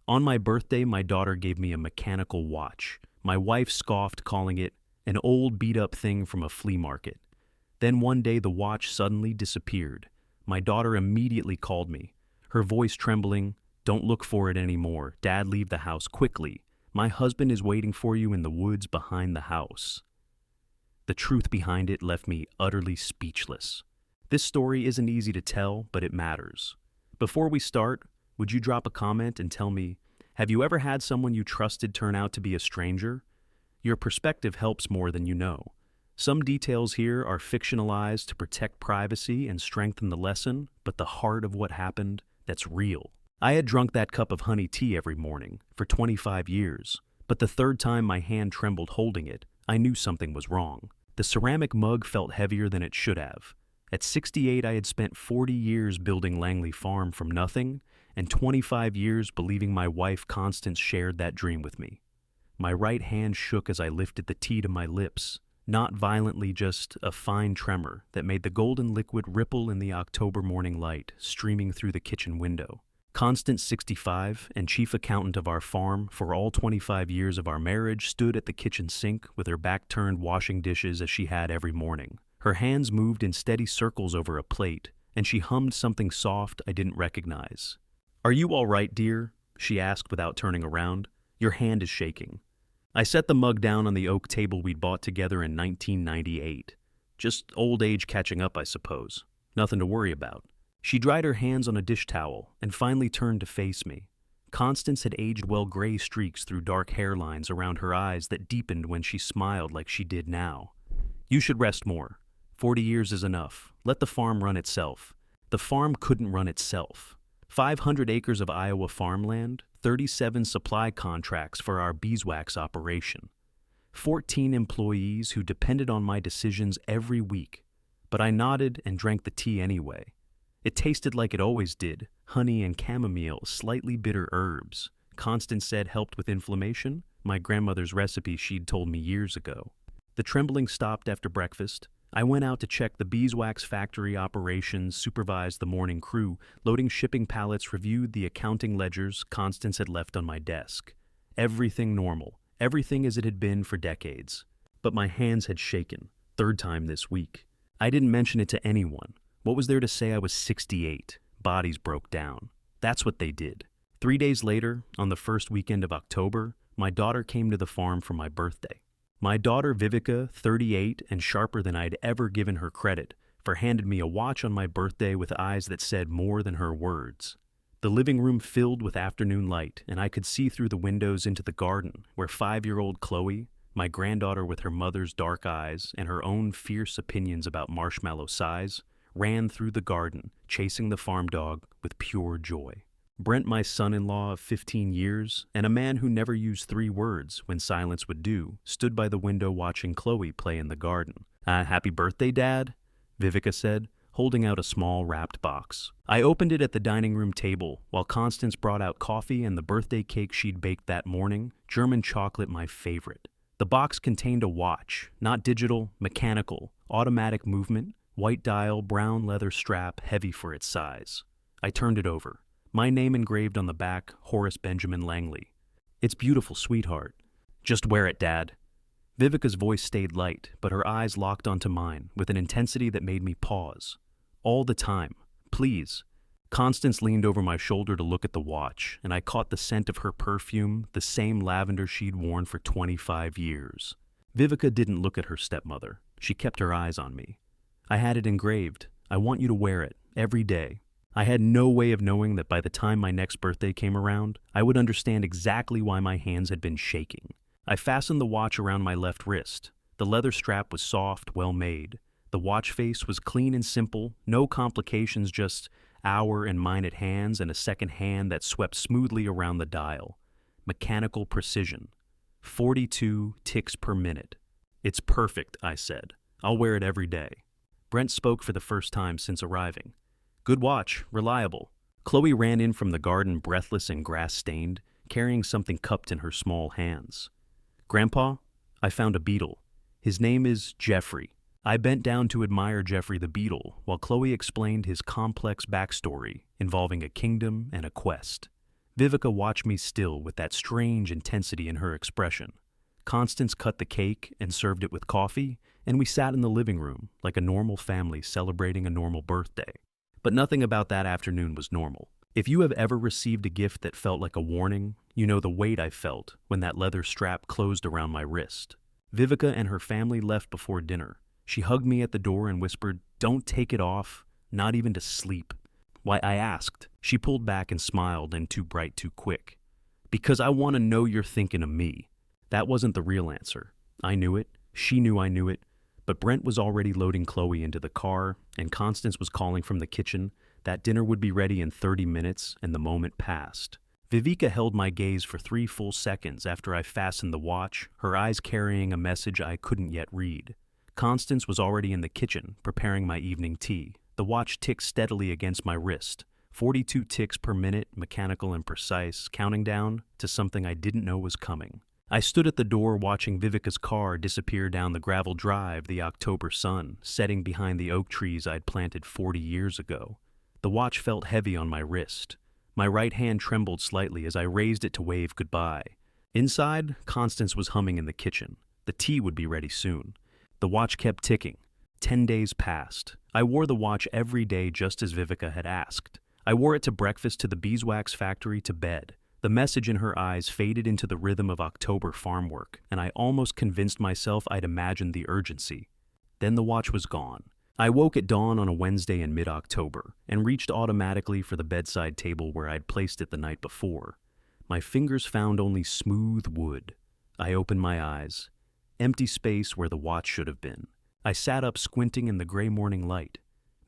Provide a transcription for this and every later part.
On my birthday, my daughter gave me a mechanical watch. My wife scoffed, calling it an old beat-up thing from a flea market. Then one day, the watch suddenly disappeared. My daughter immediately called me, her voice trembling. "Don't look for it anymore. Dad, leave the house quickly. My husband is waiting for you in the woods behind the house." The truth behind it left me utterly speechless. This story isn't easy to tell, but it matters. Before we start, would you drop a comment and tell me, have you ever had someone you trusted turn out to be a stranger? Your perspective helps more than you know. Some details here are fictionalized to protect privacy and strengthen the lesson, but the heart of what happened, that's real. I had drunk that cup of honey tea every morning for 25 years, but the third time my hand trembled holding it, I knew something was wrong. The ceramic mug felt heavier than it should have. At 68, I had spent 40 years building Langley Farm from nothing, and 25 years believing my wife Constance shared that dream with me. My right hand shook as I lifted the tea to my lips, not violently, just a fine tremor that made the golden liquid ripple in the October morning light streaming through the kitchen window. Constance, 65, and chief accountant of our farm for all 25 years of our marriage, stood at the kitchen sink with her back turned, washing dishes as she had every morning. Her hands moved in steady circles over a plate, and she hummed something soft I didn't recognize. "Are you all right, dear?" she asked without turning around. "Your hand is shaking." I set the mug down on the oak table we'd bought together in 1998. Just old age catching up, I suppose. Nothing to worry about. She dried her hands on a dish towel and finally turned to face me. Constance had aged well, gray streaks through dark hairlines around her eyes that deepened when she smiled like she did now. "You should rest more. 40 years is enough. Let the farm run itself." The farm couldn't run itself. 500 acres of Iowa farmland, 37 supply contracts for our beeswax operation, 14 employees who depended on my decisions every week. But I nodded and drank the tea anyway. It tasted like it always did, honey and chamomile, slightly bitter herbs. Constance said helped with inflammation, my grandmother's recipe she'd told me years ago. The trembling stopped after breakfast. I went out to check the beeswax factory operations, supervised the morning crew, loading shipping pallets, reviewed the accounting ledgers Constance had left on my desk. Everything normal, everything as it had been for decades. But my hands had shaken, third time this week. I didn't mention it to anyone. What was there to say I was 68? Bodies broke down. That's what they did. 3 days later, on the first weekend of October, my daughter came to the farm for my birthday. My daughter Vivica, 38 and sharper than I'd ever given her credit, handed me a watch on my birthday with eyes that said more than her words. The living room filled with afternoon light, and I could see through the windows into the garden, where 5-year-old Chloe, my granddaughter with her mother's dark eyes and her own fierce opinions about marshmallow size, ran through the garden, chasing the farm dog with pure joy. Brent, my son-in-law of 15 years, and a man who never used 3 words when silence would do, stood by the window watching Chloe play in the garden. "Happy birthday, Dad," Vivica said, holding out a small wrapped box. I opened it at the dining room table, while Constance brought out coffee and the birthday cake she'd baked that morning, German chocolate, my favorite. The box contained a watch, not digital, mechanical, automatic movement, white dial, brown leather strap, heavy for its size. I turned it over. My name engraved on the back, Horace Benjamin Langley. "It's beautiful, sweetheart." "Just wear it, Dad." Vivica's voice stayed light, but her eyes locked onto mine with an intensity that made me pause. "All the time. Please." Constance leaned over my shoulder to look at the watch, and I caught the scent of her perfume, the same lavender she'd worn for 25 years. Vivica didn't look at her stepmother. She kept her eyes on me. "I had it engraved. I want you to wear it, every day." I had no way of knowing that by the time my next birthday came around, I would understand exactly why my hands had been shaking. I fastened the watch around my left wrist. The leather strap was soft, well made. The watch face was clean and simple, no complications, just hour and minute hands and a second hand that swept smoothly around the dial. Mechanical precision. 42 ticks per minute. "It's perfect," I said. "I'll wear it every day." Brent spoke for the first time since arriving. "Good watch, reliable." Chloe ran in from the garden, breathless and grass-stained, carrying something cupped in her small hands. "Grandpa, I found a beetle. His name is Jeffrey." I bent down to admire Jeffrey the beetle, while Chloe explained his complex backstory involving a kingdom and a quest. Vivica watched me still with that strange intensity in her expression. Constance cut the cake and served it with coffee, and we sat in the living room like a normal family celebrating a normal birthday. But nothing about that afternoon was normal. If you have ever received a gift that felt like a warning, you know the weight I felt when that leather strap closed around my wrist. Vivica and her family left before dinner. She hugged me at the door and whispered, "Don't take it off, not even to sleep." Why, I asked. She pulled back and smiled, and too bright, too quick. "Because I want to know you're thinking of me." That wasn't the real answer. I knew it. She knew I knew it. But Brent was already loading Chloe into the car, and Constance was calling from the kitchen. That dinner would be ready in 30 minutes, and the moment passed. Vivica held my gaze for 3 full seconds after I fastened the watch, her eyes carrying a message I couldn't yet read. Constance was already in the kitchen, preparing my evening tea. The watch ticked steadily against my wrist. 42 ticks per minute, mechanical and precise, counting down to something I didn't know was coming. I stood at the door watching Vivica's car disappear down the gravel drive, the October sun setting behind the oak trees I'd planted 40 years ago. The watch felt heavy on my wrist. My right hand trembled slightly as I raised it to wave goodbye. Inside, Constance was humming in the kitchen. The tea would be ready soon. The watch kept ticking. 10 days passed. I wore the watch every day just as Vivica had asked. I wore it to breakfast, to the beeswax factory, to bed. The message in her eyes faded into the rhythm of October farm work, and I almost convinced myself I'd imagined the urgency. Then the watch was gone. I woke at dawn on a Wednesday in mid-October and reached automatically for the bedside table where I'd placed it the night before. My fingers found only smooth wood. I opened my eyes. Empty space where the watch should have been. I sat up, squinting in the gray morning light.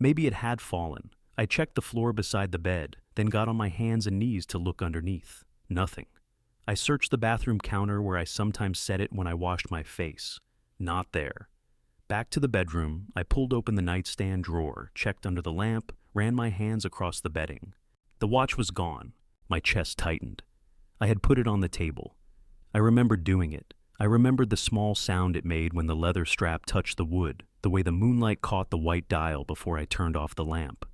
Maybe it had fallen. I checked the floor beside the bed, then got on my hands and knees to look underneath. Nothing. I searched the bathroom counter where I sometimes set it when I washed my face. Not there. Back to the bedroom, I pulled open the nightstand drawer, checked under the lamp, ran my hands across the bedding. The watch was gone. My chest tightened. I had put it on the table. I remembered doing it. I remembered the small sound it made when the leather strap touched the wood, the way the moonlight caught the white dial before I turned off the lamp.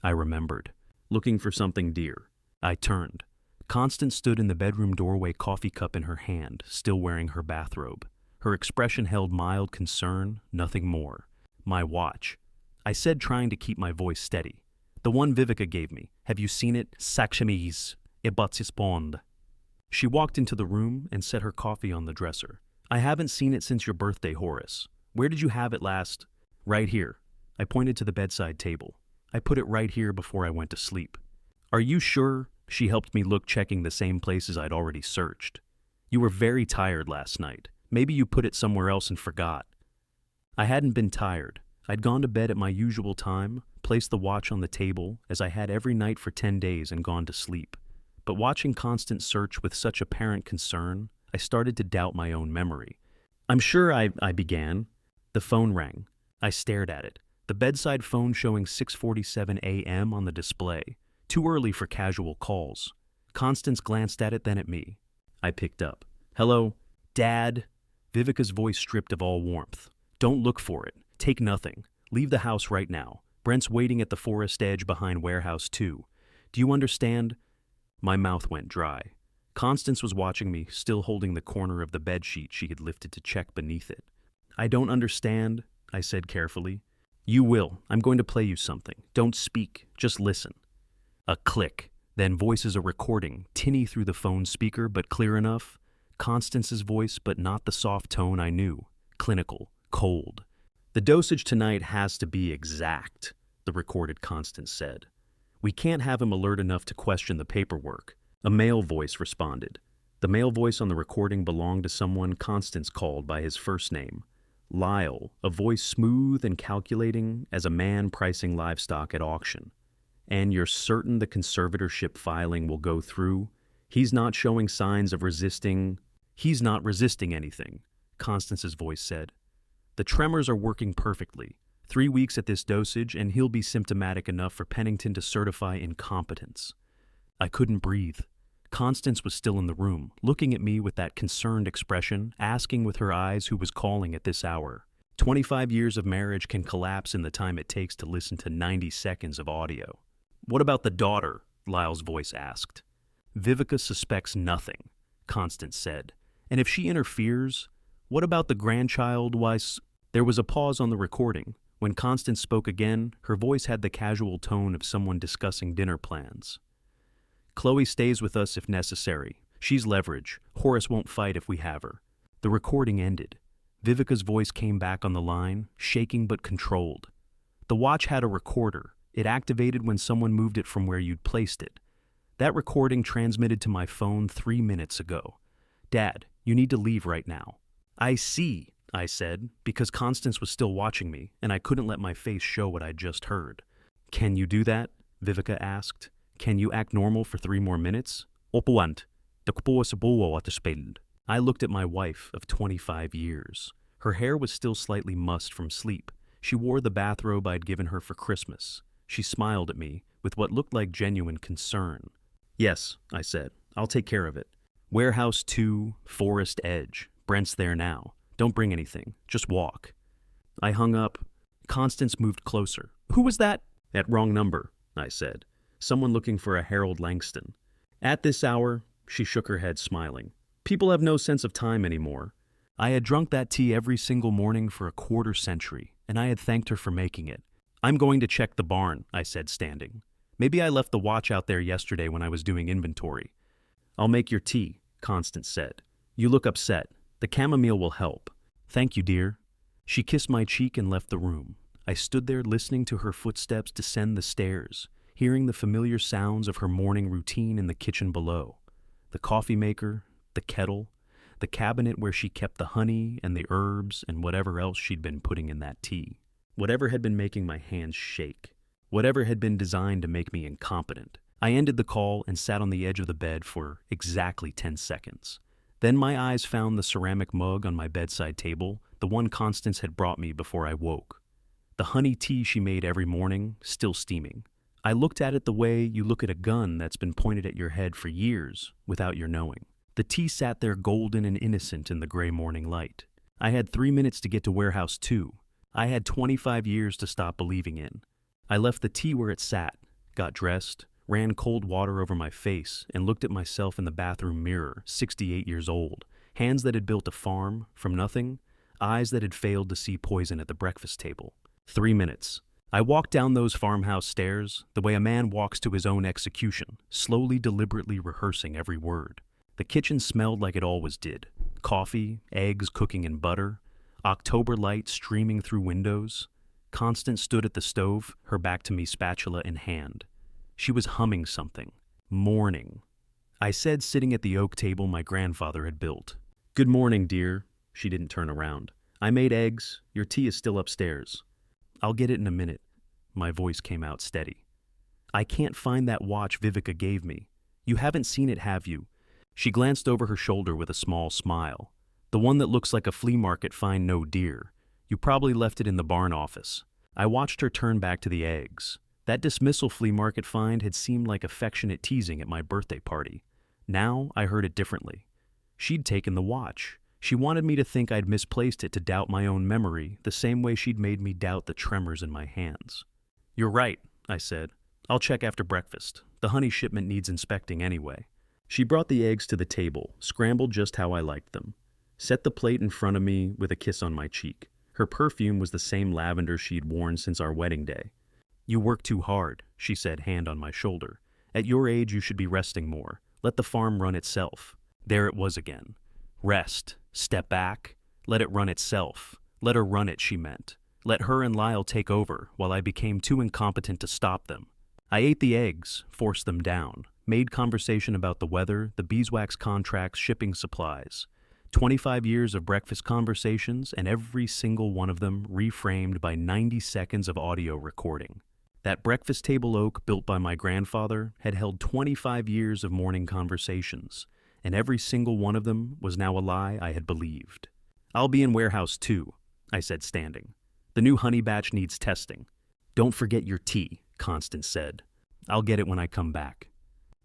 I remembered. Looking for something dear. I turned. Constance stood in the bedroom doorway, coffee cup in her hand, still wearing her bathrobe. Her expression held mild concern, nothing more. My watch. I said, trying to keep my voice steady. "The one Vivica gave me. Have you seen it? Sakchemise. Bond." She walked into the room and set her coffee on the dresser. "I haven't seen it since your birthday, Horace. Where did you have it last?" "Right here." I pointed to the bedside table. "I put it right here before I went to sleep." "Are you sure?" She helped me look, checking the same places I'd already searched. "You were very tired last night. Maybe you put it somewhere else and forgot." I hadn't been tired. I'd gone to bed at my usual time, placed the watch on the table, as I had every night for 10 days, and gone to sleep. But watching Constance search with such apparent concern, I started to doubt my own memory. "I'm sure I began." The phone rang. I stared at it. The bedside phone showing 6:47 a.m. on the display. Too early for casual calls. Constance glanced at it, then at me. I picked up. "Hello? Dad?" Vivica's voice stripped of all warmth. "Don't look for it. Take nothing. Leave the house right now. Brent's waiting at the forest edge behind Warehouse 2. Do you understand?" My mouth went dry. Constance was watching me, still holding the corner of the bedsheet she had lifted to check beneath it. "I don't understand," I said carefully. "You will. I'm going to play you something. Don't speak. Just listen." A click. Then voices, a recording, tinny through the phone speaker, but clear enough. Constance's voice, but not the soft tone I knew. Clinical. Cold. "The dosage tonight has to be exact," the recorded Constance said. "We can't have him alert enough to question the paperwork." A male voice responded. The male voice on the recording belonged to someone Constance called by his first name. Lyle, a voice smooth and calculating as a man pricing livestock at auction. "And you're certain the conservatorship filing will go through? He's not showing signs of resisting." "He's not resisting anything," Constance's voice said. "The tremors are working perfectly. 3 weeks at this dosage and he'll be symptomatic enough for Pennington to certify incompetence." I couldn't breathe. Constance was still in the room, looking at me with that concerned expression, asking with her eyes who was calling at this hour. 25 years of marriage can collapse in the time it takes to listen to 90 seconds of audio. "What about the daughter?" Lyle's voice asked. Vivica suspects nothing, Constance said. And if she interferes, what about the grandchild? There was a pause on the recording. When Constance spoke again, her voice had the casual tone of someone discussing dinner plans. Chloe stays with us if necessary. She's leverage. Horace won't fight if we have her. The recording ended. Vivica's voice came back on the line, shaking but controlled. The watch had a recorder. It activated when someone moved it from where you'd placed it. That recording transmitted to my phone 3 minutes ago. Dad, you need to leave right now. I see, I said, because Constance was still watching me, and I couldn't let my face show what I'd just heard. Can you do that? Vivica asked. Can you act normal for 3 more minutes? I looked at my wife of 25 years. Her hair was still slightly mussed from sleep. She wore the bathrobe I'd given her for Christmas. She smiled at me with what looked like genuine concern. Yes, I said. I'll take care of it. Warehouse 2, Forest Edge. Brent's there now. Don't bring anything. Just walk. I hung up. Constance moved closer. Who was that? At wrong number, I said. Someone looking for a Harold Langston. At this hour, she shook her head, smiling. People have no sense of time anymore. I had drunk that tea every single morning for a quarter century, and I had thanked her for making it. I'm going to check the barn, I said, standing. Maybe I left the watch out there yesterday when I was doing inventory. I'll make your tea, Constance said. You look upset. The chamomile will help. Thank you, dear. She kissed my cheek and left the room. I stood there listening to her footsteps descend the stairs, hearing the familiar sounds of her morning routine in the kitchen below. The coffee maker, the kettle, the cabinet where she kept the honey and the herbs and whatever else she'd been putting in that tea. Whatever had been making my hands shake. Whatever had been designed to make me incompetent. I ended the call and sat on the edge of the bed for exactly 10 seconds. Then my eyes found the ceramic mug on my bedside table, the one Constance had brought me before I woke. The honey tea she made every morning, still steaming. I looked at it the way you look at a gun that's been pointed at your head for years without your knowing. The tea sat there golden and innocent in the gray morning light. I had 3 minutes to get to Warehouse 2. I had 25 years to stop believing in. I left the tea where it sat, got dressed, ran cold water over my face, and looked at myself in the bathroom mirror, 68 years old, hands that had built a farm from nothing, eyes that had failed to see poison at the breakfast table. 3 minutes. I walked down those farmhouse stairs the way a man walks to his own execution, slowly, deliberately rehearsing every word. The kitchen smelled like it always did. Coffee, eggs cooking in butter, October light streaming through windows. Constance stood at the stove, her back to me, spatula in hand. She was humming something. Morning. I said, sitting at the oak table my grandfather had built. Good morning, dear. She didn't turn around. I made eggs. Your tea is still upstairs. I'll get it in a minute. My voice came out steady. I can't find that watch Vivica gave me. You haven't seen it, have you? She glanced over her shoulder with a small smile. The one that looks like a flea market find no deer. You probably left it in the barn office. I watched her turn back to the eggs. That dismissal flea market find had seemed like affectionate teasing at my birthday party. Now I heard it differently. She'd taken the watch. She wanted me to think I'd misplaced it to doubt my own memory, the same way she'd made me doubt the tremors in my hands. You're right, I said. I'll check after breakfast. The honey shipment needs inspecting anyway. She brought the eggs to the table, scrambled just how I liked them. Set the plate in front of me with a kiss on my cheek. Her perfume was the same lavender she'd worn since our wedding day. You work too hard, she said, hand on my shoulder. At your age, you should be resting more. Let the farm run itself. There it was again. Rest. Step back. Let it run itself. Let her run it, she meant. Let her and Lyle take over while I became too incompetent to stop them. I ate the eggs, forced them down, made conversation about the weather, the beeswax contracts, shipping supplies. 25 years of breakfast conversations, and every single one of them reframed by 90 seconds of audio recording. That breakfast table oak built by my grandfather had held 25 years of morning conversations, and every single one of them was now a lie I had believed. I'll be in Warehouse 2, I said, standing. The new honey batch needs testing. Don't forget your tea, Constance said. I'll get it when I come back.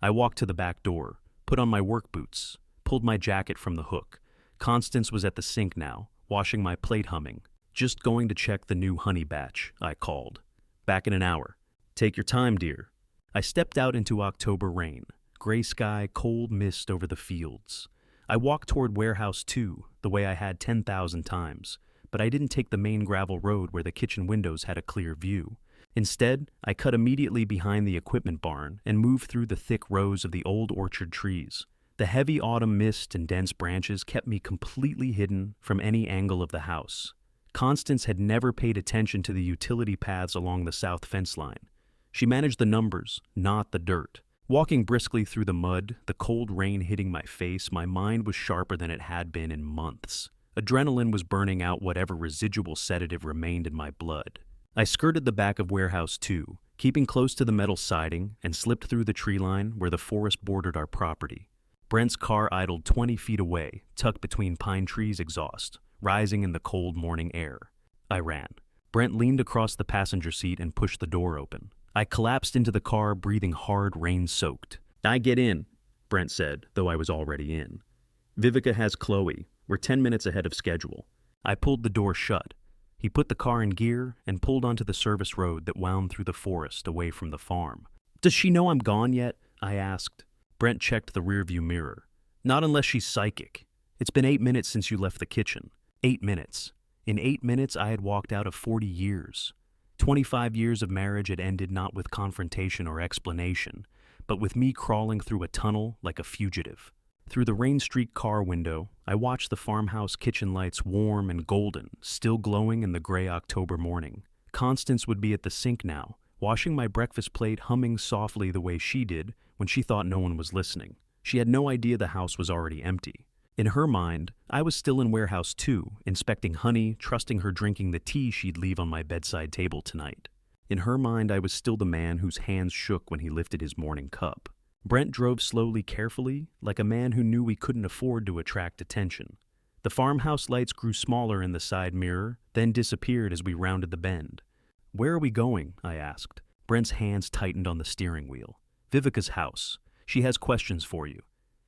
I walked to the back door, put on my work boots, pulled my jacket from the hook. Constance was at the sink now, washing my plate, humming. Just going to check the new honey batch, I called. Back in an hour. Take your time, dear. I stepped out into October rain. gray sky, cold mist over the fields. I walked toward Warehouse 2, the way I had 10,000 times, but I didn't take the main gravel road where the kitchen windows had a clear view. Instead, I cut immediately behind the equipment barn and moved through the thick rows of the old orchard trees. The heavy autumn mist and dense branches kept me completely hidden from any angle of the house. Constance had never paid attention to the utility paths along the south fence line. She managed the numbers, not the dirt. Walking briskly through the mud, the cold rain hitting my face, my mind was sharper than it had been in months. Adrenaline was burning out whatever residual sedative remained in my blood. I skirted the back of Warehouse 2, keeping close to the metal siding, and slipped through the tree line where the forest bordered our property. Brent's car idled 20 feet away, tucked between pine trees' exhaust, rising in the cold morning air. I ran. Brent leaned across the passenger seat and pushed the door open. I collapsed into the car, breathing hard, rain-soaked. "I get in," Brent said, though I was already in. "Vivica has Chloe. We're 10 minutes ahead of schedule." I pulled the door shut. He put the car in gear and pulled onto the service road that wound through the forest away from the farm. "Does she know I'm gone yet?" I asked. Brent checked the rearview mirror. "Not unless she's psychic. It's been 8 minutes since you left the kitchen. 8 minutes. In 8 minutes, I had walked out of 40 years. 25 years of marriage had ended not with confrontation or explanation, but with me crawling through a tunnel like a fugitive. Through the rain-streaked car window, I watched the farmhouse kitchen lights warm and golden, still glowing in the gray October morning. Constance would be at the sink now, washing my breakfast plate, humming softly the way she did when she thought no one was listening. She had no idea the house was already empty. In her mind, I was still in Warehouse 2, inspecting Honey, trusting her drinking the tea she'd leave on my bedside table tonight. In her mind, I was still the man whose hands shook when he lifted his morning cup. Brent drove slowly, carefully, like a man who knew we couldn't afford to attract attention. The farmhouse lights grew smaller in the side mirror, then disappeared as we rounded the bend. "Where are we going?" I asked. Brent's hands tightened on the steering wheel. "Vivica's house. She has questions for you.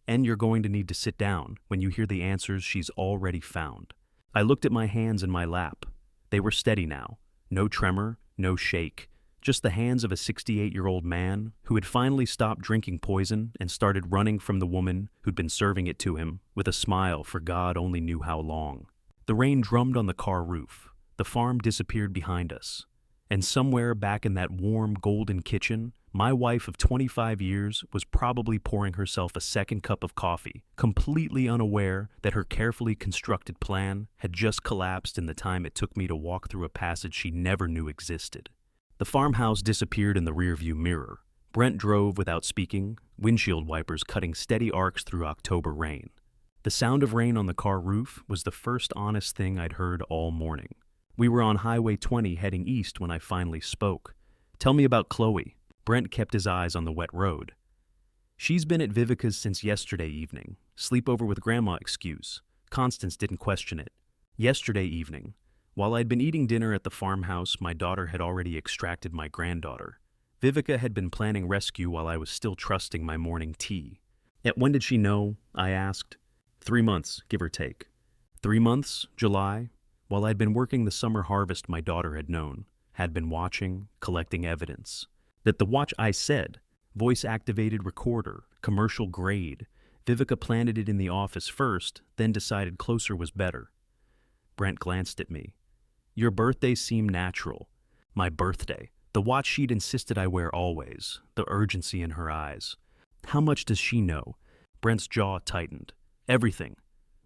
And you're going to need to sit down when you hear the answers she's already found." I looked at my hands in my lap. They were steady now. No tremor, no shake. Just the hands of a 68-year-old man who had finally stopped drinking poison and started running from the woman who'd been serving it to him, with a smile for God only knew how long. The rain drummed on the car roof. The farm disappeared behind us. And somewhere back in that warm, golden kitchen, my wife of 25 years was probably pouring herself a second cup of coffee, completely unaware that her carefully constructed plan had just collapsed in the time it took me to walk through a passage she never knew existed. The farmhouse disappeared in the rearview mirror. Brent drove without speaking, windshield wipers cutting steady arcs through October rain. The sound of rain on the car roof was the first honest thing I'd heard all morning. We were on Highway 20 heading east when I finally spoke. "Tell me about Chloe." Brent kept his eyes on the wet road. "She's been at Vivica's since yesterday evening. Sleepover with Grandma excuse." Constance didn't question it. "Yesterday evening. While I'd been eating dinner at the farmhouse, my daughter had already extracted my granddaughter. Vivica had been planning rescue while I was still trusting my morning tea." "When did she know?" I asked. 3 months, give or take." 3 months, July. While I'd been working the summer harvest, my daughter had known, had been watching, collecting evidence. That the watch I said, voice-activated recorder, commercial grade. Vivica planted it in the office first, then decided closer was better. Brent glanced at me. "Your birthday seemed natural." My birthday. The watch she'd insisted I wear always, the urgency in her eyes. "How much does she know?" Brent's jaw tightened. "Everything.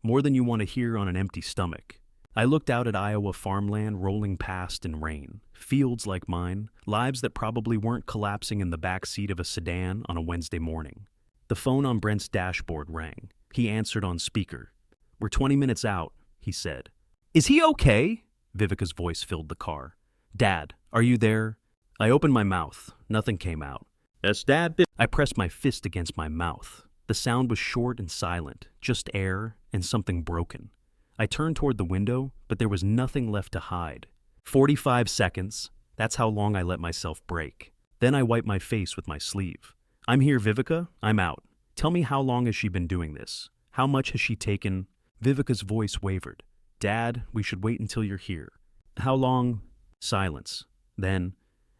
More than you want to hear on an empty stomach." I looked out at Iowa farmland rolling past in rain, fields like mine, lives that probably weren't collapsing in the back seat of a sedan on a Wednesday morning. The phone on Brent's dashboard rang. He answered on speaker. "We're 20 minutes out," he said. "Is he okay?" Vivica's voice filled the car. "Dad, are you there?" I opened my mouth. Nothing came out. "Yes, Dad." I pressed my fist against my mouth. The sound was short and silent, just air and something broken. I turned toward the window, but there was nothing left to hide. 45 seconds. That's how long I let myself break. Then I wiped my face with my sleeve. "I'm here, Vivica. I'm out. Tell me, how long has she been doing this? How much has she taken?" Vivica's voice wavered. "Dad, we should wait until you're here." "How long?" Silence. Then,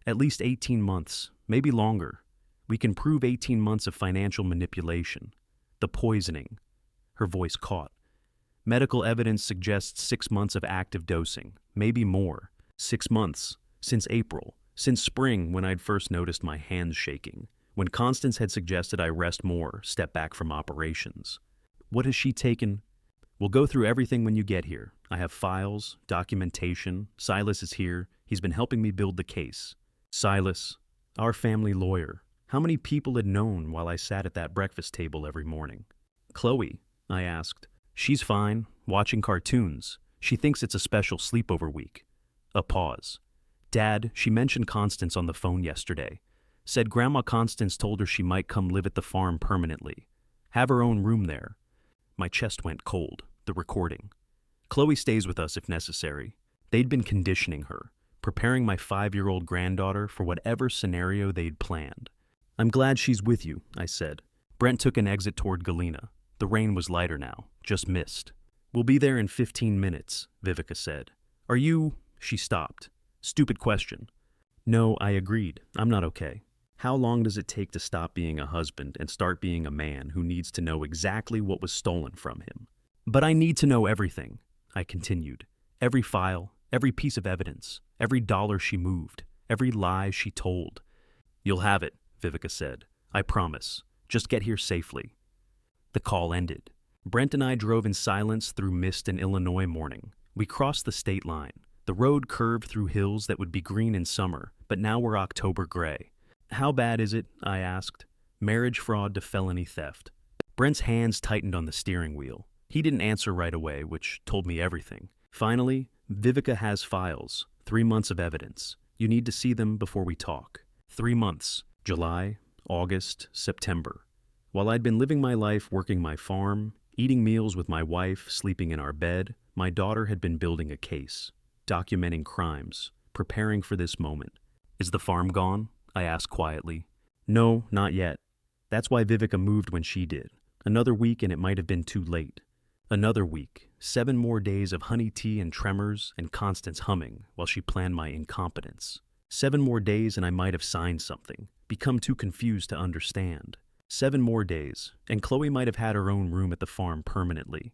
"At least 18 months, maybe longer. We can prove 18 months of financial manipulation. The poisoning. Her voice caught. Medical evidence suggests 6 months of active dosing, maybe more. 6 months. Since April. Since spring, when I'd first noticed my hands shaking. When Constance had suggested I rest more, step back from operations. What has she taken? We'll go through everything when you get here. I have files, documentation. Silas is here. He's been helping me build the case. Silas, our family lawyer. How many people had known while I sat at that breakfast table every morning? Chloe, I asked. She's fine, watching cartoons. She thinks it's a special sleepover week. A pause. Dad, she mentioned Constance on the phone yesterday. Said Grandma Constance told her she might come live at the farm permanently. Have her own room there. My chest went cold. The recording. Chloe stays with us if necessary. They'd been conditioning her, preparing my 5-year-old granddaughter for whatever scenario they'd planned. I'm glad she's with you, I said. Brent took an exit toward Galena. The rain was lighter now, just mist. We'll be there in 15 minutes, Vivica said. Are you... She stopped. Stupid question. No, I agreed. I'm not okay. How long does it take to stop being a husband and start being a man who needs to know exactly what was stolen from him? But I need to know everything, I continued. Every file, every piece of evidence, every dollar she moved, every lie she told. You'll have it, Vivica said. I promise. Just get here safely. The call ended. Brent and I drove in silence through mist and Illinois morning. We crossed the state line. The road curved through hills that would be green in summer, but now were October gray. How bad is it? I asked. Marriage fraud to felony theft. Brent's hands tightened on the steering wheel. He didn't answer right away, which told me everything. Finally, Vivica has files. 3 months of evidence. You need to see them before we talk. 3 months. July, August, September. While I'd been living my life working my farm, eating meals with my wife, sleeping in our bed, my daughter had been building a case, documenting crimes, preparing for this moment. Is the farm gone? I asked quietly. No, not yet. That's why Vivica moved when she did. Another week and it might have been too late. Another week, 7 more days of honey tea and tremors and Constance humming while she planned my incompetence. 7 more days and I might have signed something, become too confused to understand. 7 more days, and Chloe might have had her own room at the farm permanently.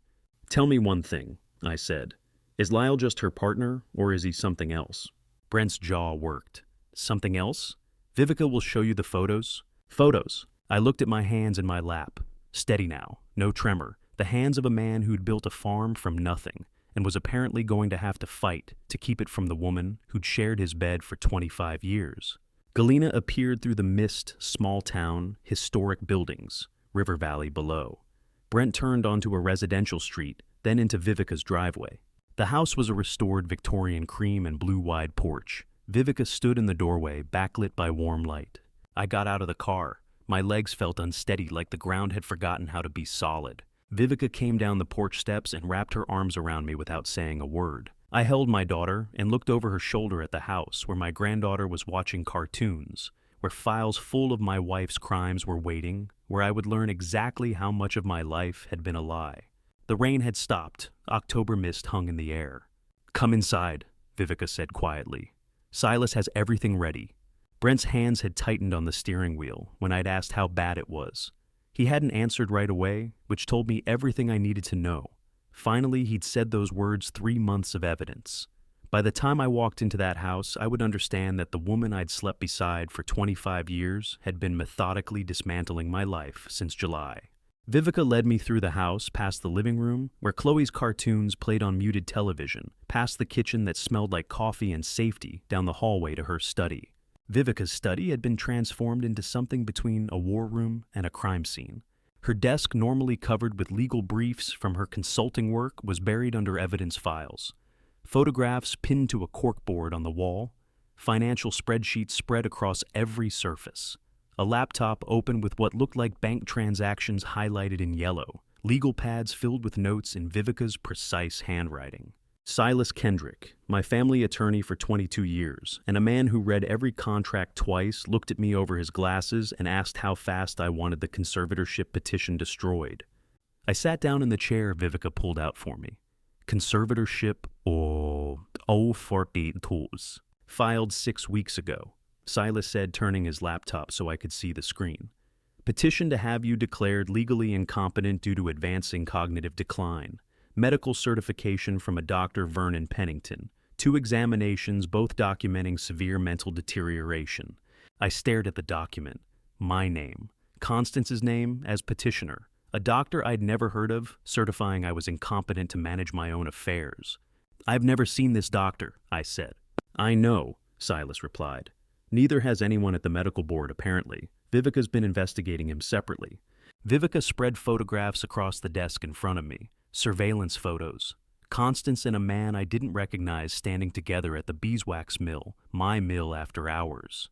Tell me one thing, I said. Is Lyle just her partner, or is he something else? Brent's jaw worked. Something else? Vivica will show you the photos. Photos. I looked at my hands in my lap. Steady now, no tremor. The hands of a man who'd built a farm from nothing and was apparently going to have to fight to keep it from the woman who'd shared his bed for 25 years. Galena appeared through the mist, small town, historic buildings, river valley below. Brent turned onto a residential street, then into Vivica's driveway. The house was a restored Victorian cream and blue wide porch. Vivica stood in the doorway, backlit by warm light. I got out of the car. My legs felt unsteady, like the ground had forgotten how to be solid. Vivica came down the porch steps and wrapped her arms around me without saying a word. I held my daughter and looked over her shoulder at the house where my granddaughter was watching cartoons, where files full of my wife's crimes were waiting, where I would learn exactly how much of my life had been a lie. The rain had stopped. October mist hung in the air. Come inside, Vivica said quietly. Silas has everything ready. Brent's hands had tightened on the steering wheel when I'd asked how bad it was. He hadn't answered right away, which told me everything I needed to know. Finally, he'd said those words, 3 months of evidence. By the time I walked into that house, I would understand that the woman I'd slept beside for 25 years had been methodically dismantling my life since July. Vivica led me through the house, past the living room, where Chloe's cartoons played on muted television, past the kitchen that smelled like coffee and safety, down the hallway to her study. Vivica's study had been transformed into something between a war room and a crime scene. Her desk, normally covered with legal briefs from her consulting work, was buried under evidence files. Photographs pinned to a corkboard on the wall, financial spreadsheets spread across every surface. A laptop open with what looked like bank transactions highlighted in yellow, legal pads filled with notes in Vivica's precise handwriting. Silas Kendrick, my family attorney for 22 years, and a man who read every contract twice, looked at me over his glasses and asked how fast I wanted the conservatorship petition destroyed. I sat down in the chair Vivica pulled out for me. Conservatorship 042, filed 6 weeks ago. Silas said, turning his laptop so I could see the screen. Petition to have you declared legally incompetent due to advancing cognitive decline. Medical certification from a Dr. Vernon Pennington. 2 examinations, both documenting severe mental deterioration. I stared at the document. My name. Constance's name as petitioner. A doctor I'd never heard of, certifying I was incompetent to manage my own affairs. I've never seen this doctor, I said. I know, Silas replied. Neither has anyone at the medical board, apparently. Vivica's been investigating him separately. Vivica spread photographs across the desk in front of me. Surveillance photos. Constance and a man I didn't recognize standing together at the beeswax mill, my mill after hours.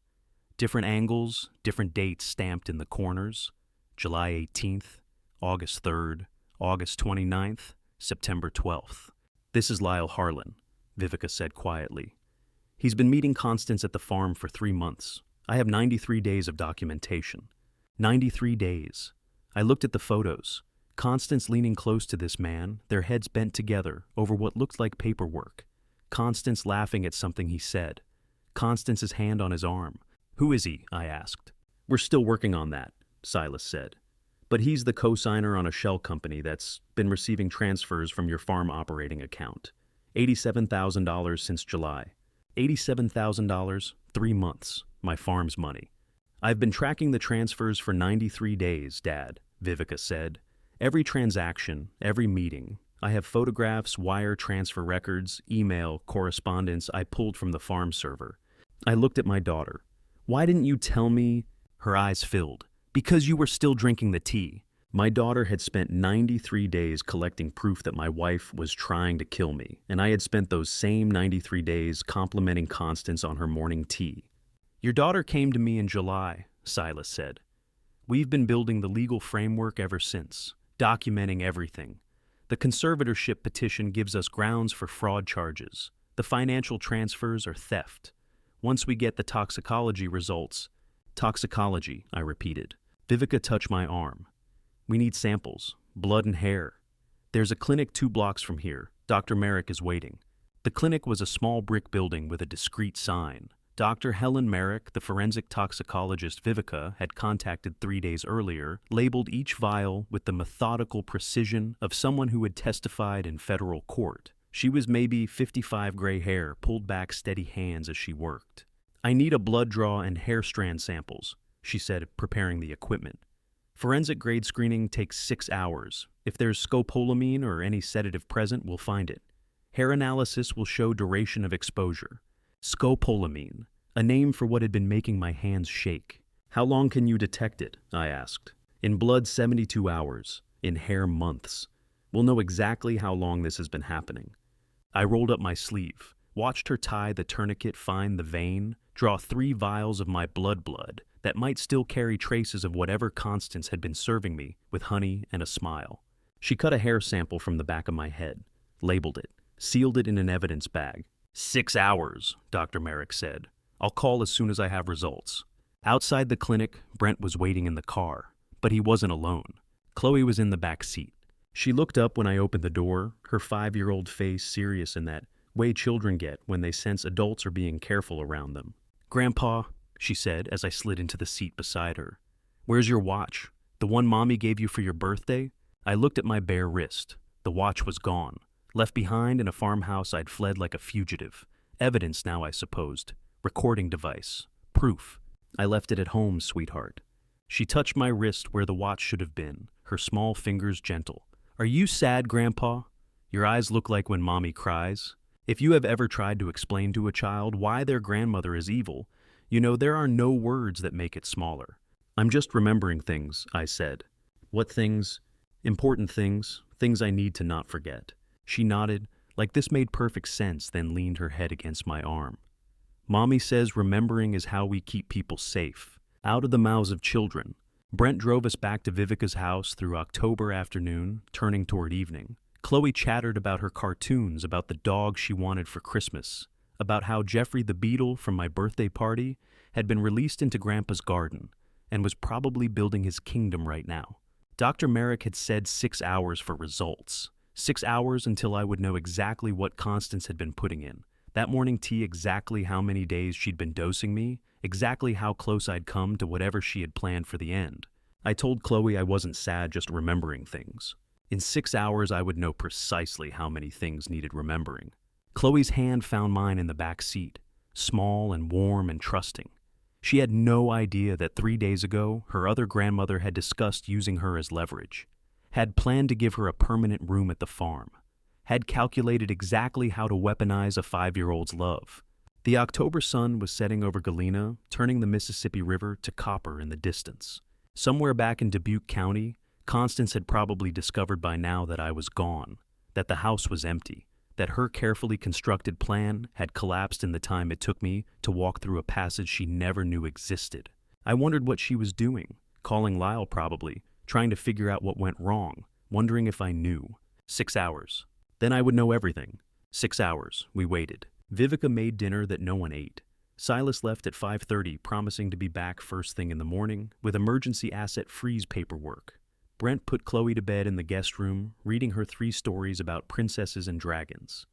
Different angles, different dates stamped in the corners. July 18th, August 3rd, August 29th, September 12th. This is Lyle Harlan, Vivica said quietly. He's been meeting Constance at the farm for 3 months. I have 93 days of documentation. 93 days. I looked at the photos. Constance leaning close to this man, their heads bent together over what looked like paperwork. Constance laughing at something he said. Constance's hand on his arm. Who is he? I asked. We're still working on that, Silas said. But he's the co-signer on a shell company that's been receiving transfers from your farm operating account. $87,000 since July. $87,000, 3 months, my farm's money. I've been tracking the transfers for 93 days, Dad, Vivica said. Every transaction, every meeting. I have photographs, wire transfer records, email, correspondence I pulled from the farm server. I looked at my daughter. Why didn't you tell me? Her eyes filled. Because you were still drinking the tea. My daughter had spent 93 days collecting proof that my wife was trying to kill me, and I had spent those same 93 days complimenting Constance on her morning tea. Your daughter came to me in July, Silas said. We've been building the legal framework ever since, documenting everything. The conservatorship petition gives us grounds for fraud charges. The financial transfers are theft. Once we get the toxicology results, toxicology, I repeated. Vivica touched my arm. We need samples, blood and hair. There's a clinic 2 blocks from here. Dr. Merrick is waiting. The clinic was a small brick building with a discreet sign. Dr. Helen Merrick, the forensic toxicologist Vivica had contacted 3 days earlier, labeled each vial with the methodical precision of someone who had testified in federal court. She was maybe 55, gray hair, pulled back steady hands as she worked. I need a blood draw and hair strand samples, she said, preparing the equipment. Forensic grade screening takes 6 hours. If there's scopolamine or any sedative present, we'll find it. Hair analysis will show duration of exposure. Scopolamine, a name for what had been making my hands shake. How long can you detect it? I asked. In blood, 72 hours. In hair, months. We'll know exactly how long this has been happening. I rolled up my sleeve, watched her tie the tourniquet, find the vein, draw 3 vials of my blood that might still carry traces of whatever Constance had been serving me with honey and a smile. She cut a hair sample from the back of my head, labeled it, sealed it in an evidence bag. 6 hours, Dr. Merrick said. I'll call as soon as I have results. Outside the clinic, Brent was waiting in the car, but he wasn't alone. Chloe was in the back seat. She looked up when I opened the door, her 5-year-old face serious in that way children get when they sense adults are being careful around them. Grandpa, she said as I slid into the seat beside her. Where's your watch? The one Mommy gave you for your birthday? I looked at my bare wrist. The watch was gone. Left behind in a farmhouse I'd fled like a fugitive. Evidence now, I supposed. Recording device. Proof. I left it at home, sweetheart. She touched my wrist where the watch should have been, her small fingers gentle. Are you sad, Grandpa? Your eyes look like when Mommy cries. If you have ever tried to explain to a child why their grandmother is evil, you know there are no words that make it smaller. I'm just remembering things, I said. What things? Important things, things I need to not forget. She nodded, like this made perfect sense, then leaned her head against my arm. Mommy says remembering is how we keep people safe, out of the mouths of children. Brent drove us back to Vivica's house through October afternoon, turning toward evening. Chloe chattered about her cartoons, about the dog she wanted for Christmas, about how Jeffrey the beetle from my birthday party had been released into Grandpa's garden and was probably building his kingdom right now. Dr. Merrick had said 6 hours for results. 6 hours until I would know exactly what Constance had been putting in. That morning tea, exactly how many days she'd been dosing me, exactly how close I'd come to whatever she had planned for the end. I told Chloe I wasn't sad just remembering things. In 6 hours, I would know precisely how many things needed remembering. Chloe's hand found mine in the back seat, small and warm and trusting. She had no idea that 3 days ago, her other grandmother had discussed using her as leverage, had planned to give her a permanent room at the farm, had calculated exactly how to weaponize a 5-year-old's love. The October sun was setting over Galena, turning the Mississippi River to copper in the distance. Somewhere back in Dubuque County, Constance had probably discovered by now that I was gone, that the house was empty, that her carefully constructed plan had collapsed in the time it took me to walk through a passage she never knew existed. I wondered what she was doing, calling Lyle probably, trying to figure out what went wrong, wondering if I knew. 6 hours. Then I would know everything. 6 hours. We waited. Vivica made dinner that no one ate. Silas left at 5:30, promising to be back first thing in the morning with emergency asset freeze paperwork. Brent put Chloe to bed in the guest room, reading her 3 stories about princesses and dragons.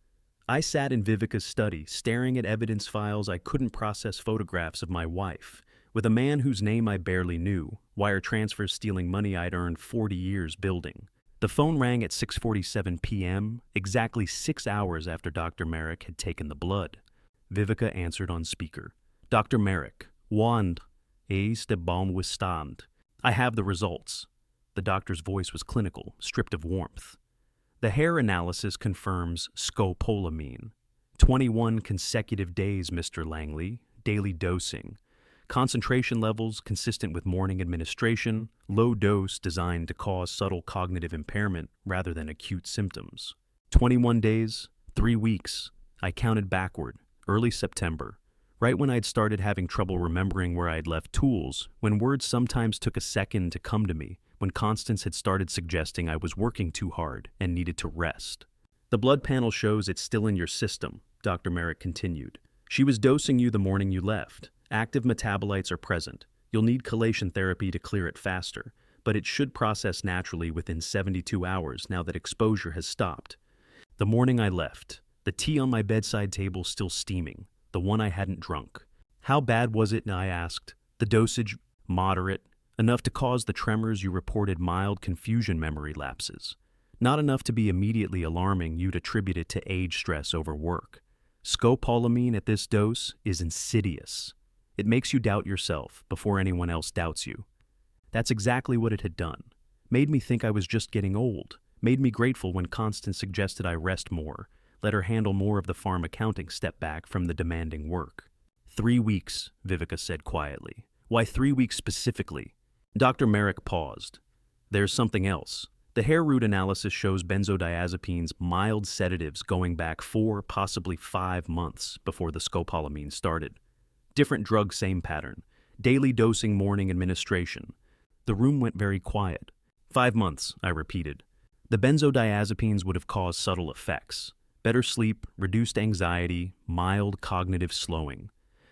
I sat in Vivica's study, staring at evidence files I couldn't process, photographs of my wife, with a man whose name I barely knew, wire transfers stealing money I'd earned 40 years building. The phone rang at 6:47 p.m., exactly 6 hours after Dr. Merrick had taken the blood. Vivica answered on speaker. Dr. Merrick, wand, est de bon stand. I have the results. The doctor's voice was clinical, stripped of warmth. The hair analysis confirms scopolamine. 21 consecutive days, Mr. Langley, daily dosing. Concentration levels consistent with morning administration, low dose designed to cause subtle cognitive impairment rather than acute symptoms. 21 days, 3 weeks. I counted backward, early September, right when I'd started having trouble remembering where I'd left tools, when words sometimes took a second to come to me, when Constance had started suggesting I was working too hard and needed to rest. The blood panel shows it's still in your system, Dr. Merrick continued. She was dosing you the morning you left. Active metabolites are present. You'll need chelation therapy to clear it faster, but it should process naturally within 72 hours now that exposure has stopped. The morning I left, the tea on my bedside table still steaming, the one I hadn't drunk. How bad was it? I asked. The dosage, moderate, enough to cause the tremors you reported, mild confusion, memory lapses. Not enough to be immediately alarming. You'd attribute it to age, stress, overwork. Scopolamine at this dose is insidious. It makes you doubt yourself before anyone else doubts you. That's exactly what it had done. Made me think I was just getting old. Made me grateful when Constance suggested I rest more, let her handle more of the farm accounting, step back from the demanding work. 3 weeks, Vivica said quietly. Why 3 weeks specifically? Dr. Merrick paused. There's something else. The hair root analysis shows benzodiazepines, mild sedatives going back 4, possibly 5 months before the scopolamine started. Different drug, same pattern. Daily dosing, morning administration. The room went very quiet. 5 months, I repeated. The benzodiazepines would have caused subtle effects. Better sleep, reduced anxiety, mild cognitive slowing.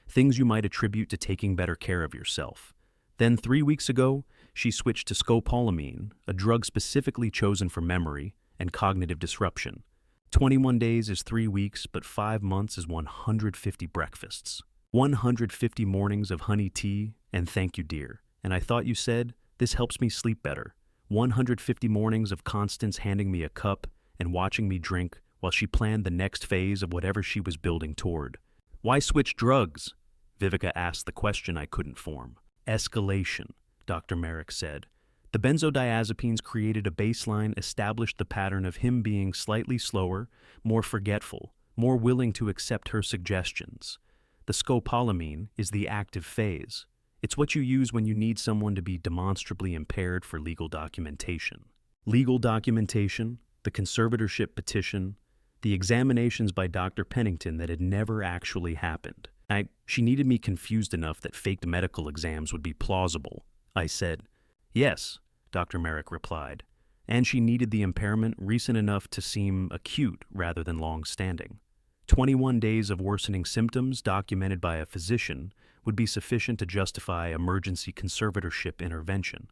Things you might attribute to taking better care of yourself. Then 3 weeks ago, she switched to scopolamine, a drug specifically chosen for memory and cognitive disruption. 21 days is 3 weeks, but 5 months is 150 breakfasts. 150 mornings of honey tea and thank you, dear. And I thought you said, this helps me sleep better. 150 mornings of Constance handing me a cup and watching me drink while she planned the next phase of whatever she was building toward. Why switch drugs? Vivica asked the question I couldn't form. Escalation, Dr. Merrick said. The benzodiazepines created a baseline, established the pattern of him being slightly slower, more forgetful, more willing to accept her suggestions. The scopolamine is the active phase. It's what you use when you need someone to be demonstrably impaired for legal documentation. Legal documentation, the conservatorship petition, the examinations by Dr. Pennington that had never actually happened. She needed me confused enough that faked medical exams would be plausible. I said, yes, Dr. Merrick replied, and she needed the impairment recent enough to seem acute rather than long-standing. 21 days of worsening symptoms documented by a physician would be sufficient to justify emergency conservatorship intervention.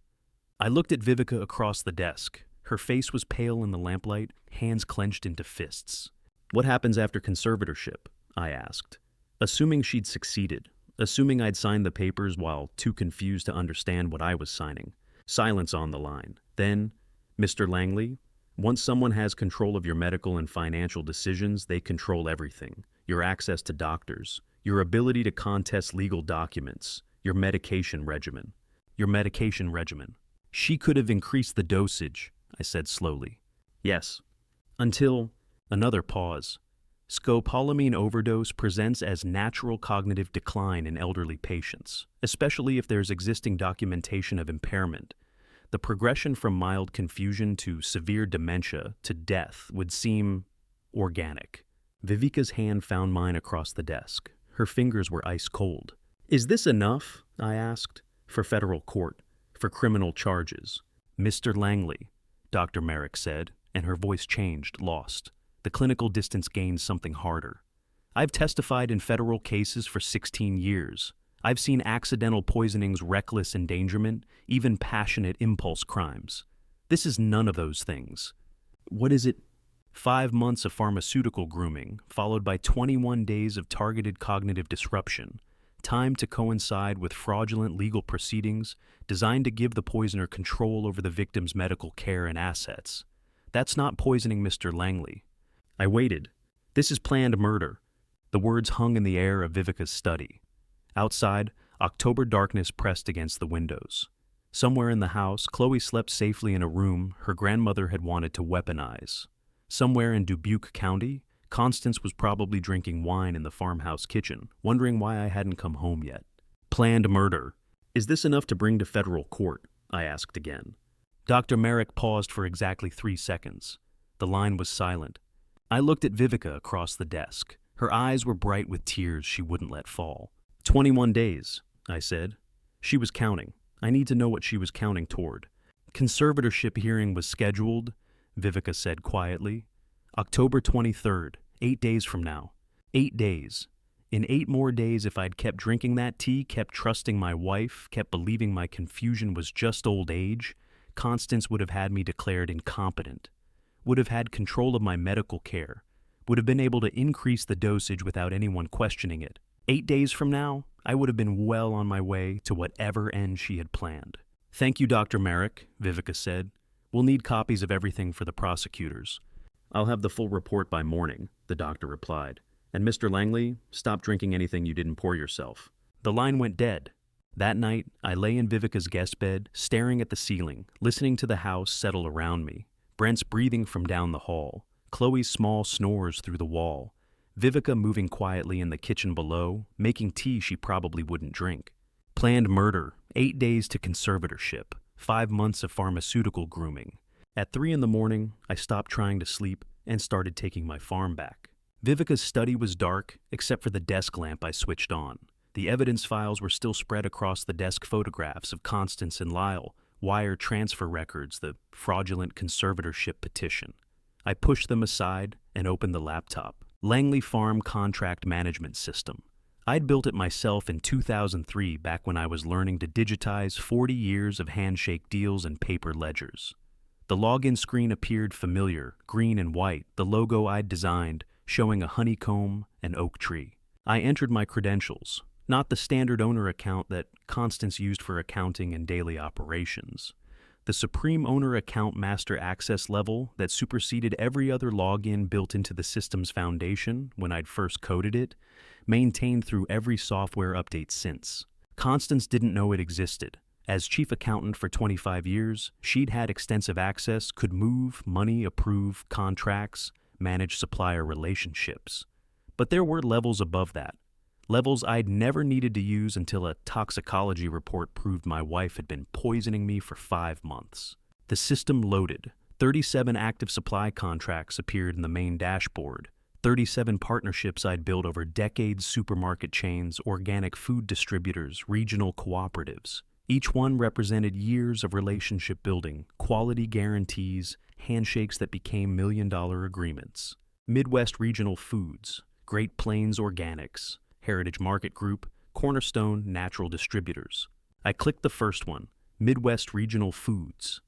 I looked at Vivica across the desk. Her face was pale in the lamplight, hands clenched into fists. What happens after conservatorship? I asked. Assuming she'd succeeded, assuming I'd signed the papers while too confused to understand what I was signing. Silence on the line. Then, Mr. Langley, once someone has control of your medical and financial decisions, they control everything. Your access to doctors, your ability to contest legal documents, your medication regimen. Your medication regimen. She could have increased the dosage, I said slowly. Yes. Until another pause. Scopolamine overdose presents as natural cognitive decline in elderly patients, especially if there's existing documentation of impairment. The progression from mild confusion to severe dementia to death would seem organic. Viveka's hand found mine across the desk. Her fingers were ice cold. Is this enough? I asked. For federal court, for criminal charges. Mr. Langley, Dr. Merrick said, and her voice changed, lost. The clinical distance gained something harder. I've testified in federal cases for 16 years. I've seen accidental poisonings, reckless endangerment, even passionate impulse crimes. This is none of those things. What is it? 5 months of pharmaceutical grooming, followed by 21 days of targeted cognitive disruption, timed to coincide with fraudulent legal proceedings designed to give the poisoner control over the victim's medical care and assets. That's not poisoning Mr. Langley. I waited. This is planned murder. The words hung in the air of Viveka's study. Outside, October darkness pressed against the windows. Somewhere in the house, Chloe slept safely in a room her grandmother had wanted to weaponize. Somewhere in Dubuque County, Constance was probably drinking wine in the farmhouse kitchen, wondering why I hadn't come home yet. Planned murder. Is this enough to bring to federal court? I asked again. Dr. Merrick paused for exactly 3 seconds. The line was silent. I looked at Viveka across the desk. Her eyes were bright with tears she wouldn't let fall. 21 days, I said. She was counting. I need to know what she was counting toward. Conservatorship hearing was scheduled, Viveka said quietly. October 23rd, 8 days from now. 8 days. In 8 more days, if I'd kept drinking that tea, kept trusting my wife, kept believing my confusion was just old age, Constance would have had me declared incompetent, would have had control of my medical care, would have been able to increase the dosage without anyone questioning it. 8 days from now, I would have been well on my way to whatever end she had planned. Thank you, Dr. Merrick, Viveka said. We'll need copies of everything for the prosecutors. I'll have the full report by morning, the doctor replied. And Mr. Langley, stop drinking anything you didn't pour yourself. The line went dead. That night, I lay in Viveka's guest bed, staring at the ceiling, listening to the house settle around me. Brent's breathing from down the hall, Chloe's small snores through the wall, Viveka moving quietly in the kitchen below, making tea she probably wouldn't drink. Planned murder, 8 days to conservatorship, 5 months of pharmaceutical grooming. At 3 in the morning, I stopped trying to sleep and started taking my farm back. Viveka's study was dark, except for the desk lamp I switched on. The evidence files were still spread across the desk, photographs of Constance and Lyle, wire transfer records, the fraudulent conservatorship petition. I pushed them aside and opened the laptop. Langley Farm Contract Management System. I'd built it myself in 2003, back when I was learning to digitize 40 years of handshake deals and paper ledgers. The login screen appeared familiar, green and white, the logo I'd designed, showing a honeycomb and oak tree. I entered my credentials, not the standard owner account that Constance used for accounting and daily operations. The supreme owner account master access level that superseded every other login built into the system's foundation when I'd first coded it, maintained through every software update since. Constance didn't know it existed. As chief accountant for 25 years, she'd had extensive access, could move money, approve contracts, manage supplier relationships. But there were levels above that. Levels I'd never needed to use until a toxicology report proved my wife had been poisoning me for 5 months. The system loaded. 37 active supply contracts appeared in the main dashboard. 37 partnerships I'd built over decades, supermarket chains, organic food distributors, regional cooperatives. Each one represented years of relationship building, quality guarantees, handshakes that became million-dollar agreements. Midwest Regional Foods, Great Plains Organics, Heritage Market Group, Cornerstone Natural Distributors. I clicked the first one, Midwest Regional Foods.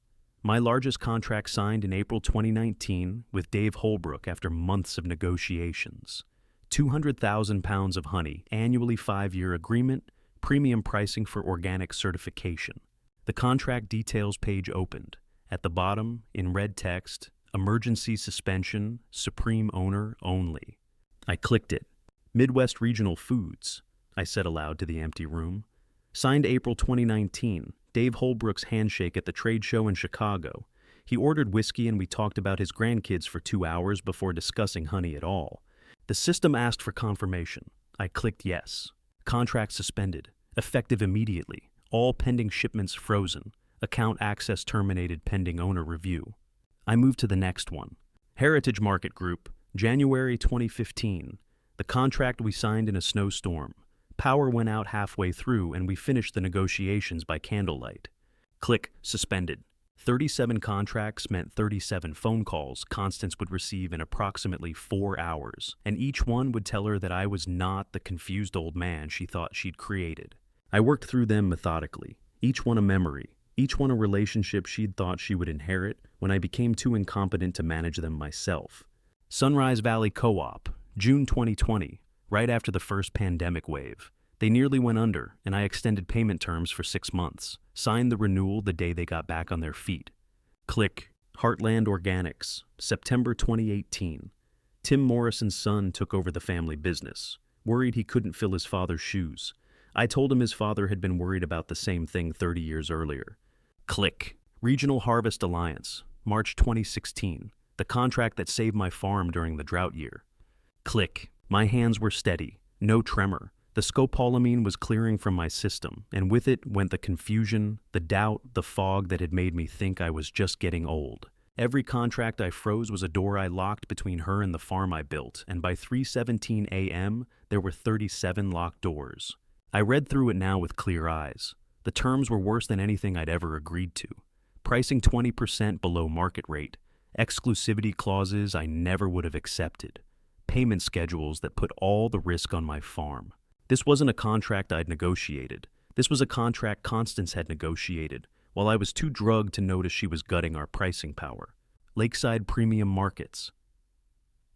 My largest contract signed in April 2019 with Dave Holbrook after months of negotiations. 200,000 pounds of honey, annually 5-year agreement, premium pricing for organic certification. The contract details page opened. At the bottom, in red text, emergency suspension, supreme owner only. I clicked it. Midwest Regional Foods, I said aloud to the empty room. Signed April 2019, Dave Holbrook's handshake at the trade show in Chicago. He ordered whiskey and we talked about his grandkids for 2 hours before discussing honey at all. The system asked for confirmation. I clicked yes. Contract suspended. Effective immediately. All pending shipments frozen. Account access terminated pending owner review. I moved to the next one. Heritage Market Group, January 2015. The contract we signed in a snowstorm. Power went out halfway through and we finished the negotiations by candlelight. Click suspended. 37 contracts meant 37 phone calls Constance would receive in approximately 4 hours, and each one would tell her that I was not the confused old man she thought she'd created. I worked through them methodically, each one a memory, each one a relationship she'd thought she would inherit when I became too incompetent to manage them myself. Sunrise Valley Co-op, June 2020, right after the first pandemic wave. They nearly went under, and I extended payment terms for 6 months. Signed the renewal the day they got back on their feet. Click. Heartland Organics, September 2018. Tim Morrison's son took over the family business. Worried he couldn't fill his father's shoes. I told him his father had been worried about the same thing 30 years earlier. Click. Regional Harvest Alliance, March 2016. The contract that saved my farm during the drought year. Click. My hands were steady. No tremor. The scopolamine was clearing from my system, and with it went the confusion, the doubt, the fog that had made me think I was just getting old. Every contract I froze was a door I locked between her and the farm I built, and by 3:17 a.m., there were 37 locked doors. I read through it now with clear eyes. The terms were worse than anything I'd ever agreed to. Pricing 20% below market rate, exclusivity clauses I never would have accepted, payment schedules that put all the risk on my farm. This wasn't a contract I'd negotiated. This was a contract Constance had negotiated, while I was too drugged to notice she was gutting our pricing power. Lakeside Premium Markets,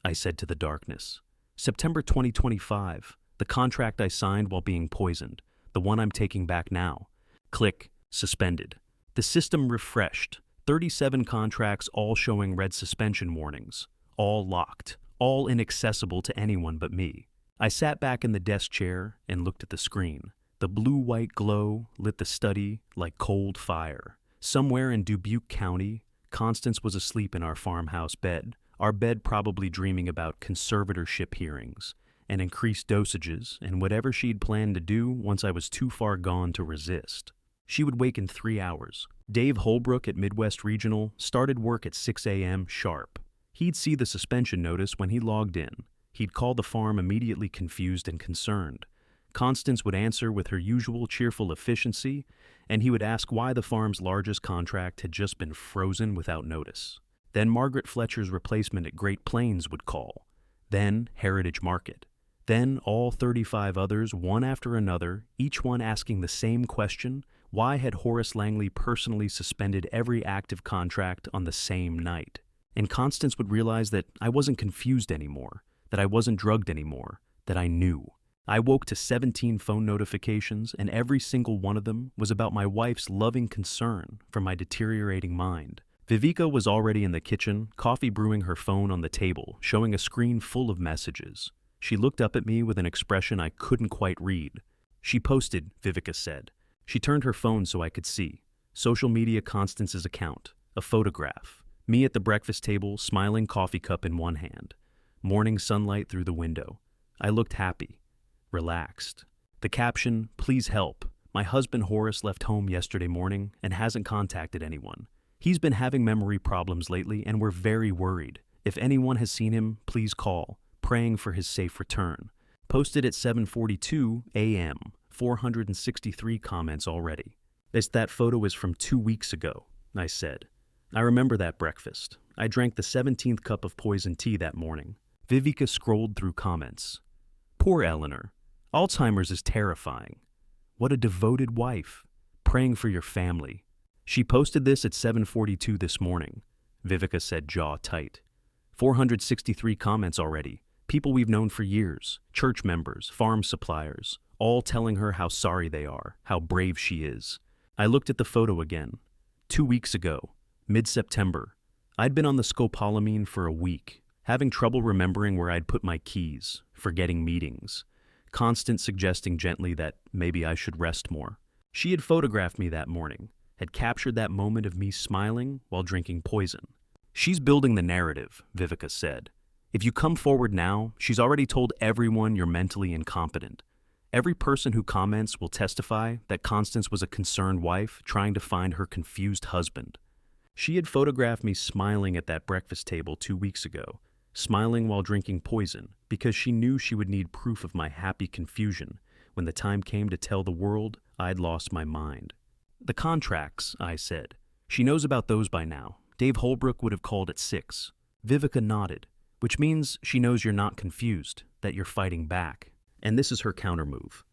I said to the darkness. September 2025, the contract I signed while being poisoned, the one I'm taking back now. Click, suspended. The system refreshed. 37 contracts all showing red suspension warnings, all locked, all inaccessible to anyone but me. I sat back in the desk chair and looked at the screen. The blue-white glow lit the study like cold fire. Somewhere in Dubuque County, Constance was asleep in our farmhouse bed, our bed probably dreaming about conservatorship hearings and increased dosages and whatever she'd planned to do once I was too far gone to resist. She would wake in 3 hours. Dave Holbrook at Midwest Regional started work at 6 a.m. sharp. He'd see the suspension notice when he logged in. He'd call the farm immediately confused and concerned. Constance would answer with her usual cheerful efficiency, and he would ask why the farm's largest contract had just been frozen without notice. Then Margaret Fletcher's replacement at Great Plains would call. Then Heritage Market. Then all 35 others, one after another, each one asking the same question: why had Horace Langley personally suspended every active contract on the same night? And Constance would realize that I wasn't confused anymore, that I wasn't drugged anymore, that I knew. I woke to 17 phone notifications, and every single one of them was about my wife's loving concern for my deteriorating mind. Vivica was already in the kitchen, coffee brewing, her phone on the table, showing a screen full of messages. She looked up at me with an expression I couldn't quite read. She posted, Vivica said. She turned her phone so I could see. Social media Constance's account. A photograph. Me at the breakfast table, smiling, coffee cup in one hand. Morning sunlight through the window. I looked happy, relaxed. The caption, please help. My husband Horace left home yesterday morning and hasn't contacted anyone. He's been having memory problems lately and we're very worried. If anyone has seen him, please call. Praying for his safe return. Posted at 7:42 a.m. 463 comments already. That photo is from 2 weeks ago, I said. I remember that breakfast. I drank the 17th cup of poison tea that morning. Vivica scrolled through comments. Poor Eleanor. Alzheimer's is terrifying. What a devoted wife. Praying for your family. She posted this at 7:42 this morning. Vivica said, jaw tight. 463 comments already. People we've known for years, church members, farm suppliers, all telling her how sorry they are, how brave she is. I looked at the photo again. 2 weeks ago, mid-September. I'd been on the scopolamine for a week, having trouble remembering where I'd put my keys, forgetting meetings. Constance suggesting gently that maybe I should rest more. She had photographed me that morning, had captured that moment of me smiling while drinking poison. She's building the narrative, Vivica said. If you come forward now, she's already told everyone you're mentally incompetent. Every person who comments will testify that Constance was a concerned wife trying to find her confused husband. She had photographed me smiling at that breakfast table 2 weeks ago, smiling while drinking poison, because she knew she would need proof of my happy confusion when the time came to tell the world I'd lost my mind. The contracts, I said. She knows about those by now. Dave Holbrook would have called at 6. Vivica nodded, which means she knows you're not confused, that you're fighting back. And this is her countermove.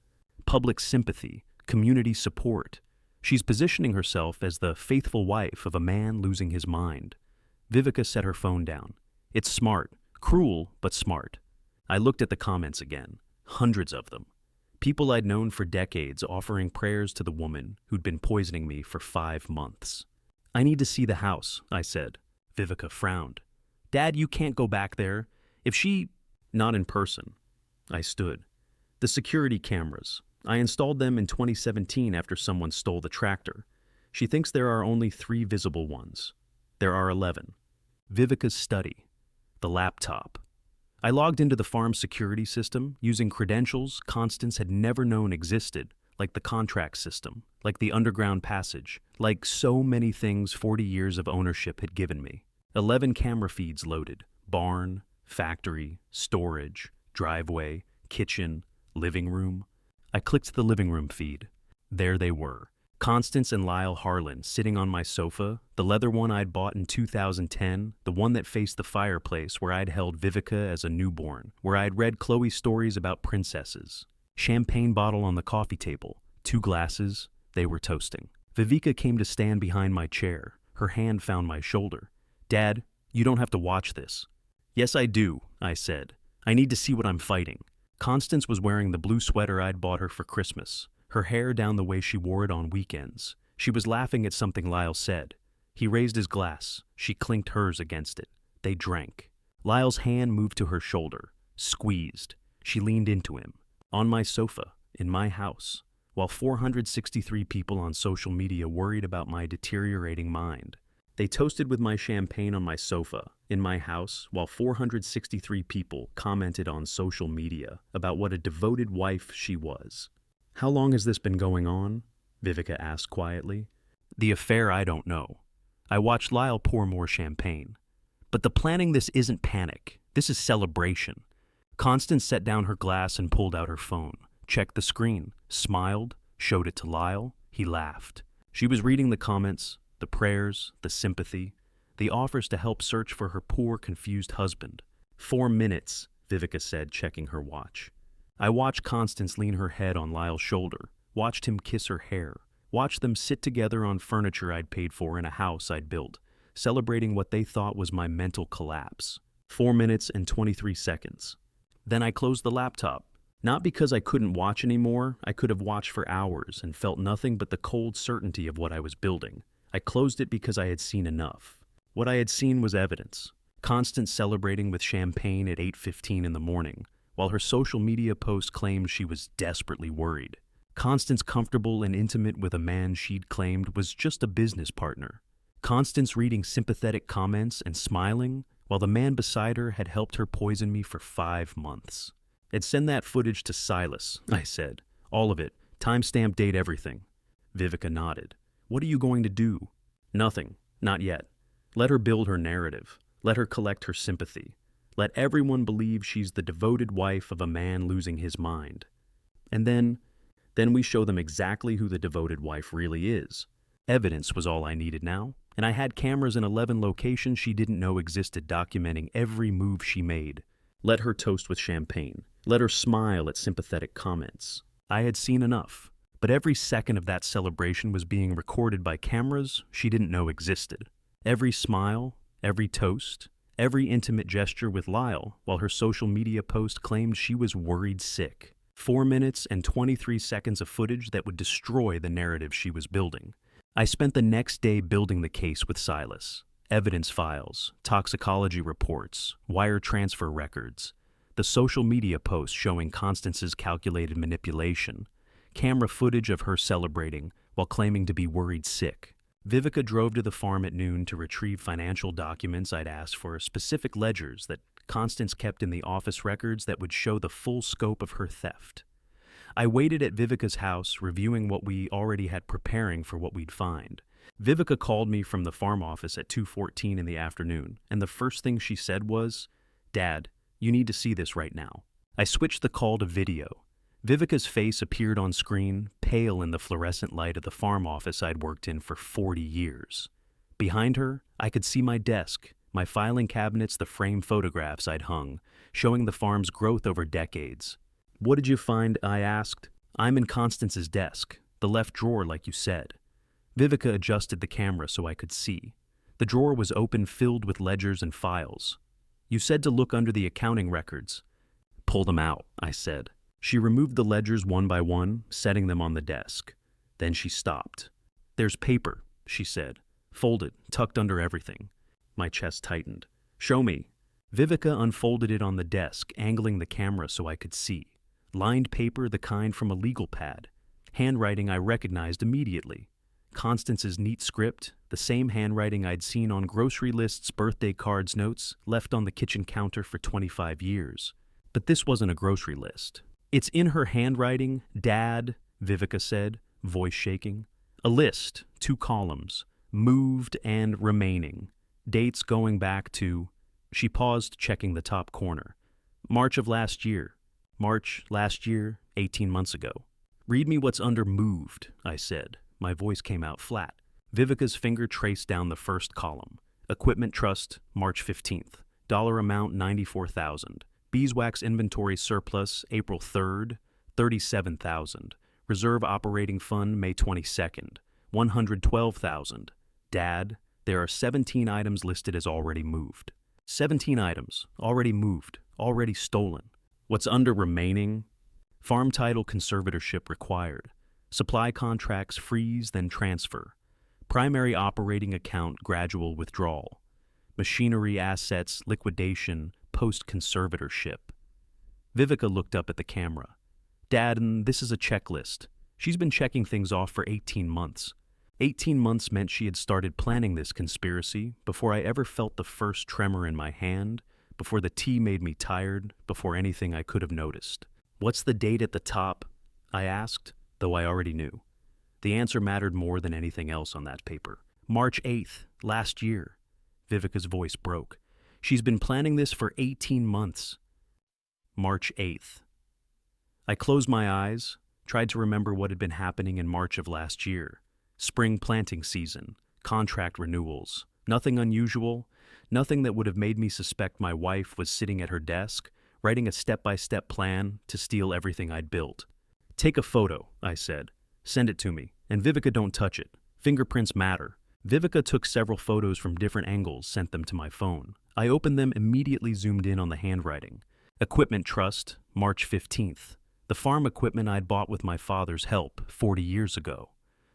Public sympathy, community support. She's positioning herself as the faithful wife of a man losing his mind. Vivica set her phone down. It's smart, cruel, but smart. I looked at the comments again, hundreds of them. People I'd known for decades offering prayers to the woman who'd been poisoning me for 5 months. I need to see the house, I said. Vivica frowned. Dad, you can't go back there. If she... Not in person. I stood. The security cameras. I installed them in 2017 after someone stole the tractor. She thinks there are only 3 visible ones. There are 11. Vivica's study. The laptop. I logged into the farm security system using credentials Constance had never known existed, like the contract system, like the underground passage, like so many things 40 years of ownership had given me. 11 camera feeds loaded. Barn, factory, storage, driveway, kitchen, living room. I clicked the living room feed. There they were. Constance and Lyle Harlan sitting on my sofa, the leather one I'd bought in 2010, the one that faced the fireplace where I'd held Vivica as a newborn, where I'd read Chloe's stories about princesses. Champagne bottle on the coffee table, 2 glasses, they were toasting. Vivica came to stand behind my chair. Her hand found my shoulder. Dad, you don't have to watch this. Yes, I do, I said. I need to see what I'm fighting. Constance was wearing the blue sweater I'd bought her for Christmas, her hair down the way she wore it on weekends. She was laughing at something Lyle said. He raised his glass. She clinked hers against it. They drank. Lyle's hand moved to her shoulder, squeezed. She leaned into him. On my sofa, in my house, while 463 people on social media worried about my deteriorating mind. They toasted with my champagne on my sofa, in my house, while 463 people commented on social media about what a devoted wife she was. How long has this been going on? Vivica asked quietly. The affair, I don't know. I watched Lyle pour more champagne. But the planning this isn't panic. This is celebration. Constance set down her glass and pulled out her phone, checked the screen, smiled, showed it to Lyle. He laughed. She was reading the comments, the prayers, the sympathy, the offers to help search for her poor, confused husband. 4 minutes, Vivica said, checking her watch. I watched Constance lean her head on Lyle's shoulder, watched him kiss her hair, watched them sit together on furniture I'd paid for in a house I'd built, celebrating what they thought was my mental collapse. 4 minutes and 23 seconds. Then I closed the laptop. Not because I couldn't watch anymore, I could have watched for hours and felt nothing but the cold certainty of what I was building. I closed it because I had seen enough. What I had seen was evidence. Constance celebrating with champagne at 8:15 in the morning, while her social media post claimed she was desperately worried. Constance comfortable and intimate with a man she'd claimed was just a business partner. Constance reading sympathetic comments and smiling, while the man beside her had helped her poison me for 5 months. I'd send that footage to Silas, I said. All of it. Timestamp, date, everything. Vivica nodded. What are you going to do? Nothing. Not yet. Let her build her narrative. Let her collect her sympathy. Let everyone believe she's the devoted wife of a man losing his mind. And then we show them exactly who the devoted wife really is. Evidence was all I needed now, and I had cameras in 11 locations she didn't know existed documenting every move she made. Let her toast with champagne. Let her smile at sympathetic comments. I had seen enough, but every second of that celebration was being recorded by cameras she didn't know existed. Every smile, every toast, every intimate gesture with Lyle, while her social media post claimed she was worried sick. 4 minutes and 23 seconds of footage that would destroy the narrative she was building. I spent the next day building the case with Silas. Evidence files, toxicology reports, wire transfer records, the social media posts showing Constance's calculated manipulation, camera footage of her celebrating while claiming to be worried sick. Vivica drove to the farm at noon to retrieve financial documents I'd asked for, specific ledgers that Constance kept in the office records that would show the full scope of her theft. I waited at Vivica's house, reviewing what we already had, preparing for what we'd find. Vivica called me from the farm office at 2:14 in the afternoon, and the first thing she said was, "Dad, you need to see this right now." I switched the call to video. Vivica's face appeared on screen, pale in the fluorescent light of the farm office I'd worked in for 40 years. Behind her, I could see my desk, my filing cabinets, the framed photographs I'd hung, showing the farm's growth over decades. "What did you find?" I asked. "I'm in Constance's desk, the left drawer like you said." Vivica adjusted the camera so I could see. The drawer was open, filled with ledgers and files. "You said to look under the accounting records." "Pull them out," I said. She removed the ledgers one by one, setting them on the desk. Then she stopped. "There's paper," she said, "folded, tucked under everything." My chest tightened. "Show me." Vivica unfolded it on the desk, angling the camera so I could see. Lined paper, the kind from a legal pad. Handwriting I recognized immediately. Constance's neat script, the same handwriting I'd seen on grocery lists, birthday cards, notes, left on the kitchen counter for 25 years. But this wasn't a grocery list. "It's in her handwriting, Dad," Vivica said, voice shaking. "A list, 2 columns, moved and remaining. Dates going back to..." She paused, checking the top corner. "March of last year. March last year, 18 months ago." "Read me what's under moved," I said. My voice came out flat. Vivica's finger traced down the first column. Equipment trust, March 15th. Dollar amount, $94,000. Beeswax inventory surplus, April 3rd, $37,000. Reserve operating fund, May 22nd, $112,000. Dad, there are 17 items listed as already moved. 17 items, already moved, already stolen. What's under remaining? Farm title conservatorship required. Supply contracts freeze, then transfer. Primary operating account gradual withdrawal. Machinery assets liquidation post-conservatorship. Vivica looked up at the camera. "Dad, and this is a checklist. She's been checking things off for 18 months. 18 months meant she had started planning this conspiracy before I ever felt the first tremor in my hand, before the tea made me tired, before anything I could have noticed." "What's the date at the top?" I asked, though I already knew. The answer mattered more than anything else on that paper. "March 8th, last year." Vivica's voice broke. "She's been planning this for 18 months. March 8th. I closed my eyes, tried to remember what had been happening in March of last year. Spring planting season, contract renewals. Nothing unusual, nothing that would have made me suspect my wife was sitting at her desk, writing a step-by-step plan to steal everything I'd built. "Take a photo," I said. "Send it to me. And Vivica, don't touch it. Fingerprints matter." Vivica took several photos from different angles, sent them to my phone. I opened them, immediately zoomed in on the handwriting. Equipment trust, March 15th. The farm equipment I'd bought with my father's help 40 years ago.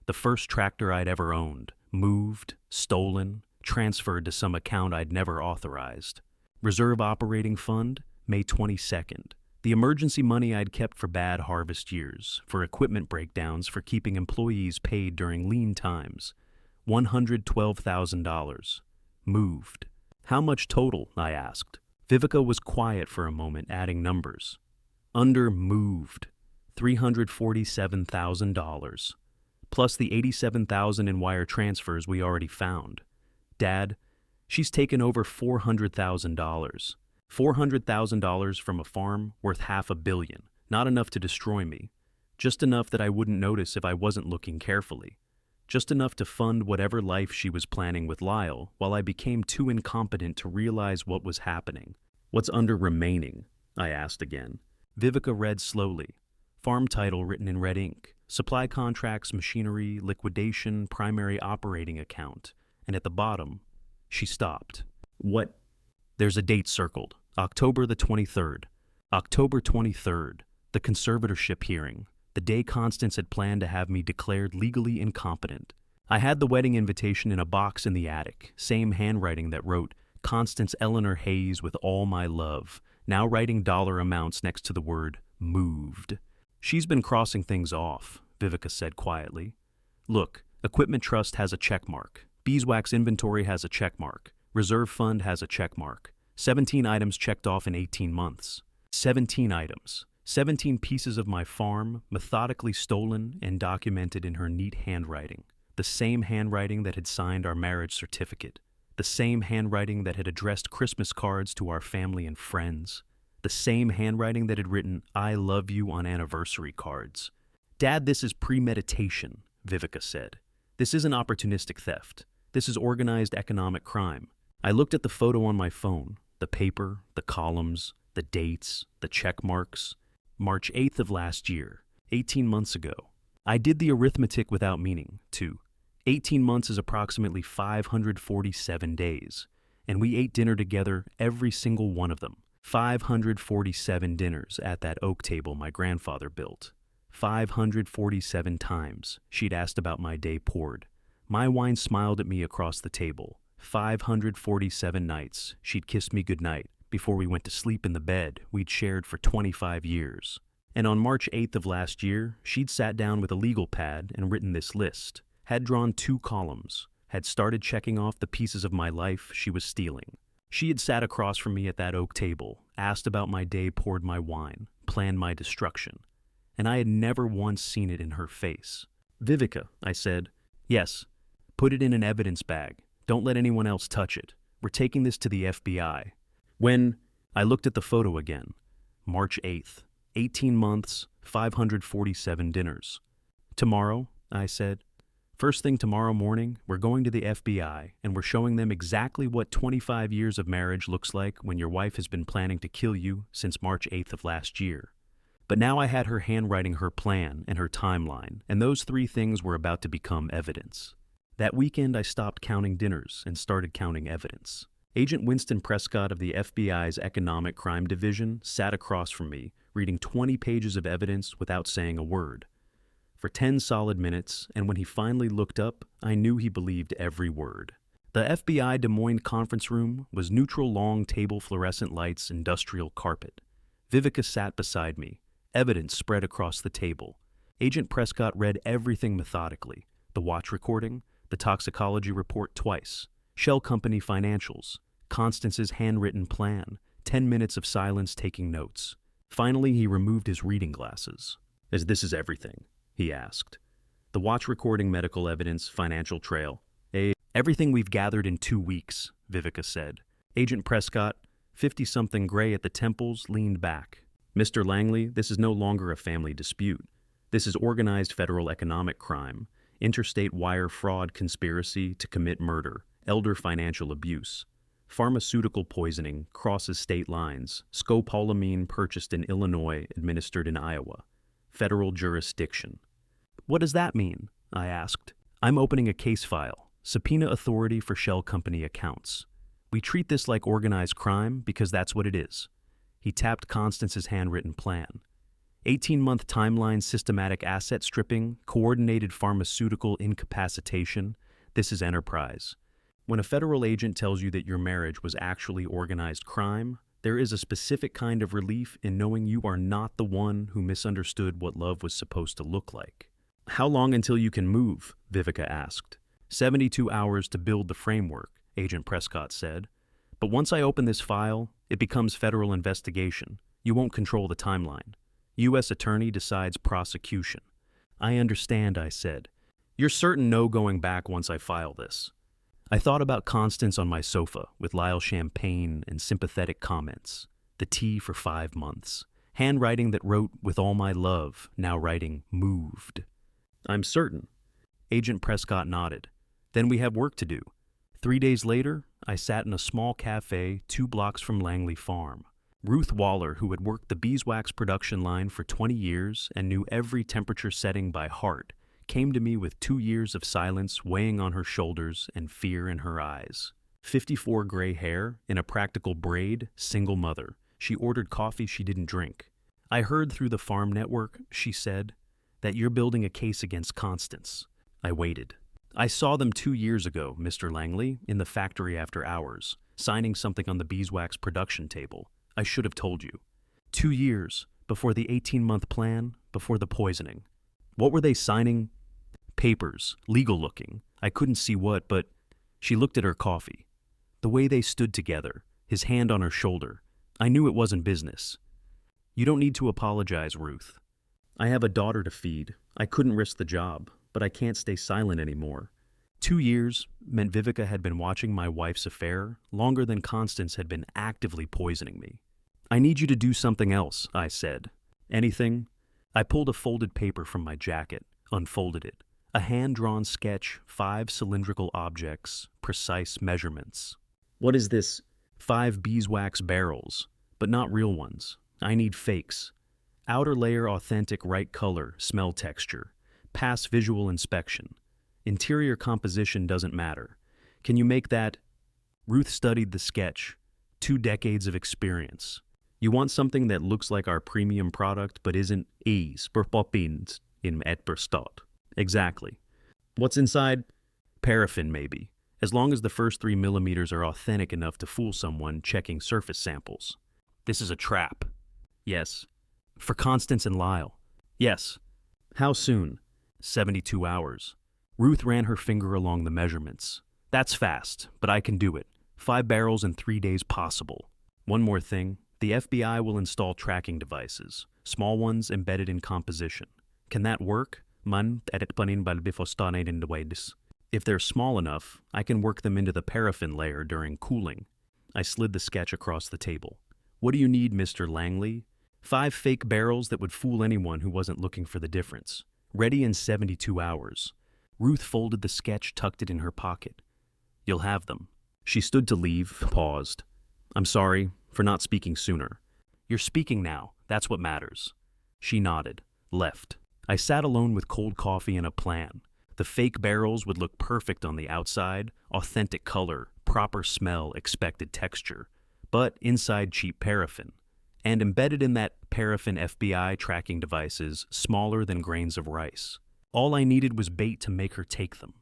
The first tractor I'd ever owned. Moved, stolen, transferred to some account I'd never authorized. Reserve operating fund, May 22nd. The emergency money I'd kept for bad harvest years, for equipment breakdowns, for keeping employees paid during lean times. $112,000. Moved. "How much total?" I asked. Vivica was quiet for a moment, adding numbers. "Under moved, $347,000. Plus the $87,000 in wire transfers we already found. Dad, she's taken over $400,000. $400,000 from a farm worth $500 million. Not enough to destroy me. Just enough that I wouldn't notice if I wasn't looking carefully. Just enough to fund whatever life she was planning with Lyle while I became too incompetent to realize what was happening." "What's under remaining?" I asked again. Vivica read slowly. Farm title written in red ink. Supply contracts, machinery, liquidation, primary operating account. And at the bottom, she stopped. "What There's a date circled. October the 23rd. October 23rd. The conservatorship hearing. The day Constance had planned to have me declared legally incompetent. I had the wedding invitation in a box in the attic, same handwriting that wrote, Constance Eleanor Hayes with all my love, now writing dollar amounts next to the word moved. She's been crossing things off, Vivica said quietly. Look, Equipment Trust has a check mark. Beeswax Inventory has a check mark. Reserve Fund has a check mark. 17 items checked off in 18 months. 17 items. 17 pieces of my farm, methodically stolen and documented in her neat handwriting. The same handwriting that had signed our marriage certificate. The same handwriting that had addressed Christmas cards to our family and friends. The same handwriting that had written, I love you on anniversary cards. Dad, this is premeditation, Vivica said. This isn't opportunistic theft. This is organized economic crime. I looked at the photo on my phone, the paper, the columns, the dates, the check marks. March 8th of last year, 18 months ago. I did the arithmetic without meaning, too. 18 months is approximately 547 days, and we ate dinner together every single one of them. 547 dinners at that oak table my grandfather built. 547 times she'd asked about my day poured. My wine smiled at me across the table. 547 nights she'd kissed me goodnight before we went to sleep in the bed we'd shared for 25 years. And on March 8th of last year, she'd sat down with a legal pad and written this list. Had drawn 2 columns, had started checking off the pieces of my life she was stealing. She had sat across from me at that oak table, asked about my day, poured my wine, planned my destruction, and I had never once seen it in her face. Vivica, I said, yes, put it in an evidence bag. Don't let anyone else touch it. We're taking this to the FBI. When I looked at the photo again, March 8th, 18 months, 547 dinners. Tomorrow, I said, first thing tomorrow morning, we're going to the FBI and we're showing them exactly what 25 years of marriage looks like when your wife has been planning to kill you since March 8th of last year. But now I had her handwriting her plan and her timeline, and those 3 things were about to become evidence. That weekend, I stopped counting dinners and started counting evidence. Agent Winston Prescott of the FBI's Economic Crime Division sat across from me, reading 20 pages of evidence without saying a word. For 10 solid minutes, and when he finally looked up, I knew he believed every word. The FBI Des Moines conference room was neutral long table fluorescent lights, industrial carpet. Vivica sat beside me. Evidence spread across the table. Agent Prescott read everything methodically. The watch recording, the toxicology report twice, Shell Company financials, Constance's handwritten plan, 10 minutes of silence taking notes. Finally, he removed his reading glasses. As this is everything, he asked. The watch recording, medical evidence, financial trail. Everything we've gathered in 2 weeks, Vivica said. Agent Prescott, 50-something gray at the temples, leaned back. Mr. Langley, this is no longer a family dispute. This is organized federal economic crime, interstate wire fraud conspiracy to commit murder, elder financial abuse. Pharmaceutical poisoning crosses state lines, scopolamine purchased in Illinois, administered in Iowa. Federal jurisdiction. What does that mean? I asked. I'm opening a case file, subpoena authority for Shell Company accounts. We treat this like organized crime because that's what it is. He tapped Constance's handwritten plan. 18-month timeline, systematic asset stripping, coordinated pharmaceutical incapacitation. This is enterprise. When a federal agent tells you that your marriage was actually organized crime, there is a specific kind of relief in knowing you are not the one who misunderstood what love was supposed to look like. How long until you can move? Vivica asked. 72 hours to build the framework, Agent Prescott said. But once I open this file, it becomes federal investigation. You won't control the timeline. U.S. Attorney decides prosecution. I understand, I said. You're certain no going back once I file this. I thought about Constance on my sofa with Lyle champagne and sympathetic comments. The tea for 5 months. Handwriting that wrote with all my love, now writing moved. I'm certain. Agent Prescott nodded. Then we have work to do. 3 days later, I sat in a small cafe 2 blocks from Langley Farm. Ruth Waller, who had worked the beeswax production line for 20 years and knew every temperature setting by heart, came to me with 2 years of silence weighing on her shoulders and fear in her eyes. 54 gray hair, in a practical braid, single mother. She ordered coffee she didn't drink. I heard through the farm network, she said, that you're building a case against Constance. I waited. I saw them 2 years ago, Mr. Langley, in the factory after hours, signing something on the beeswax production table. I should have told you. 2 years, before the 18-month plan, before the poisoning. What were they signing? Papers, legal looking. I couldn't see what, but she looked at her coffee. The way they stood together, his hand on her shoulder. I knew it wasn't business. You don't need to apologize, Ruth. I have a daughter to feed. I couldn't risk the job, but I can't stay silent anymore. 2 years meant Vivica had been watching my wife's affair longer than Constance had been actively poisoning me. I need you to do something else, I said. Anything? I pulled a folded paper from my jacket, unfolded it. A hand-drawn sketch, 5 cylindrical objects, precise measurements. What is this? 5 beeswax barrels, but not real ones. I need fakes. Outer layer authentic right color, smell texture. Pass visual inspection. Interior composition doesn't matter. Can you make that? Ruth studied the sketch. 2 decades of experience. You want something that looks like our premium product but isn't ease betrayals in et berstat. Exactly. What's inside? Paraffin, maybe. As long as the first 3 millimeters are authentic enough to fool someone checking surface samples. This is a trap. Yes. For Constance and Lyle. Yes. How soon? 72 hours. Ruth ran her finger along the measurements. That's fast, but I can do it. 5 barrels in 3 days possible. One more thing. The FBI will install tracking devices, small ones embedded in composition. Can that work? If they're small enough, I can work them into the paraffin layer during cooling. I slid the sketch across the table. What do you need, Mr. Langley? 5 fake barrels that would fool anyone who wasn't looking for the difference. Ready in 72 hours. Ruth folded the sketch, tucked it in her pocket. You'll have them. She stood to leave, paused. I'm sorry for not speaking sooner. You're speaking now. That's what matters. She nodded, left. I sat alone with cold coffee and a plan. The fake barrels would look perfect on the outside, authentic color, proper smell, expected texture. But inside cheap paraffin. And embedded in that paraffin FBI tracking devices, smaller than grains of rice. All I needed was bait to make her take them.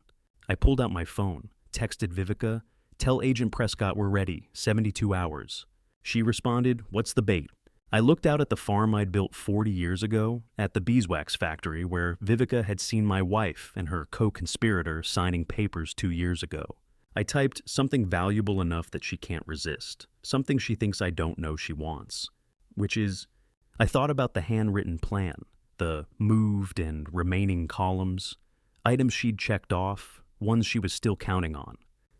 I pulled out my phone, texted Vivica, tell Agent Prescott we're ready, 72 hours. She responded, what's the bait? I looked out at the farm I'd built 40 years ago, at the beeswax factory where Vivica had seen my wife and her co-conspirator signing papers 2 years ago. I typed something valuable enough that she can't resist, something she thinks I don't know she wants. Which is, I thought about the handwritten plan, the moved and remaining columns, items she'd checked off, ones she was still counting on.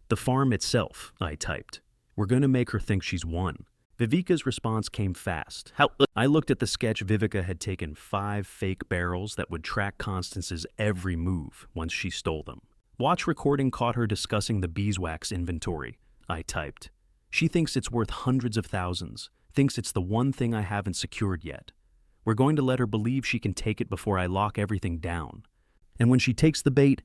The farm itself, I typed. We're going to make her think she's won. Vivica's response came fast. I looked at the sketch. Vivica had taken 5 fake barrels that would track Constance's every move once she stole them. Watch recording caught her discussing the beeswax inventory, I typed. She thinks it's worth hundreds of thousands, thinks it's the one thing I haven't secured yet. We're going to let her believe she can take it before I lock everything down. And when she takes the bait,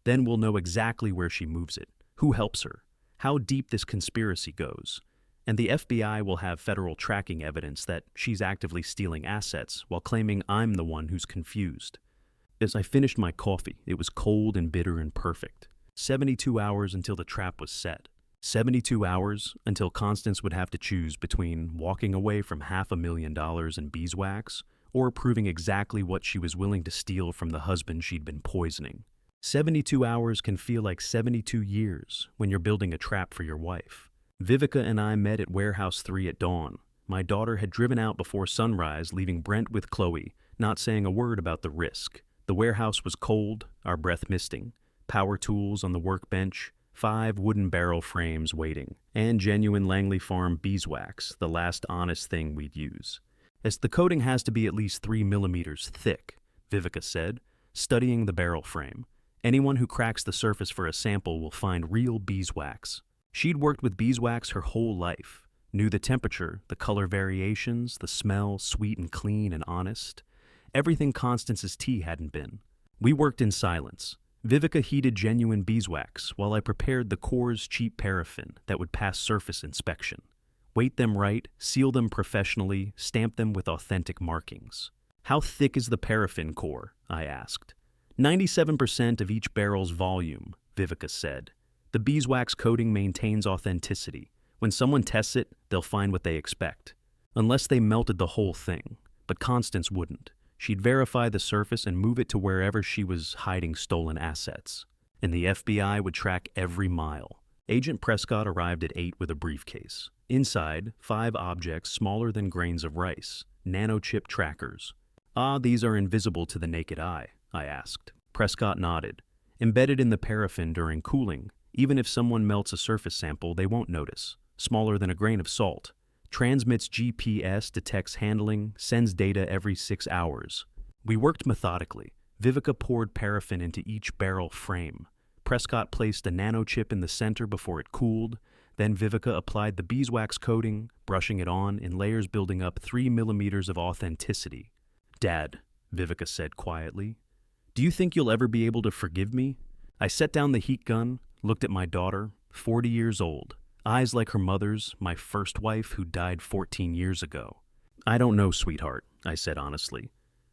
then we'll know exactly where she moves it, who helps her, how deep this conspiracy goes. And the FBI will have federal tracking evidence that she's actively stealing assets while claiming I'm the one who's confused. As I finished my coffee, it was cold and bitter and perfect. 72 hours until the trap was set. 72 hours until Constance would have to choose between walking away from $500,000 in beeswax or proving exactly what she was willing to steal from the husband she'd been poisoning. 72 hours can feel like 72 years when you're building a trap for your wife. Vivica and I met at Warehouse 3 at dawn. My daughter had driven out before sunrise, leaving Brent with Chloe, not saying a word about the risk. The warehouse was cold, our breath misting. Power tools on the workbench, 5 wooden barrel frames waiting, and genuine Langley Farm beeswax, the last honest thing we'd use. As the coating has to be at least 3 millimeters thick, Vivica said, studying the barrel frame. Anyone who cracks the surface for a sample will find real beeswax. She'd worked with beeswax her whole life, knew the temperature, the color variations, the smell, sweet and clean and honest. Everything Constance's tea hadn't been. We worked in silence. Vivica heated genuine beeswax while I prepared the Core's cheap paraffin that would pass surface inspection. Weight them right, seal them professionally, stamp them with authentic markings. How thick is the paraffin core? I asked. 97% of each barrel's volume, Vivica said. The beeswax coating maintains authenticity. When someone tests it, they'll find what they expect. Unless they melted the whole thing. But Constance wouldn't. She'd verify the surface and move it to wherever she was hiding stolen assets. And the FBI would track every mile. Agent Prescott arrived at 8 with a briefcase. Inside, 5 objects smaller than grains of rice. Nanochip trackers. Ah, these are invisible to the naked eye, I asked. Prescott nodded. Embedded in the paraffin during cooling. Even if someone melts a surface sample, they won't notice. Smaller than a grain of salt. Transmits GPS, detects handling, sends data every 6 hours. We worked methodically. Vivica poured paraffin into each barrel frame. Prescott placed a nanochip in the center before it cooled. Then Vivica applied the beeswax coating, brushing it on in layers building up 3 millimeters of authenticity. Dad, Vivica said quietly, do you think you'll ever be able to forgive me? I set down the heat gun, looked at my daughter, 40 years old. Eyes like her mother's, my first wife who died 14 years ago. I don't know, sweetheart, I said honestly.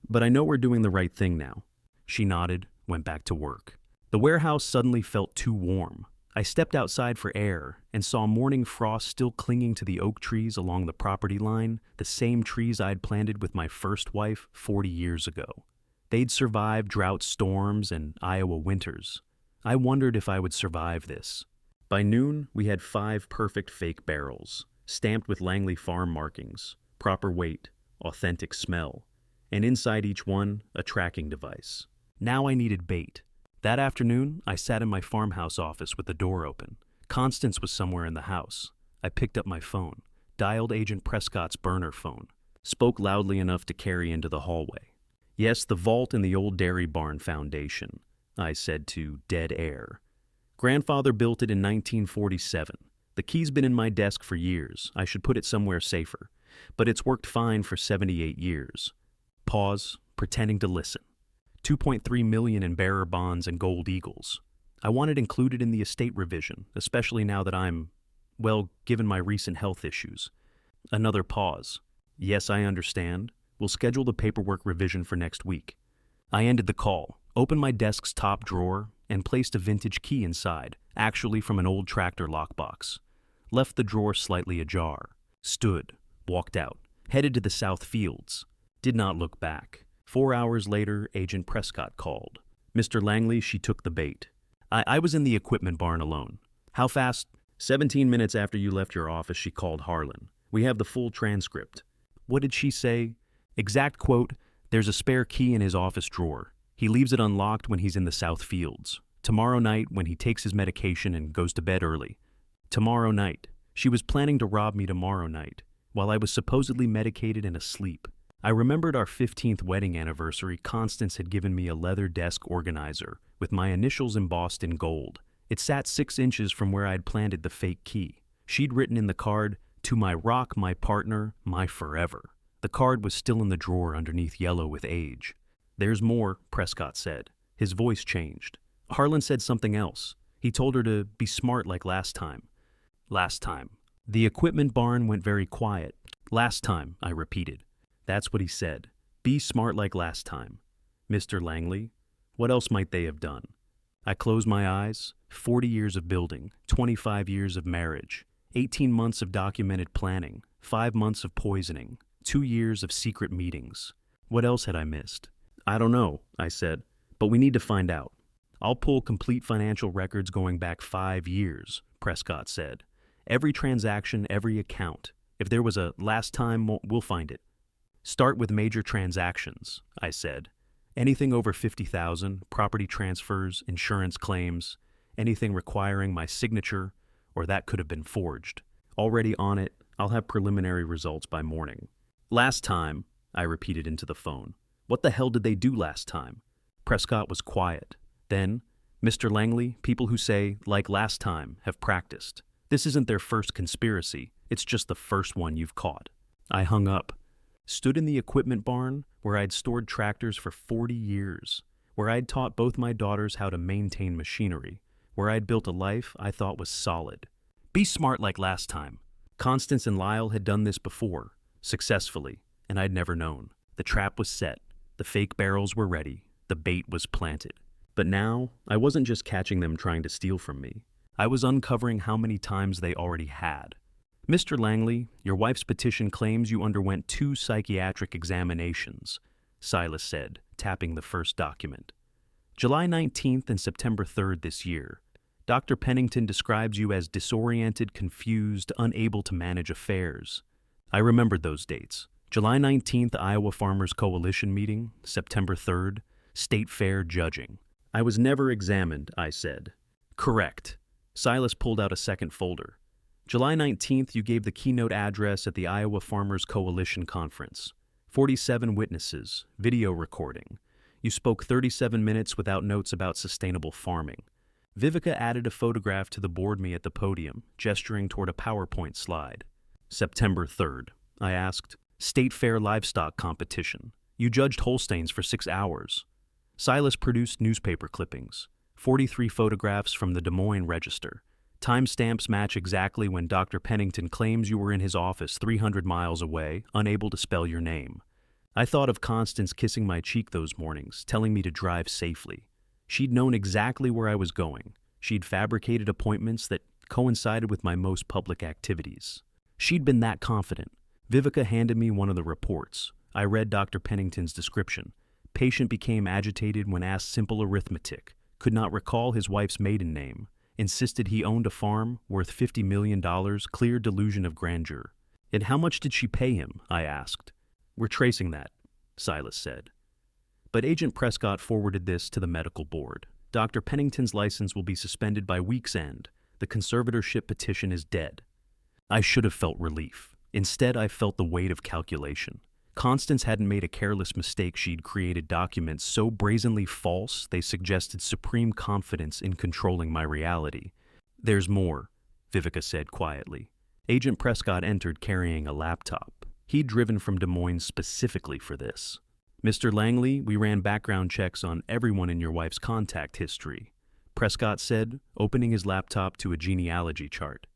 But I know we're doing the right thing now. She nodded, went back to work. The warehouse suddenly felt too warm. I stepped outside for air and saw morning frost still clinging to the oak trees along the property line, the same trees I'd planted with my first wife 40 years ago. They'd survived drought storms and Iowa winters. I wondered if I would survive this. By noon, we had 5 perfect fake barrels, stamped with Langley Farm markings, proper weight, authentic smell, and inside each one, a tracking device. Now I needed bait. That afternoon, I sat in my farmhouse office with the door open. Constance was somewhere in the house. I picked up my phone, dialed Agent Prescott's burner phone, spoke loudly enough to carry into the hallway. Yes, the vault in the old dairy barn foundation, I said to dead air. Grandfather built it in 1947. The key's been in my desk for years. I should put it somewhere safer. But it's worked fine for 78 years. Pause, pretending to listen. 2.3 million in bearer bonds and gold eagles. I want it included in the estate revision, especially now that I'm, well, given my recent health issues. Another pause. Yes, I understand. We'll schedule the paperwork revision for next week. I ended the call, opened my desk's top drawer, and placed a vintage key inside, actually from an old tractor lockbox. Left the drawer slightly ajar. Stood, walked out, headed to the south fields. Did not look back. 4 hours later, Agent Prescott called. Mr. Langley, she took the bait. I was in the equipment barn alone. How fast? 17 minutes after you left your office, she called Harlan. We have the full transcript. What did she say? Exact quote, there's a spare key in his office drawer. He leaves it unlocked when he's in the south fields. Tomorrow night when he takes his medication and goes to bed early. Tomorrow night. She was planning to rob me tomorrow night, while I was supposedly medicated and asleep. I remembered our 15th wedding anniversary. Constance had given me a leather desk organizer with my initials embossed in gold. It sat 6 inches from where I'd planted the fake key. She'd written in the card, "To my rock, my partner, my forever." The card was still in the drawer underneath yellow with age. There's more, Prescott said. His voice changed. Harlan said something else. He told her to be smart like last time. Last time. The equipment barn went very quiet. Last time, I repeated. That's what he said. Be smart like last time. Mr. Langley, what else might they have done? I closed my eyes. 40 years of building, 25 years of marriage, 18 months of documented planning, 5 months of poisoning, 2 years of secret meetings. What else had I missed? I don't know, I said, but we need to find out. I'll pull complete financial records going back 5 years, Prescott said. Every transaction, every account. If there was a last time, we'll find it. Start with major transactions, I said. Anything over 50,000, property transfers, insurance claims, anything requiring my signature, or that could have been forged. Already on it, I'll have preliminary results by morning. Last time, I repeated into the phone. What the hell did they do last time? Prescott was quiet. Then, Mr. Langley, people who say, like last time, have practiced. This isn't their first conspiracy. It's just the first one you've caught. I hung up. Stood in the equipment barn where I'd stored tractors for 40 years. where I'd taught both my daughters how to maintain machinery, where I'd built a life I thought was solid. Be smart like last time. Constance and Lyle had done this before, successfully, and I'd never known. The trap was set, the fake barrels were ready, the bait was planted. But now, I wasn't just catching them trying to steal from me. I was uncovering how many times they already had. Mr. Langley, your wife's petition claims you underwent 2 psychiatric examinations, Silas said, tapping the first document. July 19th and September 3rd this year. Dr. Pennington describes you as disoriented, confused, unable to manage affairs. I remembered those dates. July 19th, Iowa Farmers Coalition meeting. September 3rd, State Fair judging. I was never examined, I said. Correct. Silas pulled out a second folder. July 19th, you gave the keynote address at the Iowa Farmers Coalition conference. 47 witnesses, video recording. You spoke 37 minutes without notes about sustainable farming. Vivica added a photograph to the board me at the podium, gesturing toward a PowerPoint slide. September 3rd, I asked. State Fair livestock competition. You judged Holsteins for 6 hours. Silas produced newspaper clippings. 43 photographs from the Des Moines Register. Timestamps match exactly when Dr. Pennington claims you were in his office 300 miles away, unable to spell your name. I thought of Constance kissing my cheek those mornings, telling me to drive safely. She'd known exactly where I was going. She'd fabricated appointments that coincided with my most public activities. She'd been that confident. Vivica handed me one of the reports. I read Dr. Pennington's description. Patient became agitated when asked simple arithmetic. Could not recall his wife's maiden name. Insisted he owned a farm worth $50 million, clear delusion of grandeur. And how much did she pay him? I asked. We're tracing that, Silas said. But Agent Prescott forwarded this to the medical board. Dr. Pennington's license will be suspended by week's end. The conservatorship petition is dead. I should have felt relief. Instead, I felt the weight of calculation. Constance hadn't made a careless mistake. She'd created documents so brazenly false they suggested supreme confidence in controlling my reality. There's more, Vivica said quietly. Agent Prescott entered carrying a laptop. He'd driven from Des Moines specifically for this. Mr. Langley, we ran background checks on everyone in your wife's contact history, Prescott said, opening his laptop to a genealogy chart.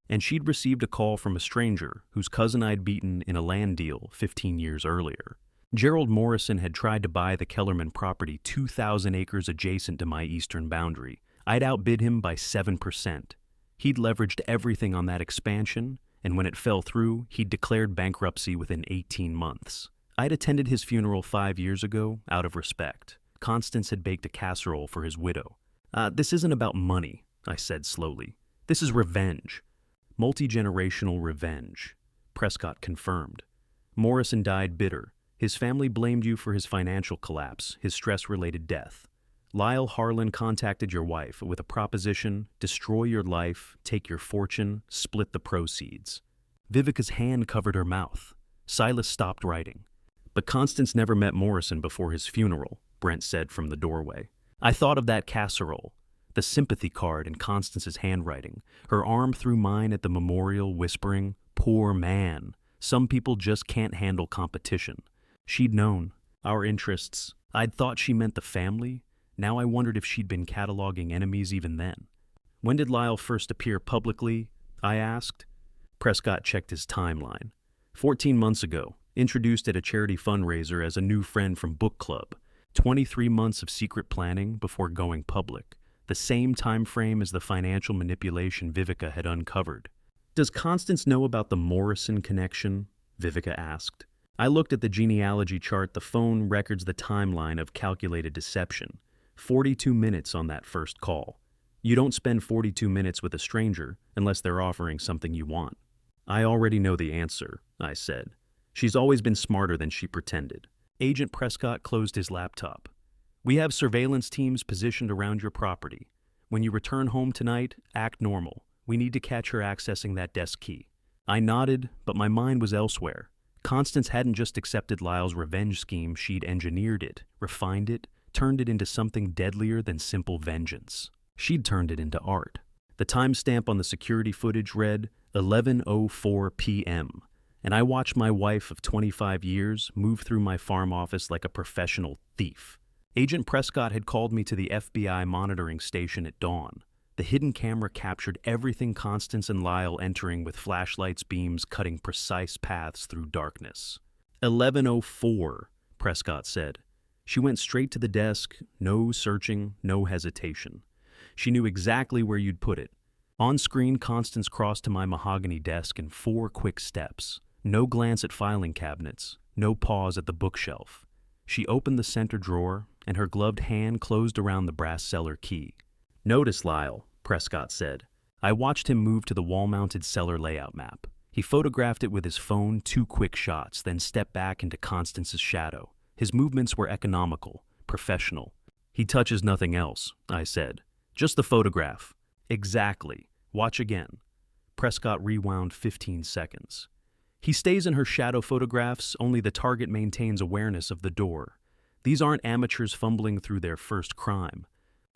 And she'd received a call from a stranger whose cousin I'd beaten in a land deal 15 years earlier. Gerald Morrison had tried to buy the Kellerman property 2,000 acres adjacent to my eastern boundary. I'd outbid him by 7%. He'd leveraged everything on that expansion, and when it fell through, he'd declared bankruptcy within 18 months. I'd attended his funeral 5 years ago, out of respect. Constance had baked a casserole for his widow. This isn't about money, I said slowly. This is revenge. Multi-generational revenge, Prescott confirmed. Morrison died bitter. His family blamed you for his financial collapse, his stress-related death. Lyle Harlan contacted your wife with a proposition: destroy your life, take your fortune, split the proceeds. Vivica's hand covered her mouth. Silas stopped writing. But Constance never met Morrison before his funeral, Brent said from the doorway. I thought of that casserole, the sympathy card in Constance's handwriting, her arm through mine at the memorial whispering, poor man, some people just can't handle competition. She'd known. Our interests. I'd thought she meant the family. Now I wondered if she'd been cataloging enemies even then. When did Lyle first appear publicly? I asked. Prescott checked his timeline. 14 months ago, introduced at a charity fundraiser as a new friend from book club. 23 months of secret planning before going public. The same time frame as the financial manipulation Vivica had uncovered. Does Constance know about the Morrison connection? Vivica asked. I looked at the genealogy chart. The phone records the timeline of calculated deception. 42 minutes on that first call. You don't spend 42 minutes with a stranger unless they're offering something you want. I already know the answer, I said. She's always been smarter than she pretended. Agent Prescott closed his laptop. We have surveillance teams positioned around your property. When you return home tonight, act normal. We need to catch her accessing that desk key. I nodded, but my mind was elsewhere. Constance hadn't just accepted Lyle's revenge scheme, she'd engineered it, refined it, turned it into something deadlier than simple vengeance. She'd turned it into art. The timestamp on the security footage read 11:04 p.m., and I watched my wife of 25 years move through my farm office like a professional thief. Agent Prescott had called me to the FBI monitoring station at dawn. The hidden camera captured everything Constance and Lyle entering with flashlights' beams cutting precise paths through darkness. 11:04, Prescott said. She went straight to the desk, no searching, no hesitation. She knew exactly where you'd put it. On screen, Constance crossed to my mahogany desk in 4 quick steps. No glance at filing cabinets, no pause at the bookshelf. She opened the center drawer, and her gloved hand closed around the brass cellar key. "Notice, Lyle," Prescott said. I watched him move to the wall-mounted cellar layout map. He photographed it with his phone, 2 quick shots, then stepped back into Constance's shadow. His movements were economical, professional. "He touches nothing else," I said. "Just the photograph." "Exactly. Watch again." Prescott rewound 15 seconds. "He stays in her shadow photographs, only the target maintains awareness of the door. These aren't amateurs fumbling through their first crime."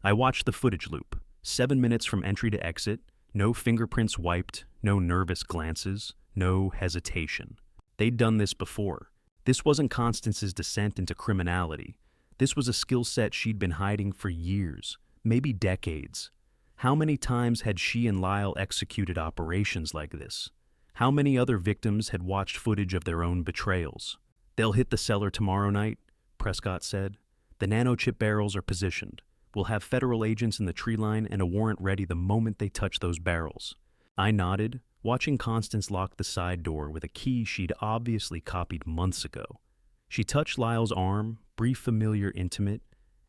I watched the footage loop. 7 minutes from entry to exit, no fingerprints wiped, no nervous glances, no hesitation. They'd done this before. This wasn't Constance's descent into criminality. This was a skill set she'd been hiding for years, maybe decades. How many times had she and Lyle executed operations like this? How many other victims had watched footage of their own betrayals? "They'll hit the cellar tomorrow night," Prescott said. "The nanochip barrels are positioned. We'll have federal agents in the tree line and a warrant ready the moment they touch those barrels." I nodded, watching Constance lock the side door with a key she'd obviously copied months ago. She touched Lyle's arm, brief, familiar, intimate,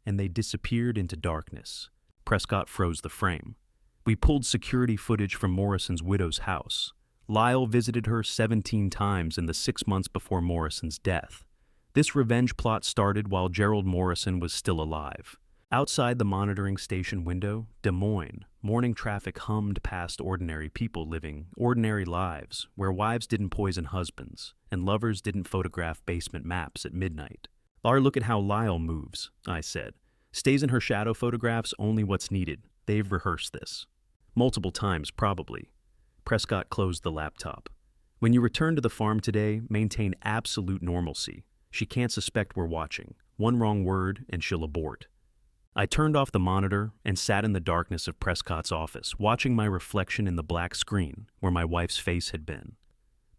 and they disappeared into darkness. Prescott froze the frame. "We pulled security footage from Morrison's widow's house. Lyle visited her 17 times in the 6 months before Morrison's death. This revenge plot started while Gerald Morrison was still alive. Outside the monitoring station window, Des Moines, morning traffic hummed past ordinary people living ordinary lives, where wives didn't poison husbands, and lovers didn't photograph basement maps at midnight. "Look at how Lyle moves," I said. "Stays in her shadow photographs only what's needed. They've rehearsed this." "Multiple times, probably." Prescott closed the laptop. "When you return to the farm today, maintain absolute normalcy. She can't suspect we're watching. One wrong word, and she'll abort." I turned off the monitor and sat in the darkness of Prescott's office, watching my reflection in the black screen where my wife's face had been.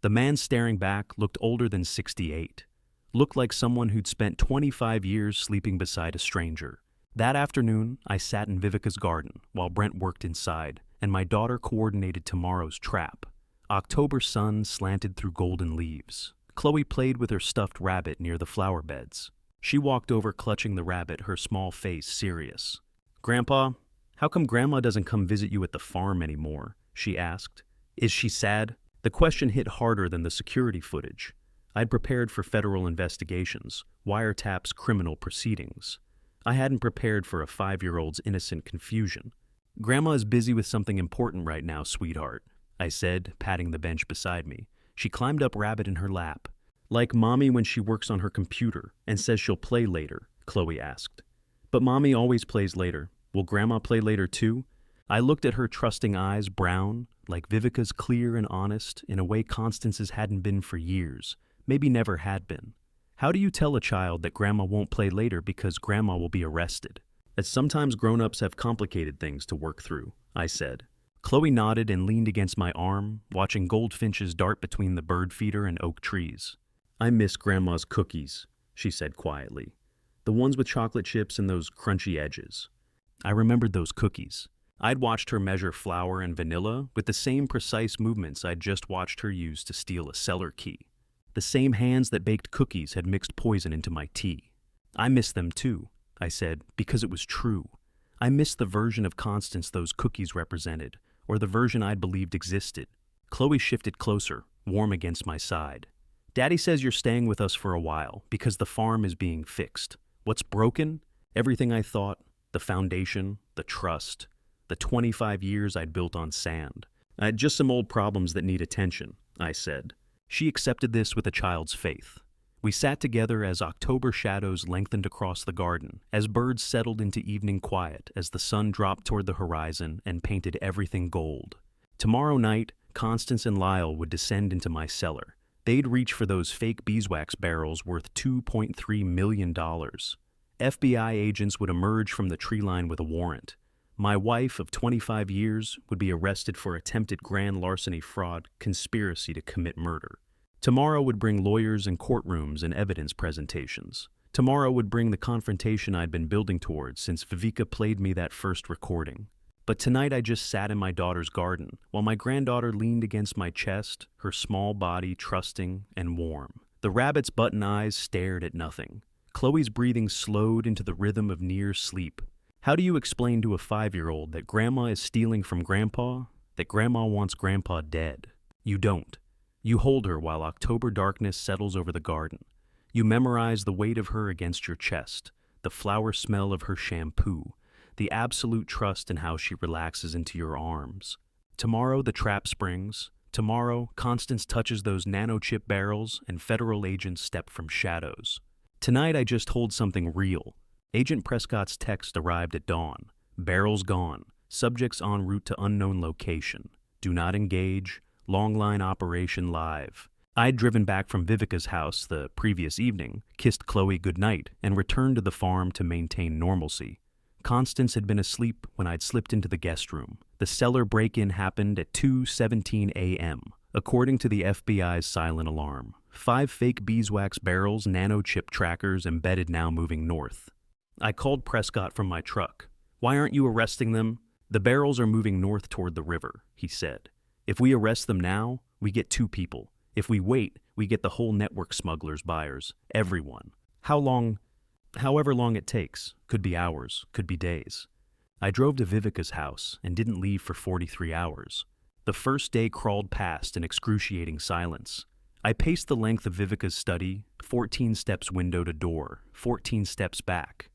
The man staring back looked older than 68. Looked like someone who'd spent 25 years sleeping beside a stranger. That afternoon, I sat in Vivica's garden while Brent worked inside, and my daughter coordinated tomorrow's trap. October sun slanted through golden leaves. Chloe played with her stuffed rabbit near the flower beds. She walked over clutching the rabbit, her small face serious. "Grandpa, how come Grandma doesn't come visit you at the farm anymore?" she asked. "Is she sad?" The question hit harder than the security footage. I'd prepared for federal investigations, wiretaps, criminal proceedings. I hadn't prepared for a 5-year-old's innocent confusion. "Grandma is busy with something important right now, sweetheart," I said, patting the bench beside me. She climbed up Rabbit in her lap. "Like Mommy when she works on her computer and says she'll play later," Chloe asked. "But Mommy always plays later. Will Grandma play later too?" I looked at her trusting eyes, brown, like Vivica's, clear and honest, in a way Constance's hadn't been for years, maybe never had been. How do you tell a child that Grandma won't play later because Grandma will be arrested? "That sometimes grown-ups have complicated things to work through," I said. Chloe nodded and leaned against my arm, watching goldfinches dart between the bird feeder and oak trees. "I miss Grandma's cookies," she said quietly. "The ones with chocolate chips and those crunchy edges." I remembered those cookies. I'd watched her measure flour and vanilla with the same precise movements I'd just watched her use to steal a cellar key. The same hands that baked cookies had mixed poison into my tea. "I miss them too," I said, because it was true. I missed the version of Constance those cookies represented, or the version I'd believed existed. Chloe shifted closer, warm against my side. "Daddy says you're staying with us for a while because the farm is being fixed. What's broken? Everything I thought, the foundation, the trust, the 25 years I'd built on sand. Just some old problems that need attention," I said. She accepted this with a child's faith. We sat together as October shadows lengthened across the garden, as birds settled into evening quiet, as the sun dropped toward the horizon and painted everything gold. Tomorrow night, Constance and Lyle would descend into my cellar. They'd reach for those fake beeswax barrels worth $2.3 million. FBI agents would emerge from the tree line with a warrant. My wife of 25 years would be arrested for attempted grand larceny fraud, conspiracy to commit murder. Tomorrow would bring lawyers and courtrooms and evidence presentations. Tomorrow would bring the confrontation I'd been building towards since Viveka played me that first recording. But tonight I just sat in my daughter's garden, while my granddaughter leaned against my chest, her small body trusting and warm. The rabbit's button eyes stared at nothing. Chloe's breathing slowed into the rhythm of near sleep. How do you explain to a 5-year-old that Grandma is stealing from Grandpa, that Grandma wants Grandpa dead? You don't. You hold her while October darkness settles over the garden. You memorize the weight of her against your chest, the flower smell of her shampoo, the absolute trust in how she relaxes into your arms. Tomorrow the trap springs. Tomorrow Constance touches those nanochip barrels and federal agents step from shadows. Tonight I just hold something real. Agent Prescott's text arrived at dawn. Barrels gone. Subjects en route to unknown location. Do not engage. Long line operation live. I'd driven back from Viveka's house the previous evening, kissed Chloe goodnight, and returned to the farm to maintain normalcy. Constance had been asleep when I'd slipped into the guest room. The cellar break-in happened at 2:17 a.m., according to the FBI's silent alarm. 5 fake beeswax barrels, nanochip trackers embedded now moving north. I called Prescott from my truck. Why aren't you arresting them? The barrels are moving north toward the river, he said. If we arrest them now, we get 2 people. If we wait, we get the whole network smugglers, buyers, everyone. How long? However long it takes. Could be hours, could be days. I drove to Viveka's house and didn't leave for 43 hours. The first day crawled past in excruciating silence. I paced the length of Viveka's study, 14 steps window to door, 14 steps back.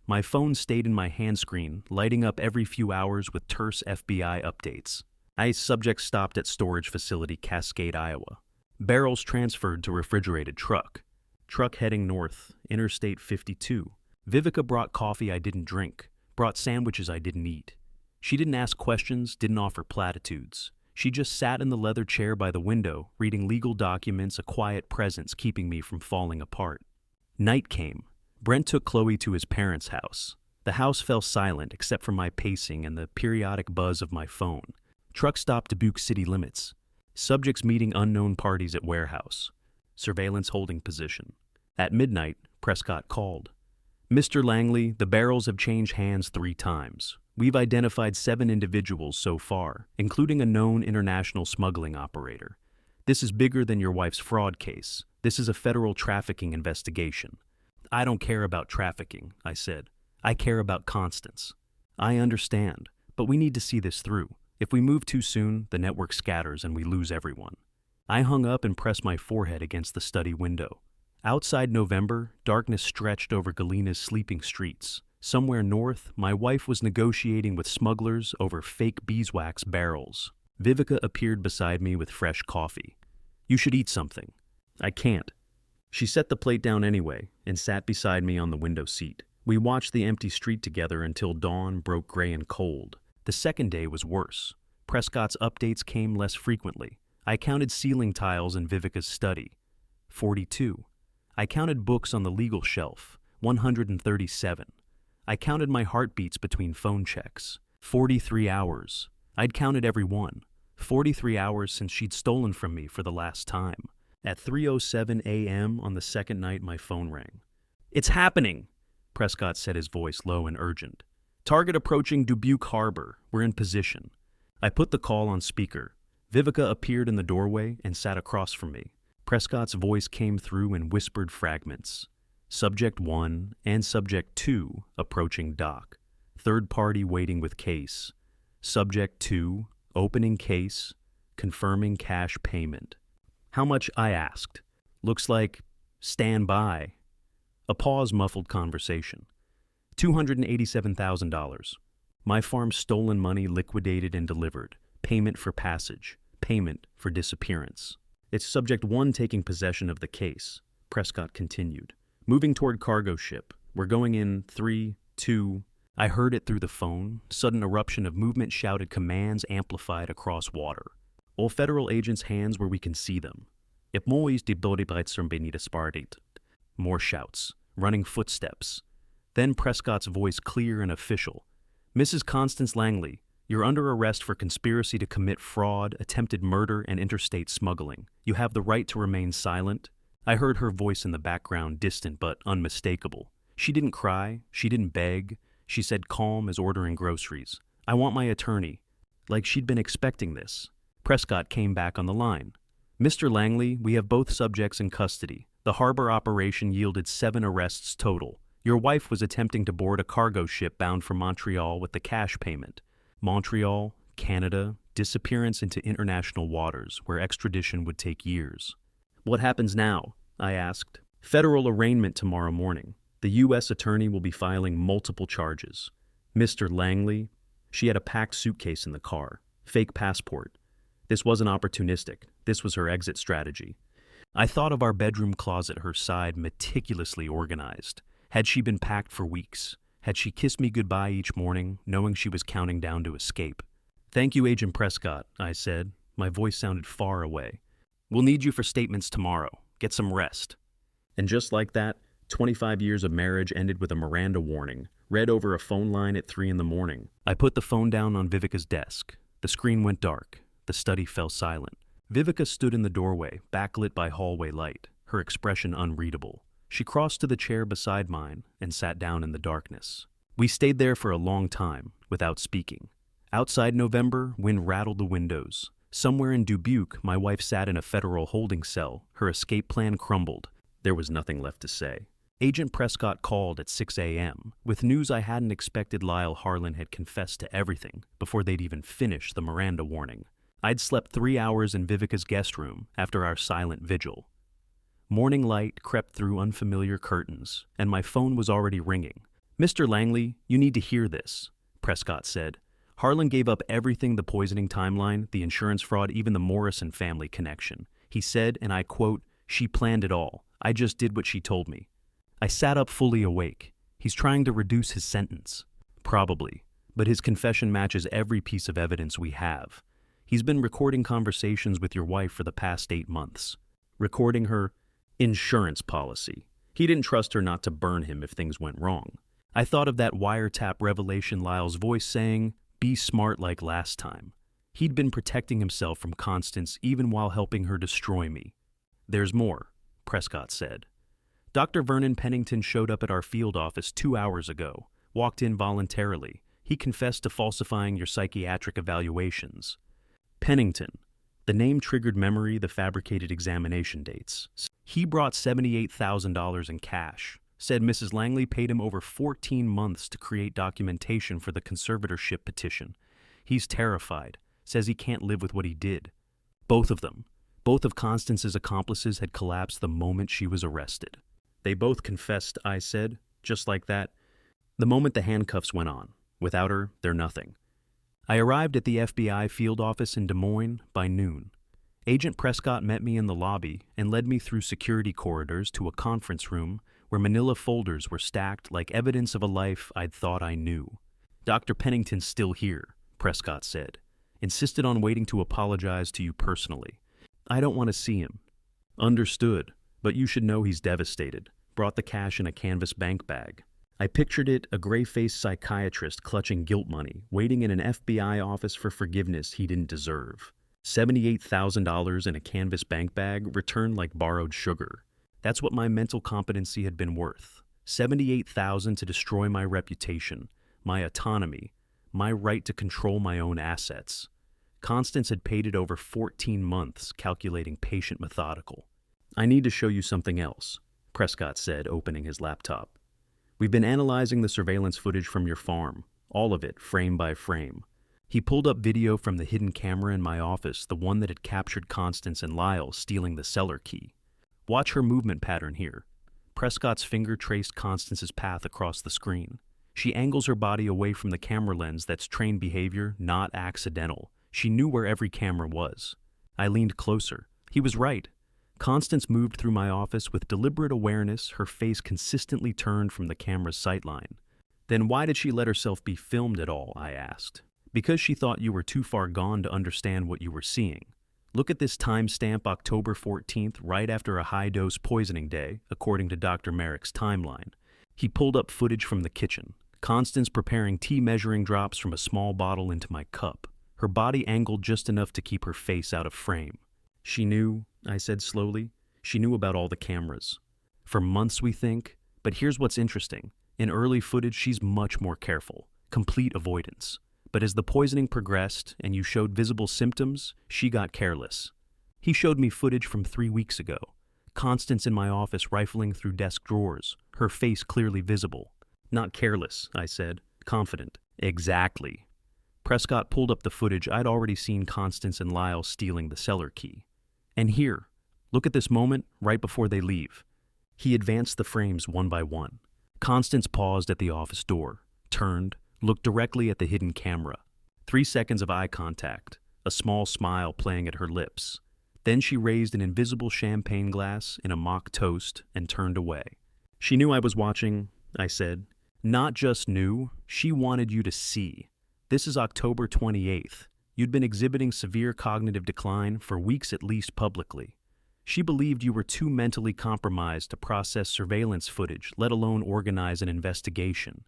My phone stayed in my handscreen, lighting up every few hours with terse FBI updates. ICE subject stopped at storage facility Cascade, Iowa. Barrels transferred to refrigerated truck. Truck heading north, Interstate 52. Viveka brought coffee I didn't drink, brought sandwiches I didn't eat. She didn't ask questions, didn't offer platitudes. She just sat in the leather chair by the window, reading legal documents, a quiet presence keeping me from falling apart. Night came. Brent took Chloe to his parents' house. The house fell silent except for my pacing and the periodic buzz of my phone. Truck stopped Dubuque city limits. Subjects meeting unknown parties at warehouse. Surveillance holding position. At midnight, Prescott called. Mr. Langley, the barrels have changed hands 3 times. We've identified 7 individuals so far, including a known international smuggling operator. This is bigger than your wife's fraud case. This is a federal trafficking investigation. I don't care about trafficking, I said. I care about Constance. I understand, but we need to see this through. If we move too soon, the network scatters and we lose everyone. I hung up and pressed my forehead against the study window. Outside November, darkness stretched over Galena's sleeping streets. Somewhere north, my wife was negotiating with smugglers over fake beeswax barrels. Viveka appeared beside me with fresh coffee. You should eat something. I can't. She set the plate down anyway and sat beside me on the window seat. We watched the empty street together until dawn broke gray and cold. The second day was worse. Prescott's updates came less frequently. I counted ceiling tiles in Viveka's study. 42. I counted books on the legal shelf. 137. I counted my heartbeats between phone checks. 43 hours. I'd counted every one. 43 hours since she'd stolen from me for the last time. At 3:07 a.m. on the second night, my phone rang. It's happening, Prescott said, his voice low and urgent. Target approaching Dubuque Harbor. We're in position. I put the call on speaker. Viveka appeared in the doorway and sat across from me. Prescott's voice came through in whispered fragments. Subject 1 and Subject 2 approaching dock. Third party waiting with case. Subject 2 opening case, confirming cash payment. How much, I asked. Looks like stand by. A pause muffled conversation. $287,000. My farm's stolen money liquidated and delivered. Payment for passage. Payment for disappearance. It's Subject 1 taking possession of the case. Prescott continued. Moving toward cargo ship. We're going in 3, 2... I heard it through the phone. Sudden eruption of movement shouted commands amplified across water. All federal agents' hands where we can see them. More shouts. Running footsteps. Then Prescott's voice clear and official. "Mrs. Constance Langley, you're under arrest for conspiracy to commit fraud, attempted murder, and interstate smuggling. You have the right to remain silent." I heard her voice in the background, distant but unmistakable. She didn't cry, she didn't beg, she said calm as ordering groceries. "I want my attorney." Like she'd been expecting this. Prescott came back on the line. "Mr. Langley, we have both subjects in custody. The harbor operation yielded 7 arrests total. Your wife was attempting to board a cargo ship bound for Montreal with the cash payment. Montreal, Canada, disappearance into international waters where extradition would take years." "What happens now?" I asked. "Federal arraignment tomorrow morning. The U.S. attorney will be filing multiple charges." Mr. Langley, she had a packed suitcase in the car, fake passport. This wasn't opportunistic. This was her exit strategy. I thought of our bedroom closet at her side, meticulously organized. Had she been packed for weeks? Had she kissed me goodbye each morning, knowing she was counting down to escape? "Thank you, Agent Prescott," I said. My voice sounded far away. "We'll need you for statements tomorrow. Get some rest." And just like that, 25 years of marriage ended with a Miranda warning, read over a phone line at 3 in the morning. I put the phone down on Vivica's desk. The screen went dark. The study fell silent. Vivica stood in the doorway, backlit by hallway light, her expression unreadable. She crossed to the chair beside mine and sat down in the darkness. We stayed there for a long time, without speaking. Outside November, wind rattled the windows. Somewhere in Dubuque, my wife sat in a federal holding cell. Her escape plan crumbled. There was nothing left to say. Agent Prescott called at 6 a.m. with news I hadn't expected. Lyle Harlan had confessed to everything before they'd even finished the Miranda warning. I'd slept 3 hours in Vivica's guest room after our silent vigil. Morning light crept through unfamiliar curtains, and my phone was already ringing. "Mr. Langley, you need to hear this," Prescott said. "Harlan gave up everything: the poisoning timeline, the insurance fraud, even the Morrison family connection. He said, and I quote, 'She planned it all. I just did what she told me.'" I sat up fully awake. He's trying to reduce his sentence. Probably, but his confession matches every piece of evidence we have. He's been recording conversations with your wife for the past 8 months. Recording her insurance policy. He didn't trust her not to burn him if things went wrong. I thought of that wiretap revelation, Lyle's voice saying, "Be smart like last time." He'd been protecting himself from Constance even while helping her destroy me. "There's more," Prescott said. "Dr. Vernon Pennington showed up at our field office 2 hours ago, walked in voluntarily. He confessed to falsifying your psychiatric evaluations." Pennington. The name triggered memory, the fabricated examination dates. He brought $78,000 in cash. Said Mrs. Langley paid him over 14 months to create documentation for the conservatorship petition. He's terrified. Says he can't live with what he did. Both of them. Both of Constance's accomplices had collapsed the moment she was arrested. "They both confessed," I said, just like that. "The moment the handcuffs went on. Without her, they're nothing." I arrived at the FBI field office in Des Moines by noon. Agent Prescott met me in the lobby and led me through security corridors to a conference room where manila folders were stacked like evidence of a life I'd thought I knew. "Dr. Pennington's still here," Prescott said. "Insisted on waiting to apologize to you personally." "I don't want to see him." "Understood, but you should know he's devastated." Brought the cash in a canvas bank bag. I pictured it, a gray-faced psychiatrist clutching guilt money, waiting in an FBI office for forgiveness he didn't deserve. $78,000 in a canvas bank bag returned like borrowed sugar. That's what my mental competency had been worth. $78,000 to destroy my reputation, my autonomy, my right to control my own assets. Constance had paid it over 14 months, calculating patient methodical. "I need to show you something else," Prescott said, opening his laptop. "We've been analyzing the surveillance footage from your farm, all of it, frame by frame." He pulled up video from the hidden camera in my office, the one that had captured Constance and Lyle stealing the cellar key. "Watch her movement pattern here." Prescott's finger traced Constance's path across the screen. She angles her body away from the camera lens. That's trained behavior, not accidental. She knew where every camera was. I leaned closer. He was right. Constance moved through my office with deliberate awareness, her face consistently turned from the camera's sightline. "Then why did she let herself be filmed at all?" I asked. "Because she thought you were too far gone to understand what you were seeing. Look at this timestamp, October 14th, right after a high-dose poisoning day, according to Dr. Merrick's timeline. He pulled up footage from the kitchen. Constance preparing tea measuring drops from a small bottle into my cup, her body angled just enough to keep her face out of frame. She knew, I said slowly. She knew about all the cameras. For months, we think, but here's what's interesting. In early footage, she's much more careful, complete avoidance. But as the poisoning progressed and you showed visible symptoms, she got careless. He showed me footage from 3 weeks ago. Constance in my office rifling through desk drawers, her face clearly visible. Not careless, I said, confident. Exactly. Prescott pulled up the footage. I'd already seen Constance and Lyle stealing the cellar key. And here, look at this moment right before they leave. He advanced the frames one by one. Constance paused at the office door, turned, looked directly at the hidden camera. 3 seconds of eye contact, a small smile playing at her lips. Then she raised an invisible champagne glass in a mock toast and turned away. She knew I was watching, I said. Not just knew, she wanted you to see. This is October 28th. You'd been exhibiting severe cognitive decline for weeks at least publicly. She believed you were too mentally compromised to process surveillance footage, let alone organize an investigation.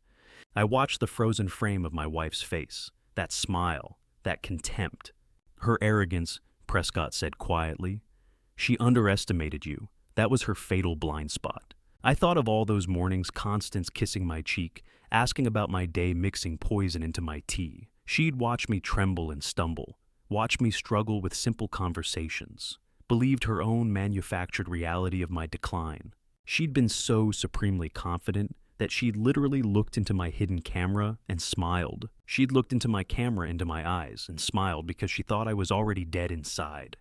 I watched the frozen frame of my wife's face, that smile, that contempt. Her arrogance, Prescott said quietly. She underestimated you. That was her fatal blind spot. I thought of all those mornings, Constance kissing my cheek, asking about my day, mixing poison into my tea. She'd watch me tremble and stumble, watch me struggle with simple conversations, believed her own manufactured reality of my decline. She'd been so supremely confident that she'd literally looked into my hidden camera and smiled. She'd looked into my camera into my eyes and smiled because she thought I was already dead inside.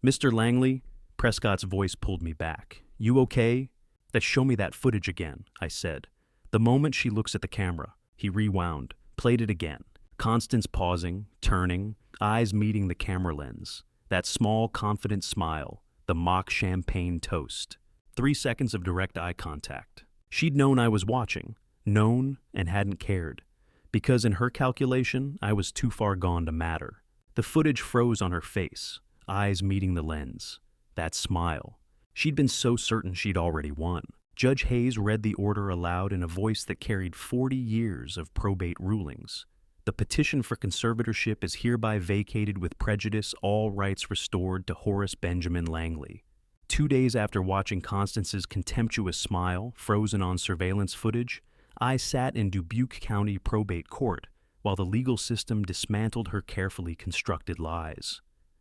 Mr. Langley, Prescott's voice pulled me back. You okay? Let's show me that footage again, I said. The moment she looks at the camera, he rewound, played it again. Constance pausing, turning, eyes meeting the camera lens. That small, confident smile, the mock champagne toast. 3 seconds of direct eye contact. She'd known I was watching, known and hadn't cared. Because in her calculation, I was too far gone to matter. The footage froze on her face, eyes meeting the lens. That smile. She'd been so certain she'd already won. Judge Hayes read the order aloud in a voice that carried 40 years of probate rulings. The petition for conservatorship is hereby vacated with prejudice, all rights restored to Horace Benjamin Langley. 2 days after watching Constance's contemptuous smile frozen on surveillance footage, I sat in Dubuque County Probate Court while the legal system dismantled her carefully constructed lies.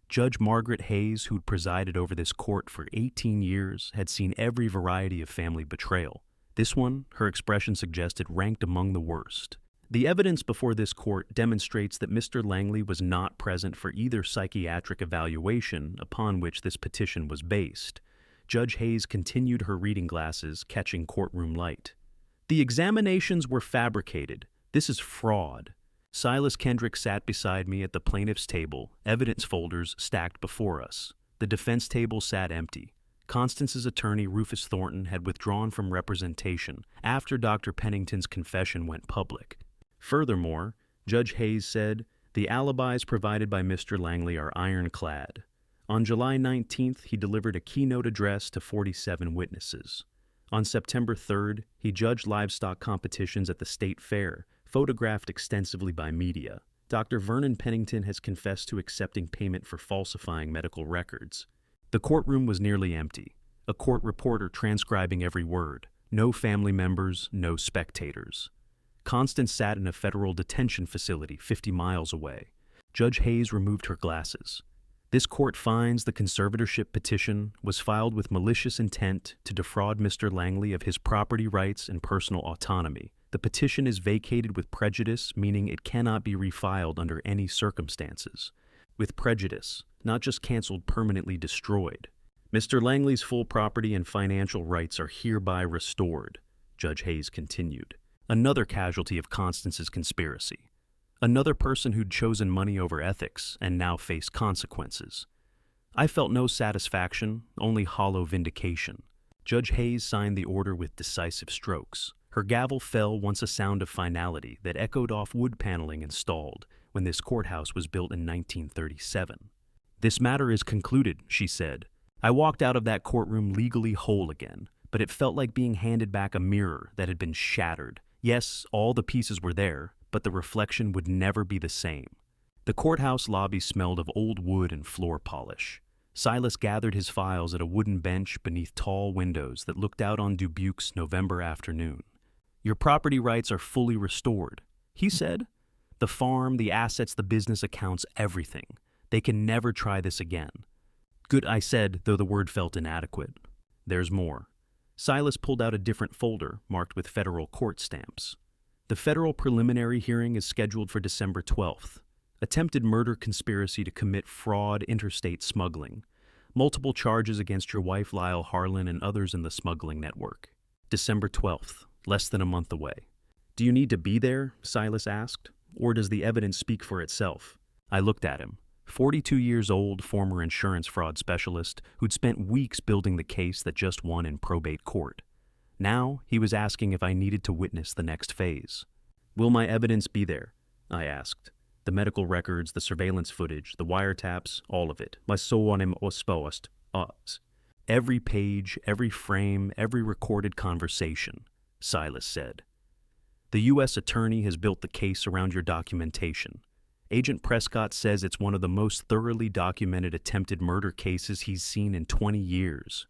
Judge Margaret Hayes, who'd presided over this court for 18 years, had seen every variety of family betrayal. This one, her expression suggested, ranked among the worst. The evidence before this court demonstrates that Mr. Langley was not present for either psychiatric evaluation upon which this petition was based. Judge Hayes continued her reading glasses, catching courtroom light. The examinations were fabricated. This is fraud. Silas Kendrick sat beside me at the plaintiff's table, evidence folders stacked before us. The defense table sat empty. Constance's attorney, Rufus Thornton, had withdrawn from representation after Dr. Pennington's confession went public. Furthermore, Judge Hayes said, the alibis provided by Mr. Langley are ironclad. On July 19th, he delivered a keynote address to 47 witnesses. On September 3rd, he judged livestock competitions at the state fair, photographed extensively by media. Dr. Vernon Pennington has confessed to accepting payment for falsifying medical records. The courtroom was nearly empty, a court reporter transcribing every word. No family members, no spectators. Constance sat in a federal detention facility 50 miles away. Judge Hayes removed her glasses. This court finds the conservatorship petition was filed with malicious intent to defraud Mr. Langley of his property rights and personal autonomy. The petition is vacated with prejudice, meaning it cannot be refiled under any circumstances. With prejudice, not just canceled, permanently destroyed. Mr. Langley's full property and financial rights are hereby restored, Judge Hayes continued. Another casualty of Constance's conspiracy. Another person who'd chosen money over ethics and now faced consequences. I felt no satisfaction, only hollow vindication. Judge Hayes signed the order with decisive strokes. Her gavel fell once a sound of finality that echoed off wood paneling installed when this courthouse was built in 1937. This matter is concluded, she said. I walked out of that courtroom legally whole again, but it felt like being handed back a mirror that had been shattered. Yes, all the pieces were there, but the reflection would never be the same. The courthouse lobby smelled of old wood and floor polish. Silas gathered his files at a wooden bench beneath tall windows that looked out on Dubuque's November afternoon. "Your property rights are fully restored," he said. "The farm, the assets, the business accounts, everything. They can never try this again." "Good," I said, though the word felt inadequate. "There's more." Silas pulled out a different folder marked with federal court stamps. "The federal preliminary hearing is scheduled for December 12th. Attempted murder conspiracy to commit fraud, interstate smuggling. Multiple charges against your wife Lyle Harlan and others in the smuggling network. December 12th, less than a month away." "Do you need to be there?" Silas asked. "Or does the evidence speak for itself?" I looked at him. 42 years old, former insurance fraud specialist who'd spent weeks building the case that just won in probate court. Now he was asking if I needed to witness the next phase. "Will my evidence be there?" I asked. "The medical records, the surveillance footage, the wiretaps, all of it. My sonim ospost us. Every page, every frame, every recorded conversation," Silas said. "The U.S. attorney has built the case around your documentation. Agent Prescott says it's one of the most thoroughly documented attempted murder cases he's seen in 20 years.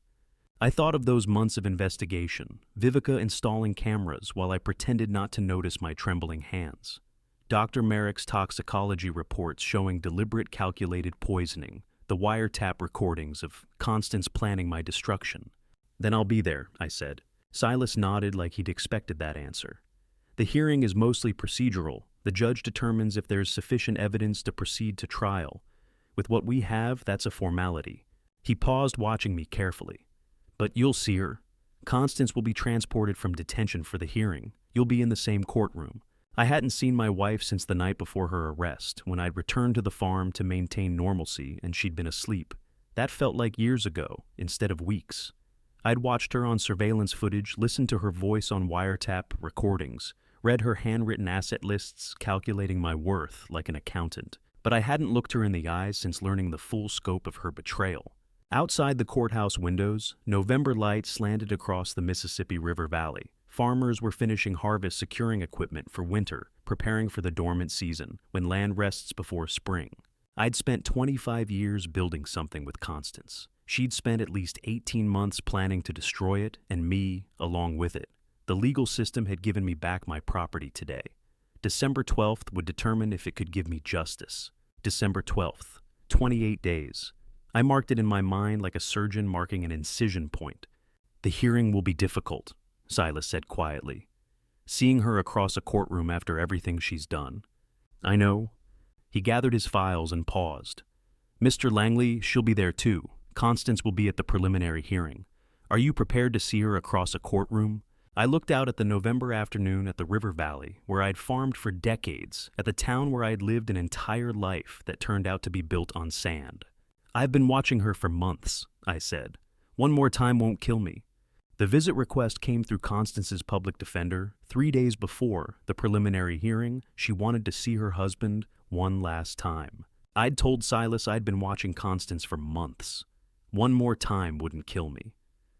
I thought of those months of investigation, Vivica installing cameras while I pretended not to notice my trembling hands. Dr. Merrick's toxicology reports showing deliberate calculated poisoning, the wiretap recordings of Constance planning my destruction. "Then I'll be there," I said. Silas nodded like he'd expected that answer. "The hearing is mostly procedural. The judge determines if there's sufficient evidence to proceed to trial. With what we have, that's a formality." He paused, watching me carefully. "But you'll see her. Constance will be transported from detention for the hearing. You'll be in the same courtroom." I hadn't seen my wife since the night before her arrest, when I'd returned to the farm to maintain normalcy and she'd been asleep. That felt like years ago, instead of weeks. I'd watched her on surveillance footage, listened to her voice on wiretap recordings, read her handwritten asset lists calculating my worth like an accountant. But I hadn't looked her in the eyes since learning the full scope of her betrayal. Outside the courthouse windows, November light slanted across the Mississippi River Valley. Farmers were finishing harvest securing equipment for winter, preparing for the dormant season, when land rests before spring. I'd spent 25 years building something with Constance. She'd spent at least 18 months planning to destroy it, and me along with it. The legal system had given me back my property today. December 12th would determine if it could give me justice. December 12th, 28 days. I marked it in my mind like a surgeon marking an incision point. "The hearing will be difficult," Silas said quietly. "Seeing her across a courtroom after everything she's done." "I know." He gathered his files and paused. "Mr. Langley, she'll be there too. Constance will be at the preliminary hearing. Are you prepared to see her across a courtroom?" I looked out at the November afternoon at the river valley, where I'd farmed for decades, at the town where I'd lived an entire life that turned out to be built on sand. "I've been watching her for months," I said. "One more time won't kill me." The visit request came through Constance's public defender. 3 days before the preliminary hearing, she wanted to see her husband one last time. I'd told Silas I'd been watching Constance for months. One more time wouldn't kill me.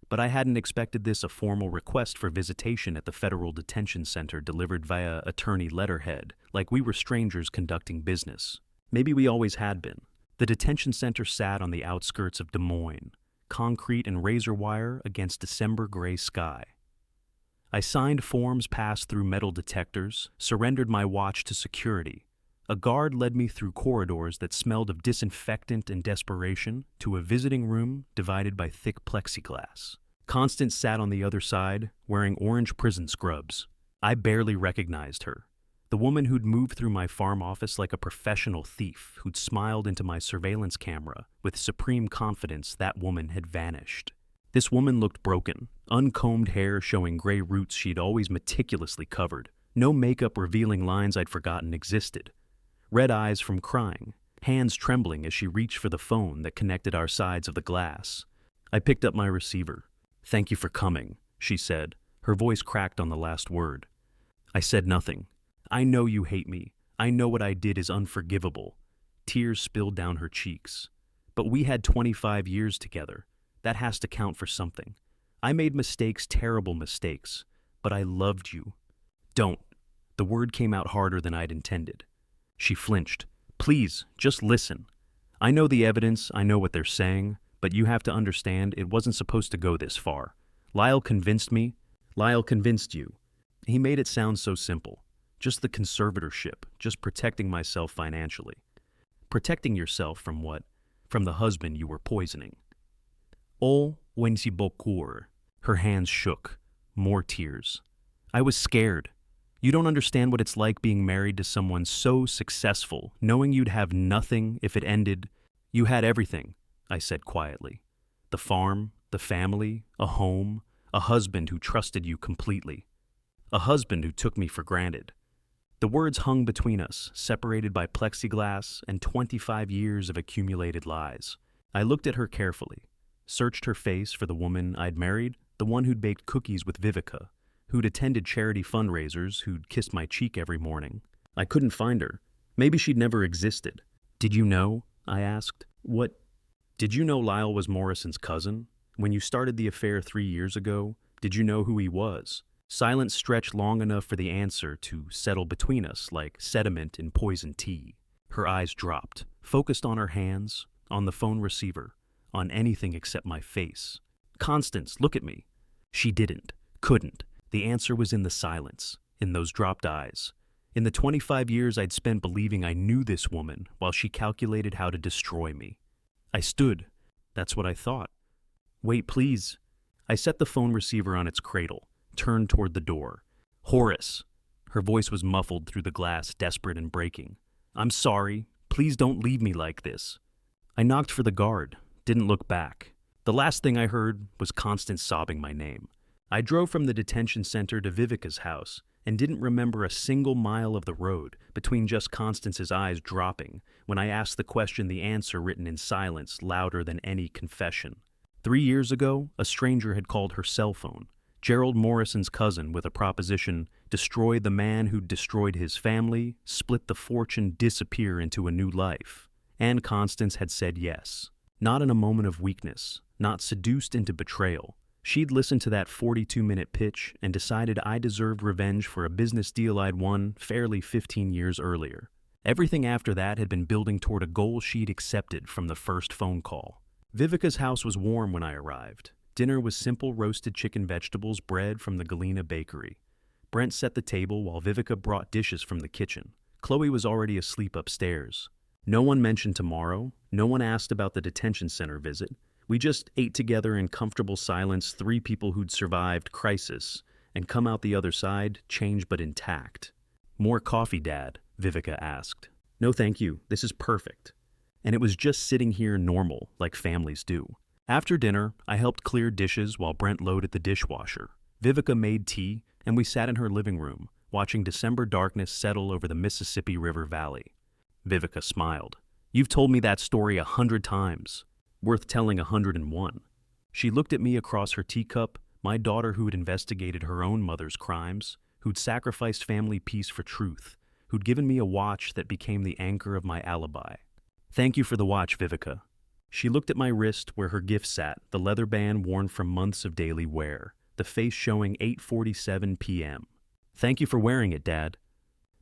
But I hadn't expected this a formal request for visitation at the federal detention center delivered via attorney letterhead, like we were strangers conducting business. Maybe we always had been. The detention center sat on the outskirts of Des Moines, concrete and razor wire against December gray sky. I signed forms passed through metal detectors, surrendered my watch to security. A guard led me through corridors that smelled of disinfectant and desperation to a visiting room divided by thick plexiglass. Constance sat on the other side, wearing orange prison scrubs. I barely recognized her. The woman who'd moved through my farm office like a professional thief, who'd smiled into my surveillance camera with supreme confidence, that woman had vanished. This woman looked broken, uncombed hair showing gray roots she'd always meticulously covered, no makeup revealing lines I'd forgotten existed. Red eyes from crying, hands trembling as she reached for the phone that connected our sides of the glass. I picked up my receiver. "Thank you for coming," she said. Her voice cracked on the last word. I said nothing. "I know you hate me. I know what I did is unforgivable." Tears spilled down her cheeks. "But we had 25 years together. That has to count for something. I made mistakes, terrible mistakes, but I loved you. Don't. The word came out harder than I'd intended. She flinched. Please, just listen. I know the evidence, I know what they're saying, but you have to understand it wasn't supposed to go this far. Lyle convinced me. Lyle convinced you. He made it sound so simple. Just the conservatorship, just protecting myself financially. Protecting yourself from what? From the husband you were poisoning. Oh, when si beaucoup. Her hands shook. More tears. I was scared. You don't understand what it's like being married to someone so successful, knowing you'd have nothing if it ended. You had everything, I said quietly. The farm, the family, a home, a husband who trusted you completely. A husband who took me for granted. The words hung between us, separated by plexiglass and 25 years of accumulated lies. I looked at her carefully, searched her face for the woman I'd married, the one who'd baked cookies with Vivica, who'd attended charity fundraisers, who'd kissed my cheek every morning. I couldn't find her. Maybe she'd never existed. Did you know? I asked. What? Did you know Lyle was Morrison's cousin? When you started the affair 3 years ago, did you know who he was? Silence stretched long enough for the answer to settle between us like sediment in poison tea. Her eyes dropped, focused on her hands, on the phone receiver, on anything except my face. Constance, look at me. She didn't, couldn't. The answer was in the silence, in those dropped eyes. In the 25 years I'd spent believing I knew this woman while she calculated how to destroy me. I stood. That's what I thought. Wait, please. I set the phone receiver on its cradle, turned toward the door. Horace. Her voice was muffled through the glass, desperate and breaking. I'm sorry. Please don't leave me like this. I knocked for the guard, didn't look back. The last thing I heard was Constance sobbing my name. I drove from the detention center to Vivica's house and didn't remember a single mile of the road between just Constance's eyes dropping when I asked the question, the answer written in silence louder than any confession. 3 years ago, a stranger had called her cell phone. Gerald Morrison's cousin with a proposition, destroy the man who'd destroyed his family, split the fortune, disappear into a new life. And Constance had said yes. Not in a moment of weakness, not seduced into betrayal. She'd listened to that 42-minute pitch and decided I deserved revenge for a business deal I'd won fairly 15 years earlier. Everything after that had been building toward a goal she'd accepted from the first phone call. Vivica's house was warm when I arrived. Dinner was simple roasted chicken vegetables, bread from the Galena bakery. Brent set the table while Vivica brought dishes from the kitchen. Chloe was already asleep upstairs. No one mentioned tomorrow. No one asked about the detention center visit. We just ate together in comfortable silence, 3 people who'd survived crisis and come out the other side, changed but intact. More coffee, Dad? Vivica asked. No, thank you. This is perfect. And it was just sitting here normal, like families do. After dinner, I helped clear dishes while Brent loaded the dishwasher. Vivica made tea, and we sat in her living room, watching December darkness settle over the Mississippi River Valley. Vivica smiled. You've told me that story 100 times. Worth telling 101. She looked at me across her teacup, my daughter who'd investigated her own mother's crimes, who'd sacrificed family peace for truth, who'd given me a watch that became the anchor of my alibi. Thank you for the watch, Vivica. She looked at my wrist where her gift sat, the leather band worn from months of daily wear, the face showing 8:47 p.m. Thank you for wearing it, Dad.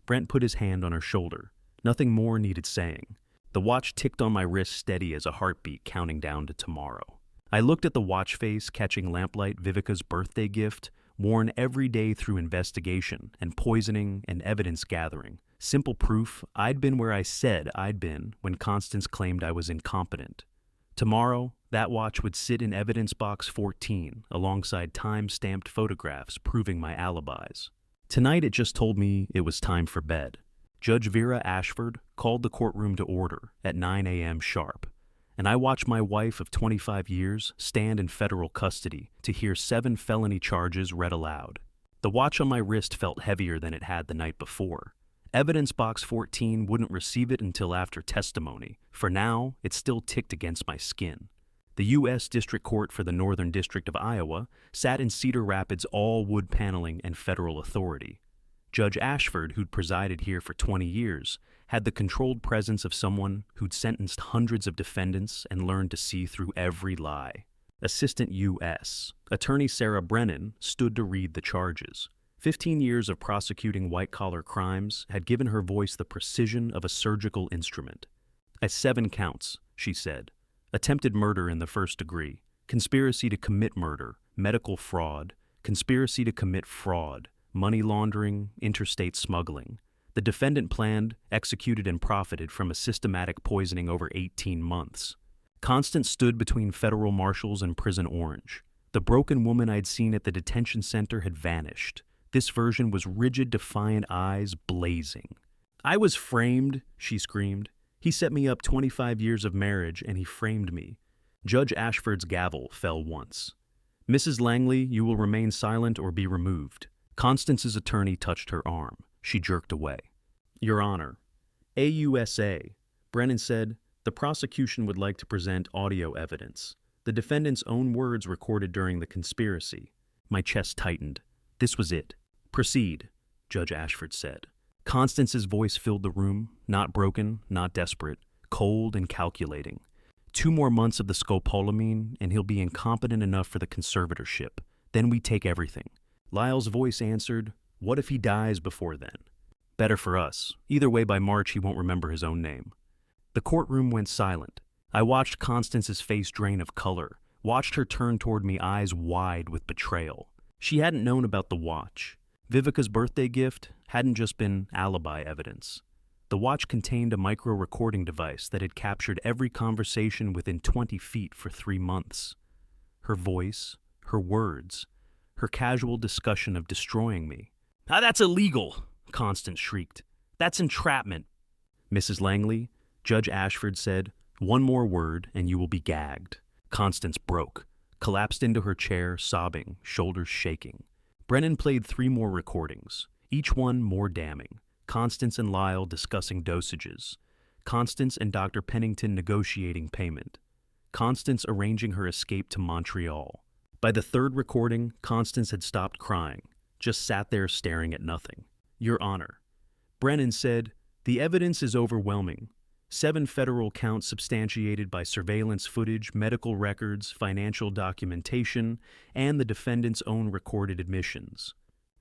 Brent put his hand on her shoulder. Nothing more needed saying. The watch ticked on my wrist steady as a heartbeat counting down to tomorrow. I looked at the watch face catching lamplight, Vivica's birthday gift, worn every day through investigation and poisoning and evidence gathering. Simple proof I'd been where I said I'd been when Constance claimed I was incompetent. Tomorrow, that watch would sit in evidence box 14 alongside time-stamped photographs proving my alibis. Tonight it just told me it was time for bed. Judge Vera Ashford called the courtroom to order at 9 a.m. sharp, and I watched my wife of 25 years stand in federal custody to hear 7 felony charges read aloud. The watch on my wrist felt heavier than it had the night before. Evidence box 14 wouldn't receive it until after testimony. For now, it still ticked against my skin. The U.S. District Court for the Northern District of Iowa sat in Cedar Rapids, all wood paneling and federal authority. Judge Ashford, who'd presided here for 20 years, had the controlled presence of someone who'd sentenced hundreds of defendants and learned to see through every lie. Assistant U.S. Attorney Sarah Brennan stood to read the charges. 15 years of prosecuting white-collar crimes had given her voice the precision of a surgical instrument. At 7 counts, she said. Attempted murder in the first degree, conspiracy to commit murder, medical fraud, conspiracy to commit fraud, money laundering, interstate smuggling. The defendant planned, executed, and profited from a systematic poisoning over 18 months. Constance stood between federal marshals and Prison Orange. The broken woman I'd seen at the detention center had vanished. This version was rigid, defiant eyes blazing. "I was framed," she screamed. "He set me up 25 years of marriage, and he framed me." Judge Ashford's gavel fell once. "Mrs. Langley, you will remain silent or be removed." Constance's attorney touched her arm. She jerked away. "Your Honor." AUSA. Brennan said, "The prosecution would like to present audio evidence. The defendant's own words recorded during the conspiracy." My chest tightened. This was it. "Proceed," Judge Ashford said. Constance's voice filled the room, not broken, not desperate, cold and calculating. 2 more months of the scopolamine, and he'll be incompetent enough for the conservatorship. Then we take everything. Lyle's voice answered, "What if he dies before then?" "Better for us. Either way, by March he won't remember his own name." The courtroom went silent. I watched Constance's face drain of color, watched her turn toward me, eyes wide with betrayal. She hadn't known about the watch. Vivica's birthday gift hadn't just been alibi evidence. The watch contained a micro-recording device that had captured every conversation within 20 feet for 3 months. Her voice, her words, her casual discussion of destroying me. That's illegal," Constance shrieked. "That's entrapment." "Mrs. Langley," Judge Ashford said, "one more word and you will be gagged." Constance broke, collapsed into her chair, sobbing, shoulders shaking. Brennan played 3 more recordings, each one more damning. Constance and Lyle discussing dosages. Constance and Dr. Pennington negotiating payment. Constance arranging her escape to Montreal. By the 3rd recording, Constance had stopped crying, just sat there staring at nothing. "Your Honor." Brennan said, "The evidence is overwhelming. 7 federal counts substantiated by surveillance footage, medical records, financial documentation, and the defendant's own recorded admissions."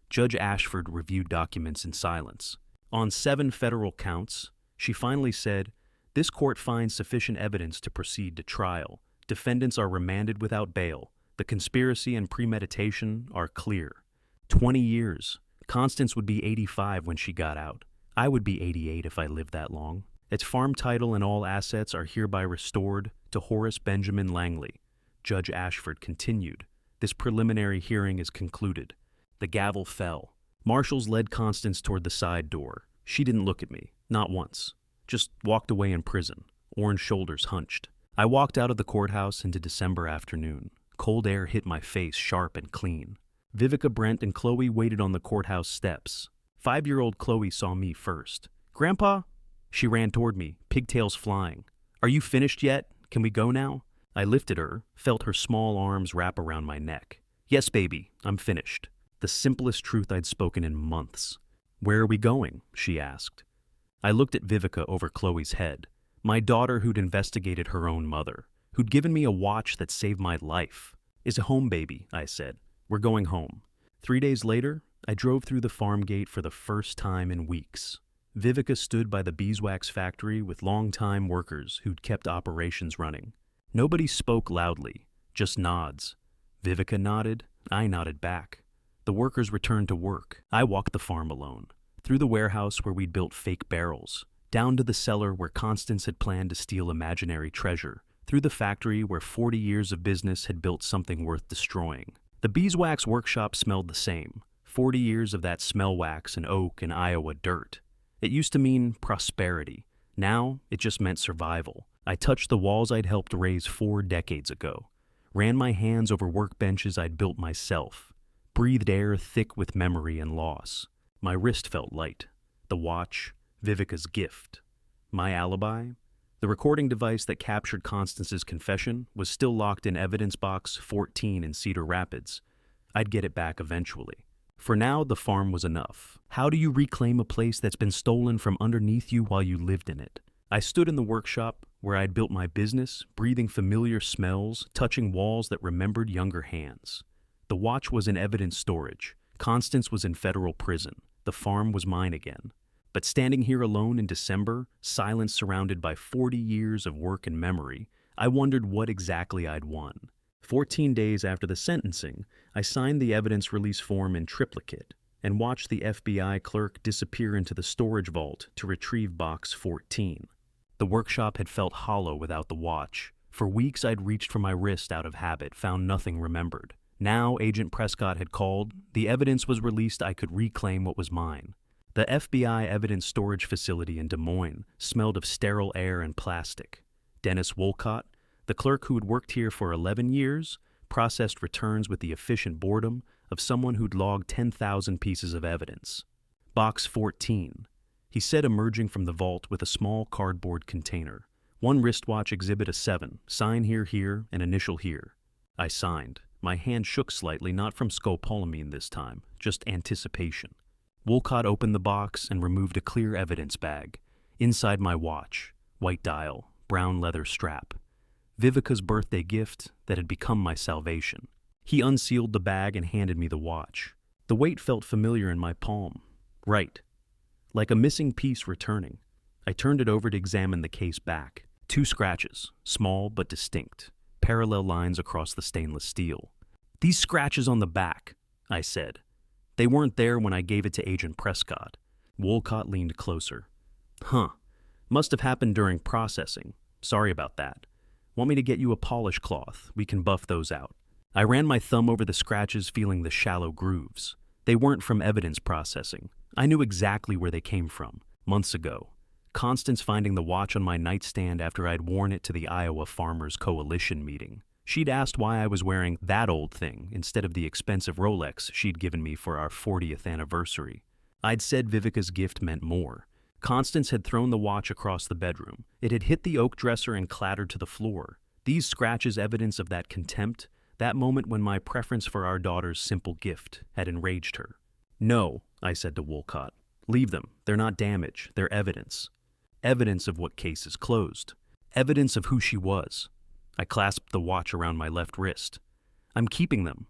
Judge Ashford reviewed documents in silence. On 7 federal counts, she finally said, "This court finds sufficient evidence to proceed to trial. Defendants are remanded without bail. The conspiracy and premeditation are clear." 20 years. Constance would be 85 when she got out. I would be 88 if I lived that long. Its farm title and all assets are hereby restored to Horace Benjamin Langley. Judge Ashford continued, "This preliminary hearing is concluded." The gavel fell. Marshals led Constance toward the side door. She didn't look at me, not once. Just walked away in prison, orange shoulders hunched. I walked out of the courthouse into December afternoon. Cold air hit my face sharp and clean. Vivica, Brent, and Chloe waited on the courthouse steps. 5-year-old Chloe saw me first. "Grandpa?" She ran toward me, pigtails flying. "Are you finished yet? Can we go now?" I lifted her, felt her small arms wrap around my neck. "Yes, baby, I'm finished." The simplest truth I'd spoken in months. "Where are we going?" she asked. I looked at Vivica over Chloe's head. My daughter who'd investigated her own mother, who'd given me a watch that saved my life. "Is home, baby," I said. "We're going home." 3 days later, I drove through the farm gate for the first time in weeks. Vivica stood by the beeswax factory with long-time workers who'd kept operations running. Nobody spoke loudly, just nods. Vivica nodded, I nodded back. The workers returned to work. I walked the farm alone, through the warehouse where we'd built fake barrels, down to the cellar where Constance had planned to steal imaginary treasure, through the factory where 40 years of business had built something worth destroying. The beeswax workshop smelled the same, 40 years of that smell wax and oak and Iowa dirt. It used to mean prosperity. Now, it just meant survival. I touched the walls I'd helped raise 4 decades ago. Ran my hands over workbenches I'd built myself. Breathed air thick with memory and loss. My wrist felt light. The watch, Vivica's gift. My alibi? The recording device that captured Constance's confession was still locked in evidence box 14 in Cedar Rapids. I'd get it back eventually. For now, the farm was enough. How do you reclaim a place that's been stolen from underneath you while you lived in it? I stood in the workshop, where I'd built my business, breathing familiar smells, touching walls that remembered younger hands. The watch was in evidence storage. Constance was in federal prison. The farm was mine again. But standing here alone in December, silence surrounded by 40 years of work and memory, I wondered what exactly I'd won. 14 days after the sentencing, I signed the evidence release form in triplicate and watched the FBI clerk disappear into the storage vault to retrieve box 14. The workshop had felt hollow without the watch. For weeks I'd reached for my wrist out of habit, found nothing remembered. Now Agent Prescott had called. The evidence was released. I could reclaim what was mine. The FBI evidence storage facility in Des Moines smelled of sterile air and plastic. Dennis Wolcott, the clerk who had worked here for 11 years, processed returns with the efficient boredom of someone who'd logged 10,000 pieces of evidence. Box 14, he said, emerging from the vault with a small cardboard container. One wristwatch, exhibit a 7, sign here, and initial here. I signed. My hand shook slightly, not from scopolamine this time, just anticipation. Wolcott opened the box and removed a clear evidence bag. Inside my watch, white dial, brown leather strap. Vivica's birthday gift that had become my salvation. He unsealed the bag and handed me the watch. The weight felt familiar in my palm. Right. Like a missing piece returning. I turned it over to examine the case back. 2 scratches, small but distinct. Parallel lines across the stainless steel. These scratches on the back, I said. They weren't there when I gave it to Agent Prescott. Wolcott leaned closer. Huh. Must have happened during processing. Sorry about that. Want me to get you a polish cloth? We can buff those out. I ran my thumb over the scratches, feeling the shallow grooves. They weren't from evidence processing. I knew exactly where they came from. Months ago. Constance finding the watch on my nightstand after I'd worn it to the Iowa Farmers Coalition meeting. She'd asked why I was wearing that old thing instead of the expensive Rolex she'd given me for our 40th anniversary. I'd said Vivica's gift meant more. Constance had thrown the watch across the bedroom. It had hit the oak dresser and clattered to the floor. These scratches evidence of that contempt, that moment when my preference for our daughter's simple gift had enraged her. No, I said to Wolcott. Leave them. They're not damage. They're evidence. Evidence of what case is closed. Evidence of who she was. I clasped the watch around my left wrist. I'm keeping them.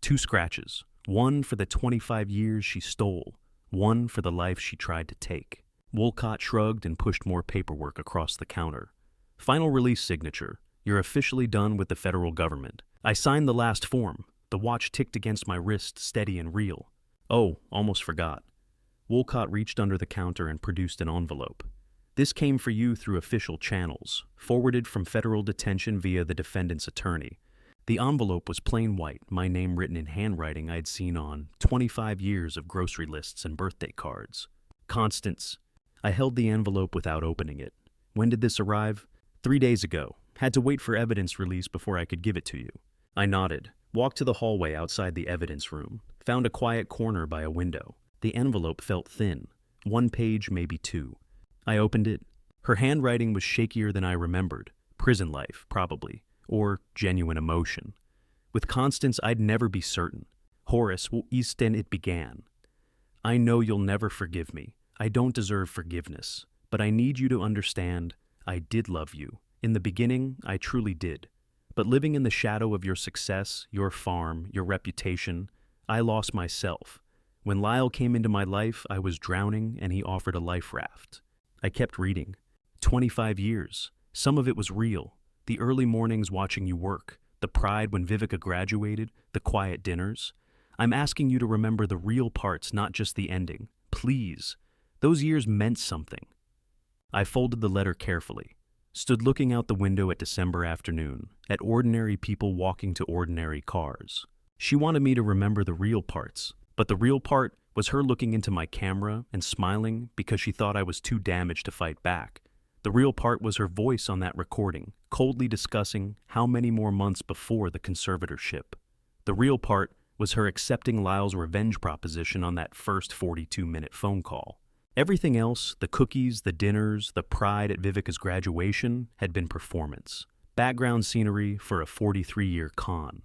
2 scratches. One for the 25 years she stole. One for the life she tried to take. Wolcott shrugged and pushed more paperwork across the counter. Final release signature. You're officially done with the federal government. I signed the last form. The watch ticked against my wrist, steady and real. Oh, almost forgot. Wolcott reached under the counter and produced an envelope. This came for you through official channels, forwarded from federal detention via the defendant's attorney. The envelope was plain white, my name written in handwriting I'd seen on 25 years of grocery lists and birthday cards. Constance. I held the envelope without opening it. When did this arrive? 3 days ago. Had to wait for evidence release before I could give it to you. I nodded, walked to the hallway outside the evidence room, found a quiet corner by a window. The envelope felt thin. 1 page, maybe 2. I opened it. Her handwriting was shakier than I remembered. Prison life, probably. Or genuine emotion. With Constance, I'd never be certain. Horace, wo ist denn it began. I know you'll never forgive me. I don't deserve forgiveness. But I need you to understand, I did love you. In the beginning, I truly did. But living in the shadow of your success, your farm, your reputation, I lost myself. When Lyle came into my life, I was drowning and he offered a life raft. I kept reading. 25 years. Some of it was real. The early mornings watching you work, the pride when Vivica graduated, the quiet dinners. I'm asking you to remember the real parts, not just the ending. Please. Those years meant something. I folded the letter carefully, stood looking out the window at December afternoon, at ordinary people walking to ordinary cars. She wanted me to remember the real parts, but the real part was her looking into my camera and smiling because she thought I was too damaged to fight back. The real part was her voice on that recording, coldly discussing how many more months before the conservatorship. The real part was her accepting Lyle's revenge proposition on that first 42-minute phone call. Everything else, the cookies, the dinners, the pride at Vivica's graduation, had been performance. Background scenery for a 43-year con.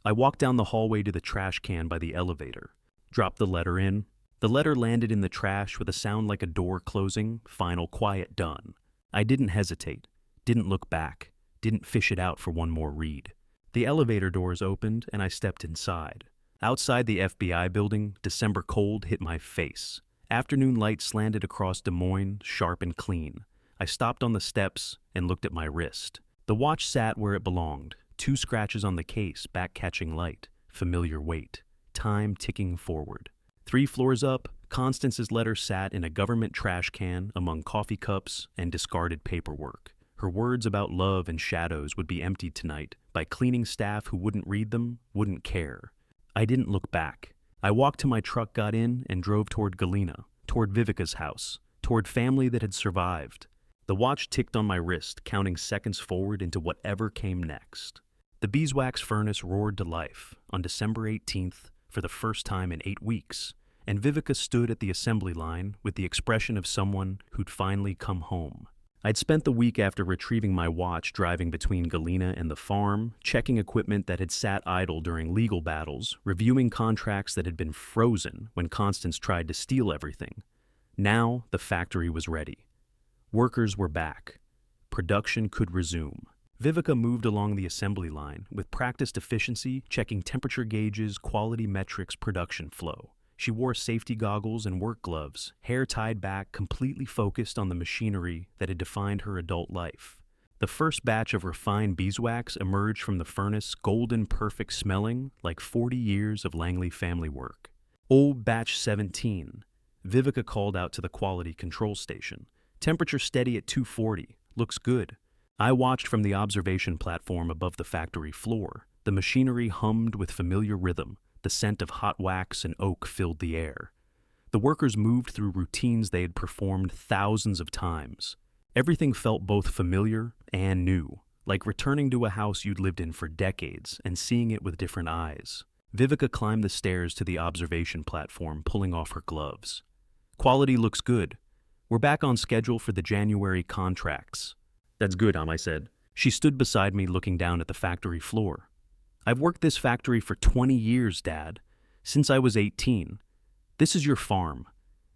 I walked down the hallway to the trash can by the elevator. Dropped the letter in. The letter landed in the trash with a sound like a door closing, final quiet done. I didn't hesitate. Didn't look back, didn't fish it out for one more read. The elevator doors opened and I stepped inside. Outside the FBI building, December cold hit my face. Afternoon light slanted across Des Moines, sharp and clean. I stopped on the steps and looked at my wrist. The watch sat where it belonged, 2 scratches on the case, back catching light, familiar weight, time ticking forward. 3 floors up, Constance's letter sat in a government trash can among coffee cups and discarded paperwork. Her words about love and shadows would be emptied tonight by cleaning staff who wouldn't read them, wouldn't care. I didn't look back. I walked to my truck, got in, and drove toward Galena, toward Vivica's house, toward family that had survived. The watch ticked on my wrist, counting seconds forward into whatever came next. The beeswax furnace roared to life on December 18th for the first time in 8 weeks, and Vivica stood at the assembly line with the expression of someone who'd finally come home. I'd spent the week after retrieving my watch driving between Galena and the farm, checking equipment that had sat idle during legal battles, reviewing contracts that had been frozen when Constance tried to steal everything. Now the factory was ready. Workers were back. Production could resume. Vivica moved along the assembly line with practiced efficiency, checking temperature gauges, quality metrics, production flow. She wore safety goggles and work gloves, hair tied back, completely focused on the machinery that had defined her adult life. The first batch of refined beeswax emerged from the furnace, golden, perfect smelling, like 40 years of Langley family work. "Old batch 17. Vivica called out to the quality control station. "Temperature steady at 240. Looks good." I watched from the observation platform above the factory floor. The machinery hummed with familiar rhythm. The scent of hot wax and oak filled the air. The workers moved through routines they had performed thousands of times. Everything felt both familiar and new, like returning to a house you'd lived in for decades and seeing it with different eyes. Vivica climbed the stairs to the observation platform, pulling off her gloves. "Quality looks good. We're back on schedule for the January contracts." "That's good, I said. She stood beside me looking down at the factory floor. "I've worked this factory for 20 years, Dad. Since I was 18. This is your farm.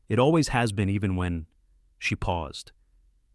It always has been, even when—" She paused.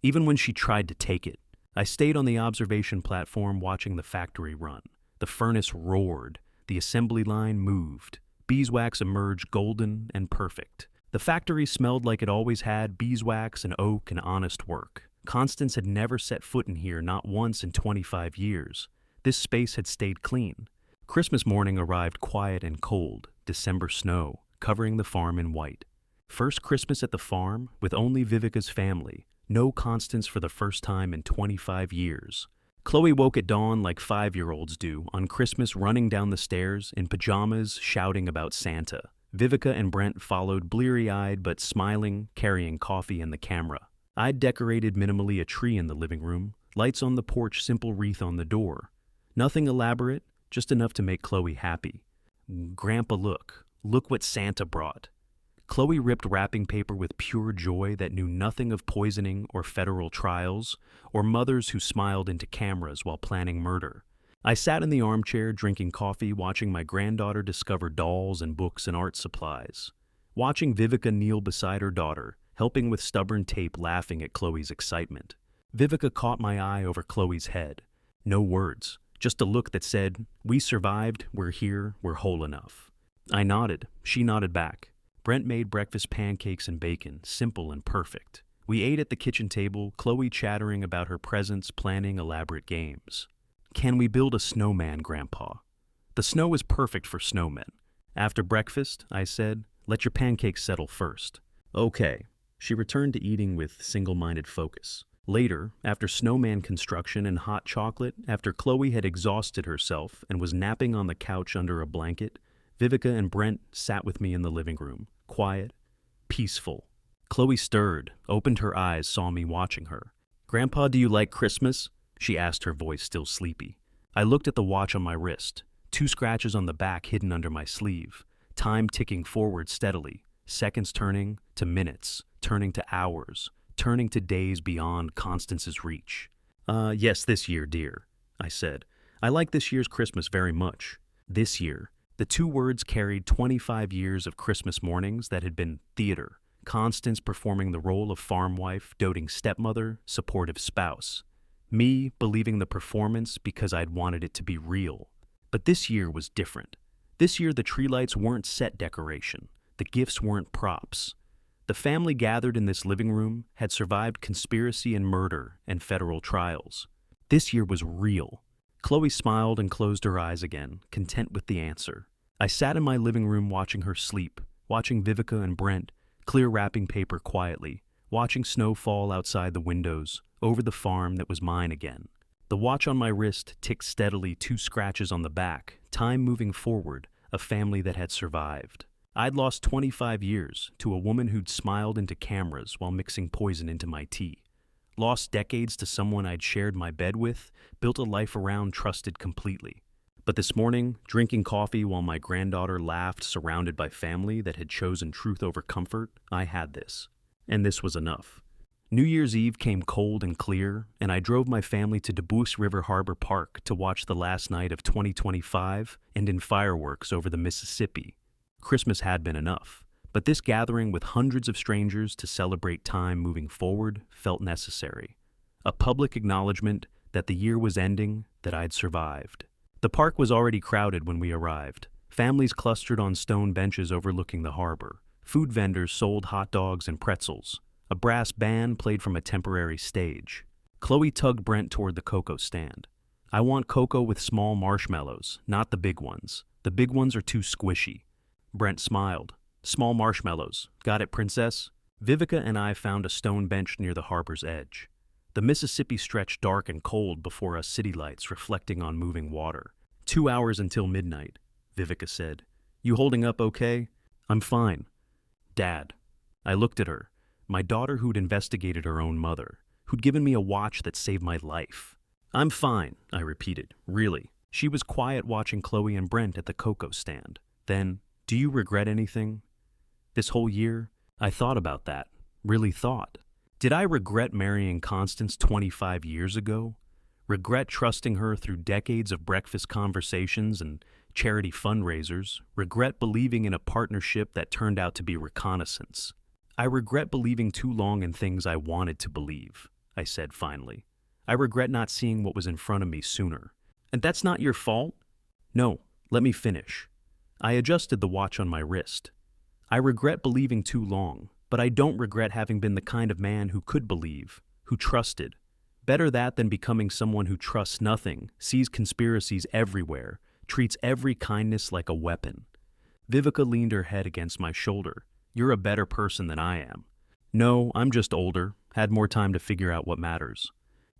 "Even when she tried to take it." I stayed on the observation platform watching the factory run. The furnace roared. The assembly line moved. Beeswax emerged golden and perfect. The factory smelled like it always had, beeswax and oak and honest work. Constance had never set foot in here, not once in 25 years. This space had stayed clean. Christmas morning arrived quiet and cold, December snow, covering the farm in white. First Christmas at the farm, with only Vivica's family, no Constance for the first time in 25 years. Chloe woke at dawn like 5-year-olds do, on Christmas running down the stairs, in pajamas, shouting about Santa. Vivica and Brent followed, bleary-eyed but smiling, carrying coffee and the camera. I'd decorated minimally a tree in the living room, lights on the porch, simple wreath on the door. Nothing elaborate, just enough to make Chloe happy. "Grandpa, look what Santa brought." Chloe ripped wrapping paper with pure joy that knew nothing of poisoning or federal trials, or mothers who smiled into cameras while planning murder. I sat in the armchair drinking coffee, watching my granddaughter discover dolls and books and art supplies. Watching Vivica kneel beside her daughter, helping with stubborn tape, laughing at Chloe's excitement. Vivica caught my eye over Chloe's head. No words. Just a look that said, "We survived, we're here, we're whole enough." I nodded. She nodded back. Brent made breakfast pancakes and bacon, simple and perfect. We ate at the kitchen table, Chloe chattering about her presents, planning elaborate games. "Can we build a snowman, Grandpa?" "The snow is perfect for snowmen." After breakfast, I said, "Let your pancakes settle first." "Okay." She returned to eating with single-minded focus. Later, after snowman construction and hot chocolate, after Chloe had exhausted herself and was napping on the couch under a blanket, Vivica and Brent sat with me in the living room, quiet, peaceful. Chloe stirred, opened her eyes, saw me watching her. "Grandpa, do you like Christmas?" she asked, her voice still sleepy. I looked at the watch on my wrist, 2 scratches on the back hidden under my sleeve, time ticking forward steadily, seconds turning to minutes, turning to hours, turning to days beyond Constance's reach. Yes, this year, dear," I said. "I like this year's Christmas very much." This year. The 2 words carried 25 years of Christmas mornings that had been theater. Constance performing the role of farm wife, doting stepmother, supportive spouse. Me believing the performance because I'd wanted it to be real. But this year was different. This year the tree lights weren't set decoration. The gifts weren't props. The family gathered in this living room had survived conspiracy and murder and federal trials. This year was real. Chloe smiled and closed her eyes again, content with the answer. I sat in my living room watching her sleep, watching Vivica and Brent clear wrapping paper quietly, watching snow fall outside the windows, over the farm that was mine again. The watch on my wrist ticked steadily, 2 scratches on the back, time moving forward, a family that had survived. I'd lost 25 years to a woman who'd smiled into cameras while mixing poison into my tea. Lost decades to someone I'd shared my bed with, built a life around, trusted completely. But this morning, drinking coffee while my granddaughter laughed, surrounded by family that had chosen truth over comfort, I had this. And this was enough. New Year's Eve came cold and clear, and I drove my family to Dubuque River Harbor Park to watch the last night of 2025 and in fireworks over the Mississippi. Christmas had been enough, but this gathering with hundreds of strangers to celebrate time moving forward felt necessary. A public acknowledgement that the year was ending, that I'd survived. The park was already crowded when we arrived. Families clustered on stone benches overlooking the harbor. Food vendors sold hot dogs and pretzels. A brass band played from a temporary stage. Chloe tugged Brent toward the cocoa stand. I want cocoa with small marshmallows, not the big ones. The big ones are too squishy. Brent smiled. Small marshmallows. Got it, princess? Vivica and I found a stone bench near the harbor's edge. The Mississippi stretched dark and cold before us, city lights reflecting on moving water. 2 hours until midnight, Vivica said. You holding up okay? I'm fine. Dad. I looked at her. My daughter who'd investigated her own mother, who'd given me a watch that saved my life. I'm fine, I repeated, really. She was quiet watching Chloe and Brent at the cocoa stand. Then, do you regret anything? This whole year, I thought about that. Really thought. Did I regret marrying Constance 25 years ago? Regret trusting her through decades of breakfast conversations and charity fundraisers? Regret believing in a partnership that turned out to be reconnaissance? I regret believing too long in things I wanted to believe, I said finally. I regret not seeing what was in front of me sooner. And that's not your fault? No, let me finish. I adjusted the watch on my wrist. I regret believing too long, but I don't regret having been the kind of man who could believe, who trusted. Better that than becoming someone who trusts nothing, sees conspiracies everywhere, treats every kindness like a weapon. Vivica leaned her head against my shoulder. You're a better person than I am. No, I'm just older, had more time to figure out what matters.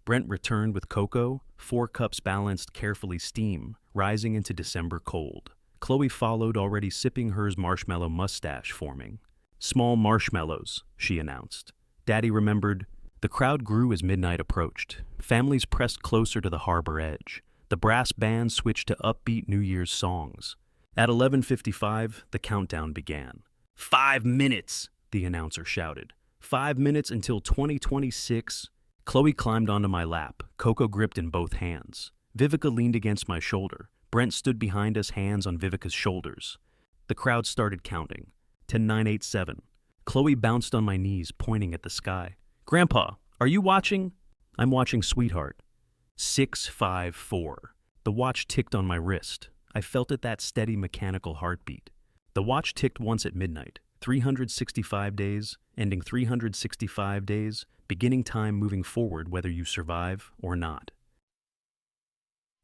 Brent returned with cocoa, 4 cups balanced carefully steam, rising into December cold. Chloe followed, already sipping hers, marshmallow mustache forming. Small marshmallows, she announced. Daddy remembered. The crowd grew as midnight approached. Families pressed closer to the harbor edge. The brass band switched to upbeat New Year's songs. At 11:55, the countdown began. 5 minutes, the announcer shouted. 5 minutes until 2026. Chloe climbed onto my lap, cocoa gripped in both hands. Vivica leaned against my shoulder. Brent stood behind us, hands on Vivica's shoulders. The crowd started counting. 10:987. Chloe bounced on my knees, pointing at the sky. Grandpa, are you watching? I'm watching, sweetheart. 6:54. The watch ticked on my wrist. I felt it, that steady mechanical heartbeat. The watch ticked once at midnight. 365 days, ending 365 days, beginning time moving forward whether you survive or not.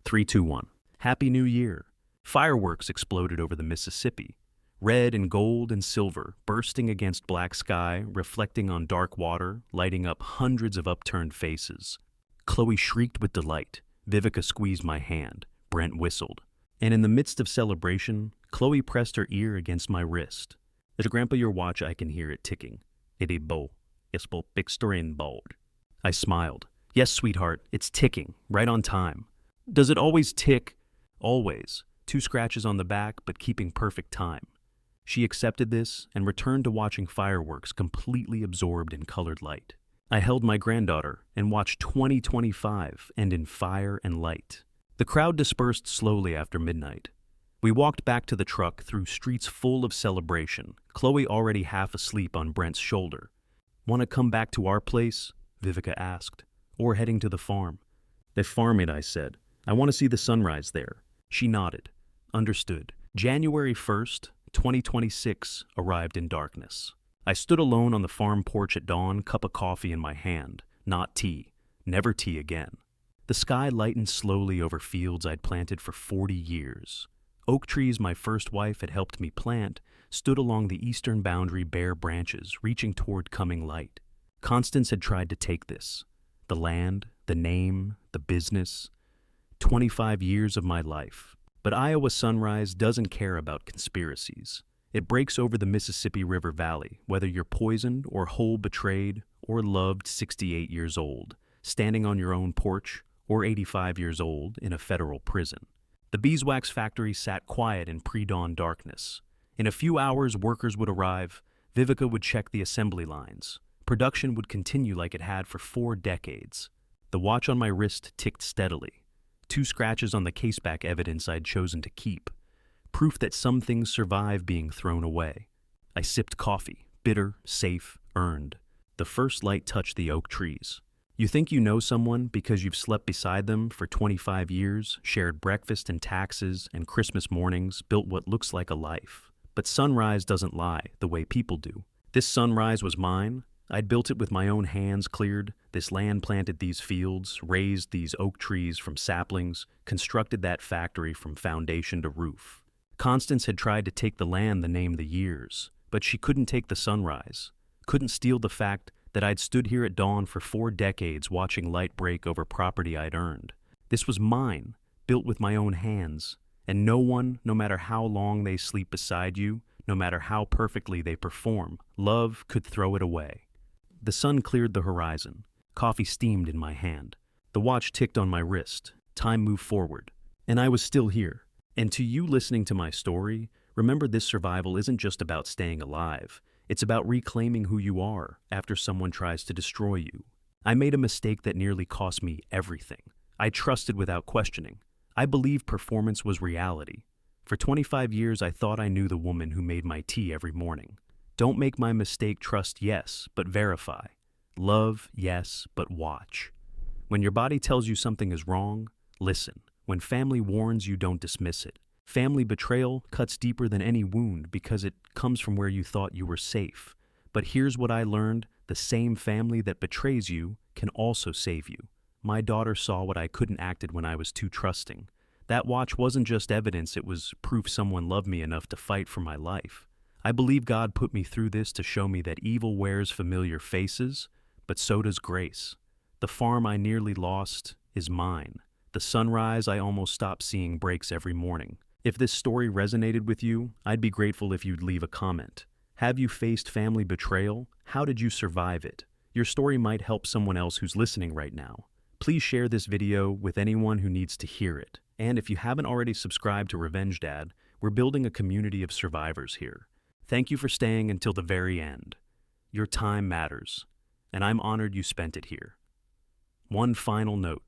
3-2-1. Happy New Year. Fireworks exploded over the Mississippi. Red and gold and silver, bursting against black sky, reflecting on dark water, lighting up hundreds of upturned faces. Chloe shrieked with delight. Vivica squeezed my hand. Brent whistled. And in the midst of celebration, Chloe pressed her ear against my wrist. Is Grandpa your watch? I can hear it ticking. It is beau. It's beau picturing bold. I smiled. Yes, sweetheart, it's ticking, right on time. Does it always tick? Always. 2 scratches on the back, but keeping perfect time. She accepted this and returned to watching fireworks, completely absorbed in colored light. I held my granddaughter and watched 2025 end in fire and light. The crowd dispersed slowly after midnight. We walked back to the truck through streets full of celebration, Chloe already half asleep on Brent's shoulder. Want to come back to our place? Vivica asked. Or heading to the farm? "They farm it," I said. "I want to see the sunrise there." She nodded. Understood. January 1st, 2026 arrived in darkness. I stood alone on the farm porch at dawn, cup of coffee in my hand. Not tea. Never tea again. The sky lightened slowly over fields I'd planted for 40 years. Oak trees my first wife had helped me plant stood along the eastern boundary, bare branches reaching toward coming light. Constance had tried to take this. The land, the name, the business. 25 years of my life. But Iowa sunrise doesn't care about conspiracies. It breaks over the Mississippi River Valley, whether you're poisoned or whole betrayed or loved 68 years old, standing on your own porch, or 85 years old in a federal prison. The beeswax factory sat quiet in pre-dawn darkness. In a few hours, workers would arrive. Vivica would check the assembly lines. Production would continue like it had for 4 decades. The watch on my wrist ticked steadily. 2 scratches on the caseback, evidence I'd chosen to keep. Proof that some things survive being thrown away. I sipped coffee, bitter, safe, earned. The first light touched the oak trees. You think you know someone because you've slept beside them for 25 years, shared breakfast and taxes and Christmas mornings, built what looks like a life. But sunrise doesn't lie the way people do. This sunrise was mine. I'd built it with my own hands, cleared this land, planted these fields, raised these oak trees from saplings, constructed that factory from foundation to roof. Constance had tried to take the land, the name, the years, but she couldn't take the sunrise, couldn't steal the fact that I'd stood here at dawn for 4 decades watching light break over property I'd earned. This was mine, built with my own hands, and no one, no matter how long they sleep beside you, no matter how perfectly they perform, love could throw it away. The sun cleared the horizon. Coffee steamed in my hand. The watch ticked on my wrist. Time moved forward. And I was still here. And to you listening to my story, remember this survival isn't just about staying alive. It's about reclaiming who you are after someone tries to destroy you. I made a mistake that nearly cost me everything. I trusted without questioning. I believed performance was reality. For 25 years, I thought I knew the woman who made my tea every morning. Don't make my mistake. Trust, yes, but verify. Love, yes, but watch. When your body tells you something is wrong, listen. When family warns you, don't dismiss it. Family betrayal cuts deeper than any wound because it comes from where you thought you were safe. But here's what I learned: the same family that betrays you can also save you. My daughter saw what I couldn't acted when I was too trusting. That watch wasn't just evidence, it was proof someone loved me enough to fight for my life. I believe God put me through this to show me that evil wears familiar faces, but so does grace. The farm I nearly lost is mine. The sunrise I almost stopped seeing breaks every morning. If this story resonated with you, I'd be grateful if you'd leave a comment. Have you faced family betrayal? How did you survive it? Your story might help someone else who's listening right now. Please share this video with anyone who needs to hear it. And if you haven't already subscribed to Revenge Dad, we're building a community of survivors here. Thank you for staying until the very end. Your time matters, and I'm honored you spent it here. One final note.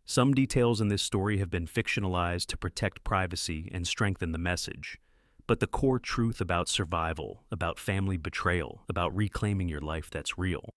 Some details in this story have been fictionalized to protect privacy and strengthen the message. But the core truth about survival, about family betrayal, about reclaiming your life, that's real.